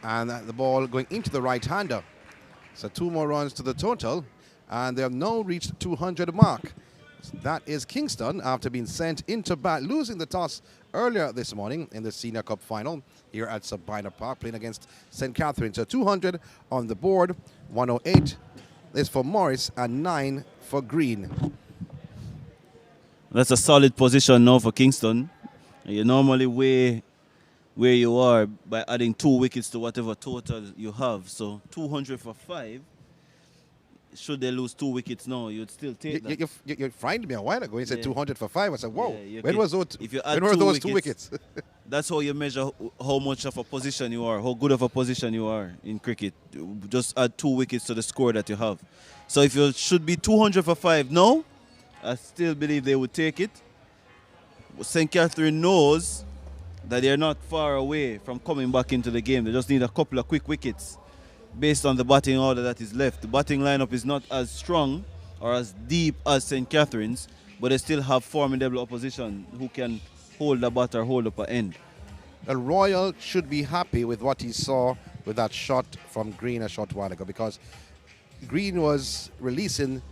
And the ball going into the right-hander. So 2 more runs to the total. And they have now reached 200 mark. So that is Kingston after being sent into bat, losing the toss earlier this morning in the Senior Cup final here at Sabina Park, playing against St. Catherine. So 200 on the board, 108 is for Morris and 9 for Green. That's a solid position now for Kingston. You normally weigh where you are by adding 2 wickets to whatever total you have. So 200 for 5. Should they lose 2 wickets now, you'd still take that. You frightened me a while ago. You said 200 for 5. I said, whoa, Yeah, when were those 2 wickets? That's how you measure how much of a position you are, how good of a position you are in cricket. Just add 2 wickets to the score that you have. So if you should be 200 for 5 now, I still believe they would take it. St. Catherine knows that they're not far away from coming back into the game. They just need a couple of quick wickets based on the batting order that is left. The batting lineup is not as strong or as deep as St. Catherine's, but they still have formidable opposition who can hold the bat or hold up an end. Well, Royal should be happy with what he saw with that shot from Green a short while ago, because Green was releasing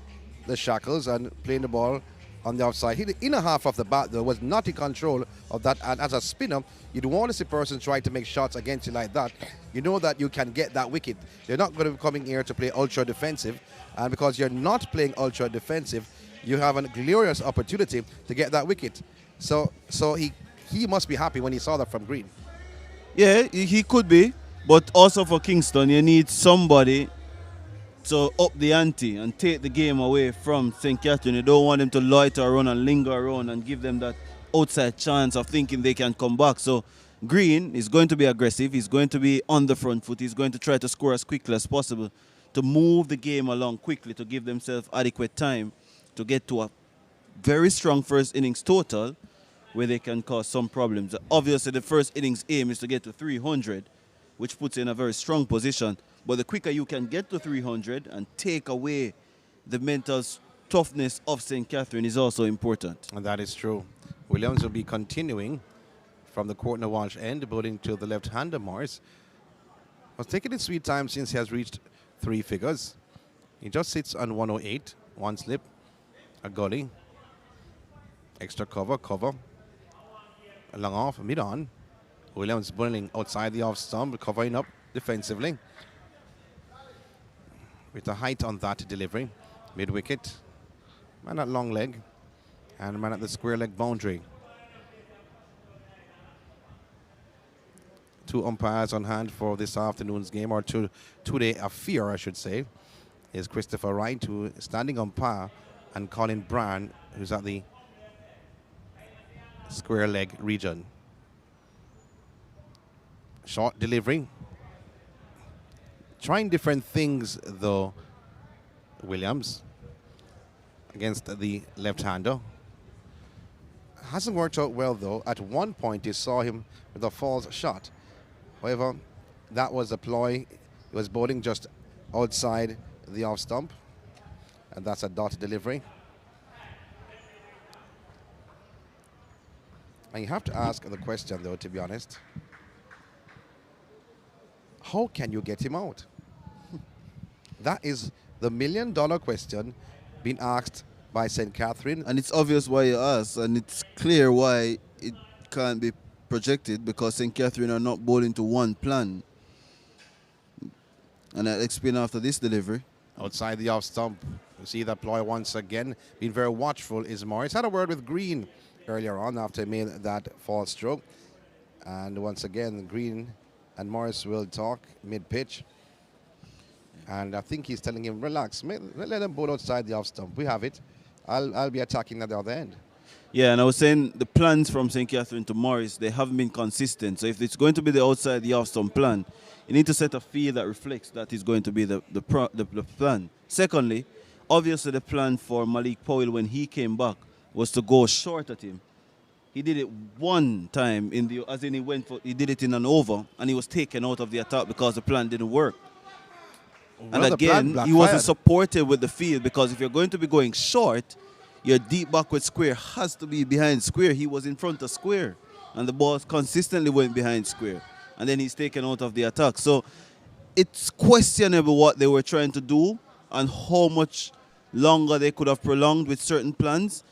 the shackles and playing the ball on the outside. The inner half of the bat, though, was not in control of that. And as a spinner, you don't want to see a person trying to make shots against you like that. You know that you can get that wicket. You're not going to be coming here to play ultra defensive. And because you're not playing ultra defensive, you have a glorious opportunity to get that wicket. So he must be happy when he saw that from Green. Yeah, he could be. But also for Kingston, you need somebody to up the ante and take the game away from St. Catherine. You don't want them to loiter around and linger around and give them that outside chance of thinking they can come back. So Green is going to be aggressive. He's going to be on the front foot. He's going to try to score as quickly as possible to move the game along quickly, to give themselves adequate time to get to a very strong first innings total where they can cause some problems. Obviously, the first innings aim is to get to 300, which puts you in a very strong position. But the quicker you can get to 300 and take away the mental toughness of St. Catherine is also important. And that is true. Williams will be continuing from the Courtney Walsh end, bowling to the left-hander Morris. Was taking his sweet time since he has reached 3 figures. He just sits on 108, 1 slip, a gully, extra cover, a long off, mid-on. Williams bowling outside the off stump, covering up defensively. With the height on that delivery, mid-wicket, man at long leg, and man at the square leg boundary. 2 umpires on hand for this afternoon's game, or today affair, I should say, is Christopher Wright, who is standing umpire, and Colin Brand, who's at the square leg region. Short delivery. Trying different things, though, Williams, against the left-hander. Hasn't worked out well, though. At one point, you saw him with a false shot. However, that was a ploy. He was bowling just outside the off-stump, and that's a dot delivery. And you have to ask the question, though, to be honest. How can you get him out? That is the million-dollar question being asked by St. Catherine. And it's obvious why you ask, and it's clear why it can't be projected, because St. Catherine are not bowling to one plan. And I'll explain after this delivery. Outside the off stump, you see that ploy once again. Being very watchful is Morris. Had a word with Green earlier on after he made that false stroke. And once again, Green and Morris will talk mid-pitch. And I think he's telling him, relax, let him bowl outside the off stump. We have it. I'll be attacking at the other end. Yeah, and I was saying the plans from St. Catherine to Morris, they haven't been consistent. So if it's going to be the outside the off stump plan, you need to set a field that reflects that is going to be the plan. Secondly, obviously the plan for Malik Powell when he came back was to go short at him. He did it one time he did it in an over, and he was taken out of the attack because the plan didn't work. Well, and again, he wasn't supported with the field, because if you're going to be going short, your deep backward square has to be behind square. He was in front of square, and the ball consistently went behind square. And then he's taken out of the attack. So it's questionable what they were trying to do and how much longer they could have prolonged with certain plans.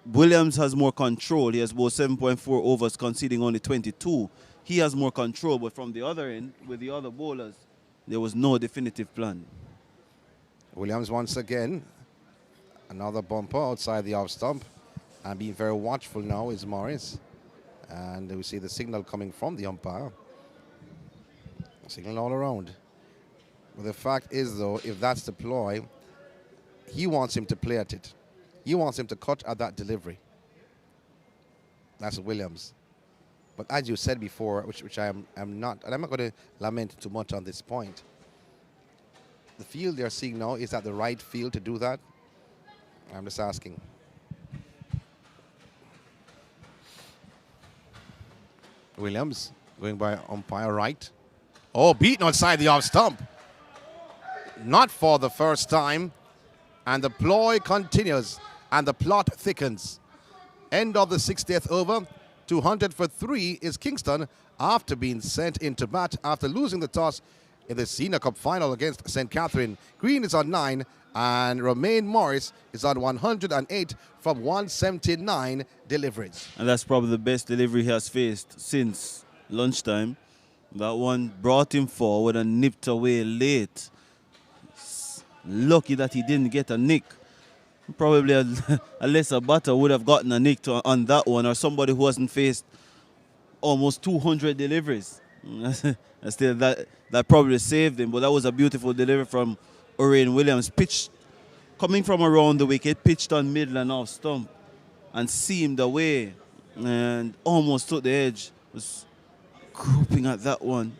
Williams has more control. He has about 7.4 overs, conceding only 22. He has more control, but from the other end, with the other bowlers, there was no definitive plan. Williams once again. Another bumper outside the off stump. And being very watchful now is Morris. And we see the signal coming from the umpire. Signal all around. But the fact is, though, if that's the ploy, he wants him to play at it. He wants him to cut at that delivery. That's Williams. But as you said before, which I am not, and I'm not going to lament too much on this point, the field they're seeing now, is that the right field to do that? I'm just asking. Williams going by umpire right. Oh, beaten outside the off stump. Not for the first time. And the ploy continues. And the plot thickens. End of the 60th over. 200 for 3 is Kingston after being sent into bat after losing the toss in the Senior Cup final against St. Catherine. Green is on 9 and Romain Morris is on 108 from 179 deliveries. And that's probably the best delivery he has faced since lunchtime. That one brought him forward and nipped away late. Lucky that he didn't get a nick. Probably a lesser batter would have gotten a nick on that one, or somebody who hasn't faced almost 200 deliveries. Still, that probably saved him, but that was a beautiful delivery from Orion Williams. Pitched, coming from around the wicket, pitched on middle and off stump and seamed away and almost took the edge. Was grouping at that one.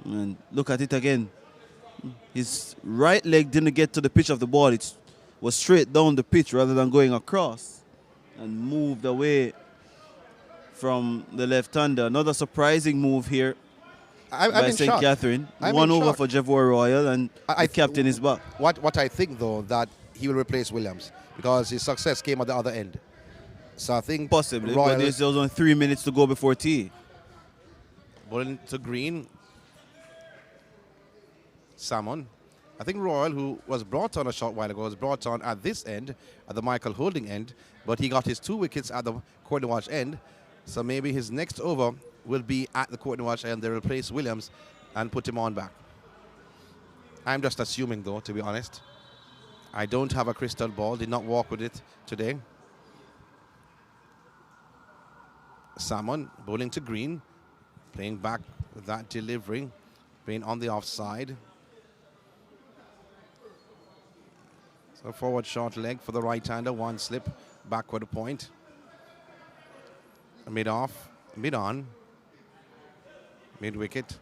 And look at it again. His right leg didn't get to the pitch of the ball. It was straight down the pitch rather than going across and moved away from the left-hander. Another surprising move here by St. Catherine. One over for Jevoy Royal, and the captain is back. What I think, though, that he will replace Williams because his success came at the other end. So I think possibly, Royal, but there's only 3 minutes to go before tea. Bowling to Green. Salmon. I think Royal, who was brought on a short while ago, was brought on at this end, at the Michael Holding end, but he got his 2 wickets at the Courtney Walsh end. So maybe his next over will be at the Courtney Walsh end. They replace Williams and put him on back. I'm just assuming, though, to be honest. I don't have a crystal ball, did not walk with it today. Salmon bowling to Green, playing back with that delivery, being on the offside. So forward short leg for the right-hander, one slip, backward point. Mid off, mid on, mid wicket,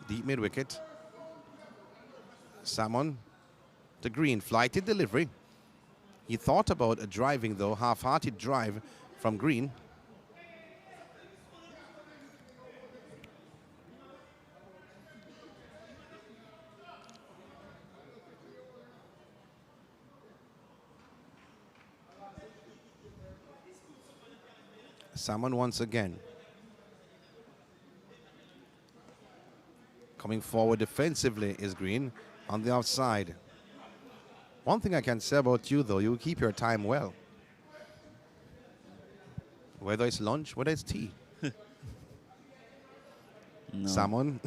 deep mid wicket. Salmon to Green, flighted delivery. He thought about a driving, though, half-hearted drive from Green. Salmon once again. Coming forward defensively is Green on the outside. One thing I can say about you, though, you keep your time well. Whether it's lunch, whether it's tea. No. Salmon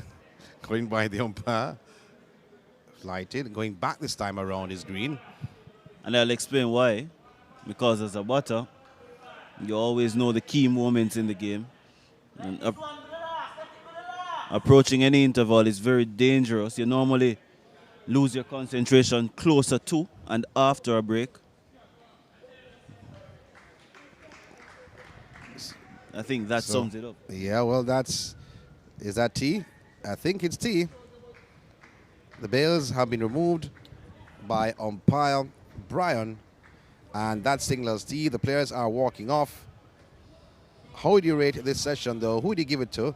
going by the umpire. Flighted. Going back this time around is Green. And I'll explain why. Because as a batter, you always know the key moments in the game. And approaching any interval is very dangerous. You normally lose your concentration closer to and after a break. I think that sums it up. Yeah, well, is that tea? I think it's tea. The bails have been removed by umpire Brian, and that signals tea. The players are walking off. How would you rate this session, though? Who would you give it to?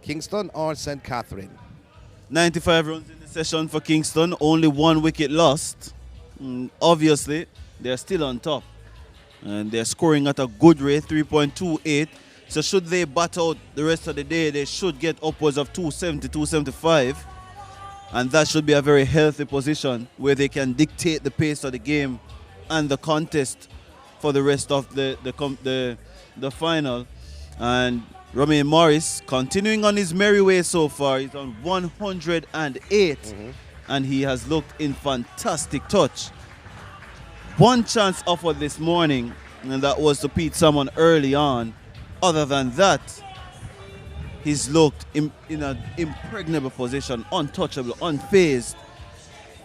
Kingston or St. Catherine? 95 runs in the session for Kingston, only 1 wicket lost. Obviously, they're still on top. And they're scoring at a good rate, 3.28. So should they bat out the rest of the day, they should get upwards of 270, 275. And that should be a very healthy position where they can dictate the pace of the game and the contest for the rest of the final. And Romain Morris continuing on his merry way so far. He's on 108 and he has looked in fantastic touch. One chance offered this morning, and that was to Pete Salmon early on. Other than that, he's looked in an impregnable position, untouchable, unfazed.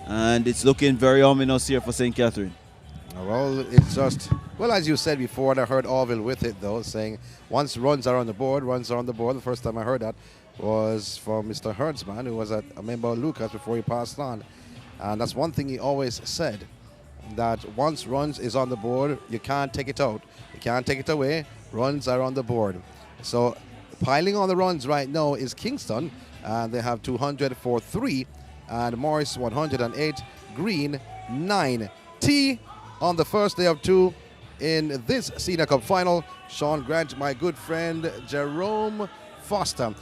And it's looking very ominous here for St. Catherine. Well, it's just, well, as you said before, and I heard Orville with it, though, saying once runs are on the board, runs are on the board. The first time I heard that was from Mr. Hertzman, who was a member of Lucas before he passed on. And that's one thing he always said, that once runs is on the board, you can't take it out. You can't take it away. Runs are on the board. So piling on the runs right now is Kingston, and they have 200 for 3, and Morris 108, Green 9. T on the first day of 2 in this Senior Cup final. Sean Grant, my good friend Jerome Foster.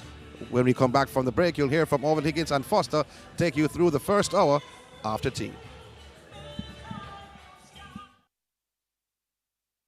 When we come back from the break, you'll hear from Orville Higgins and Foster take you through the first hour after tea.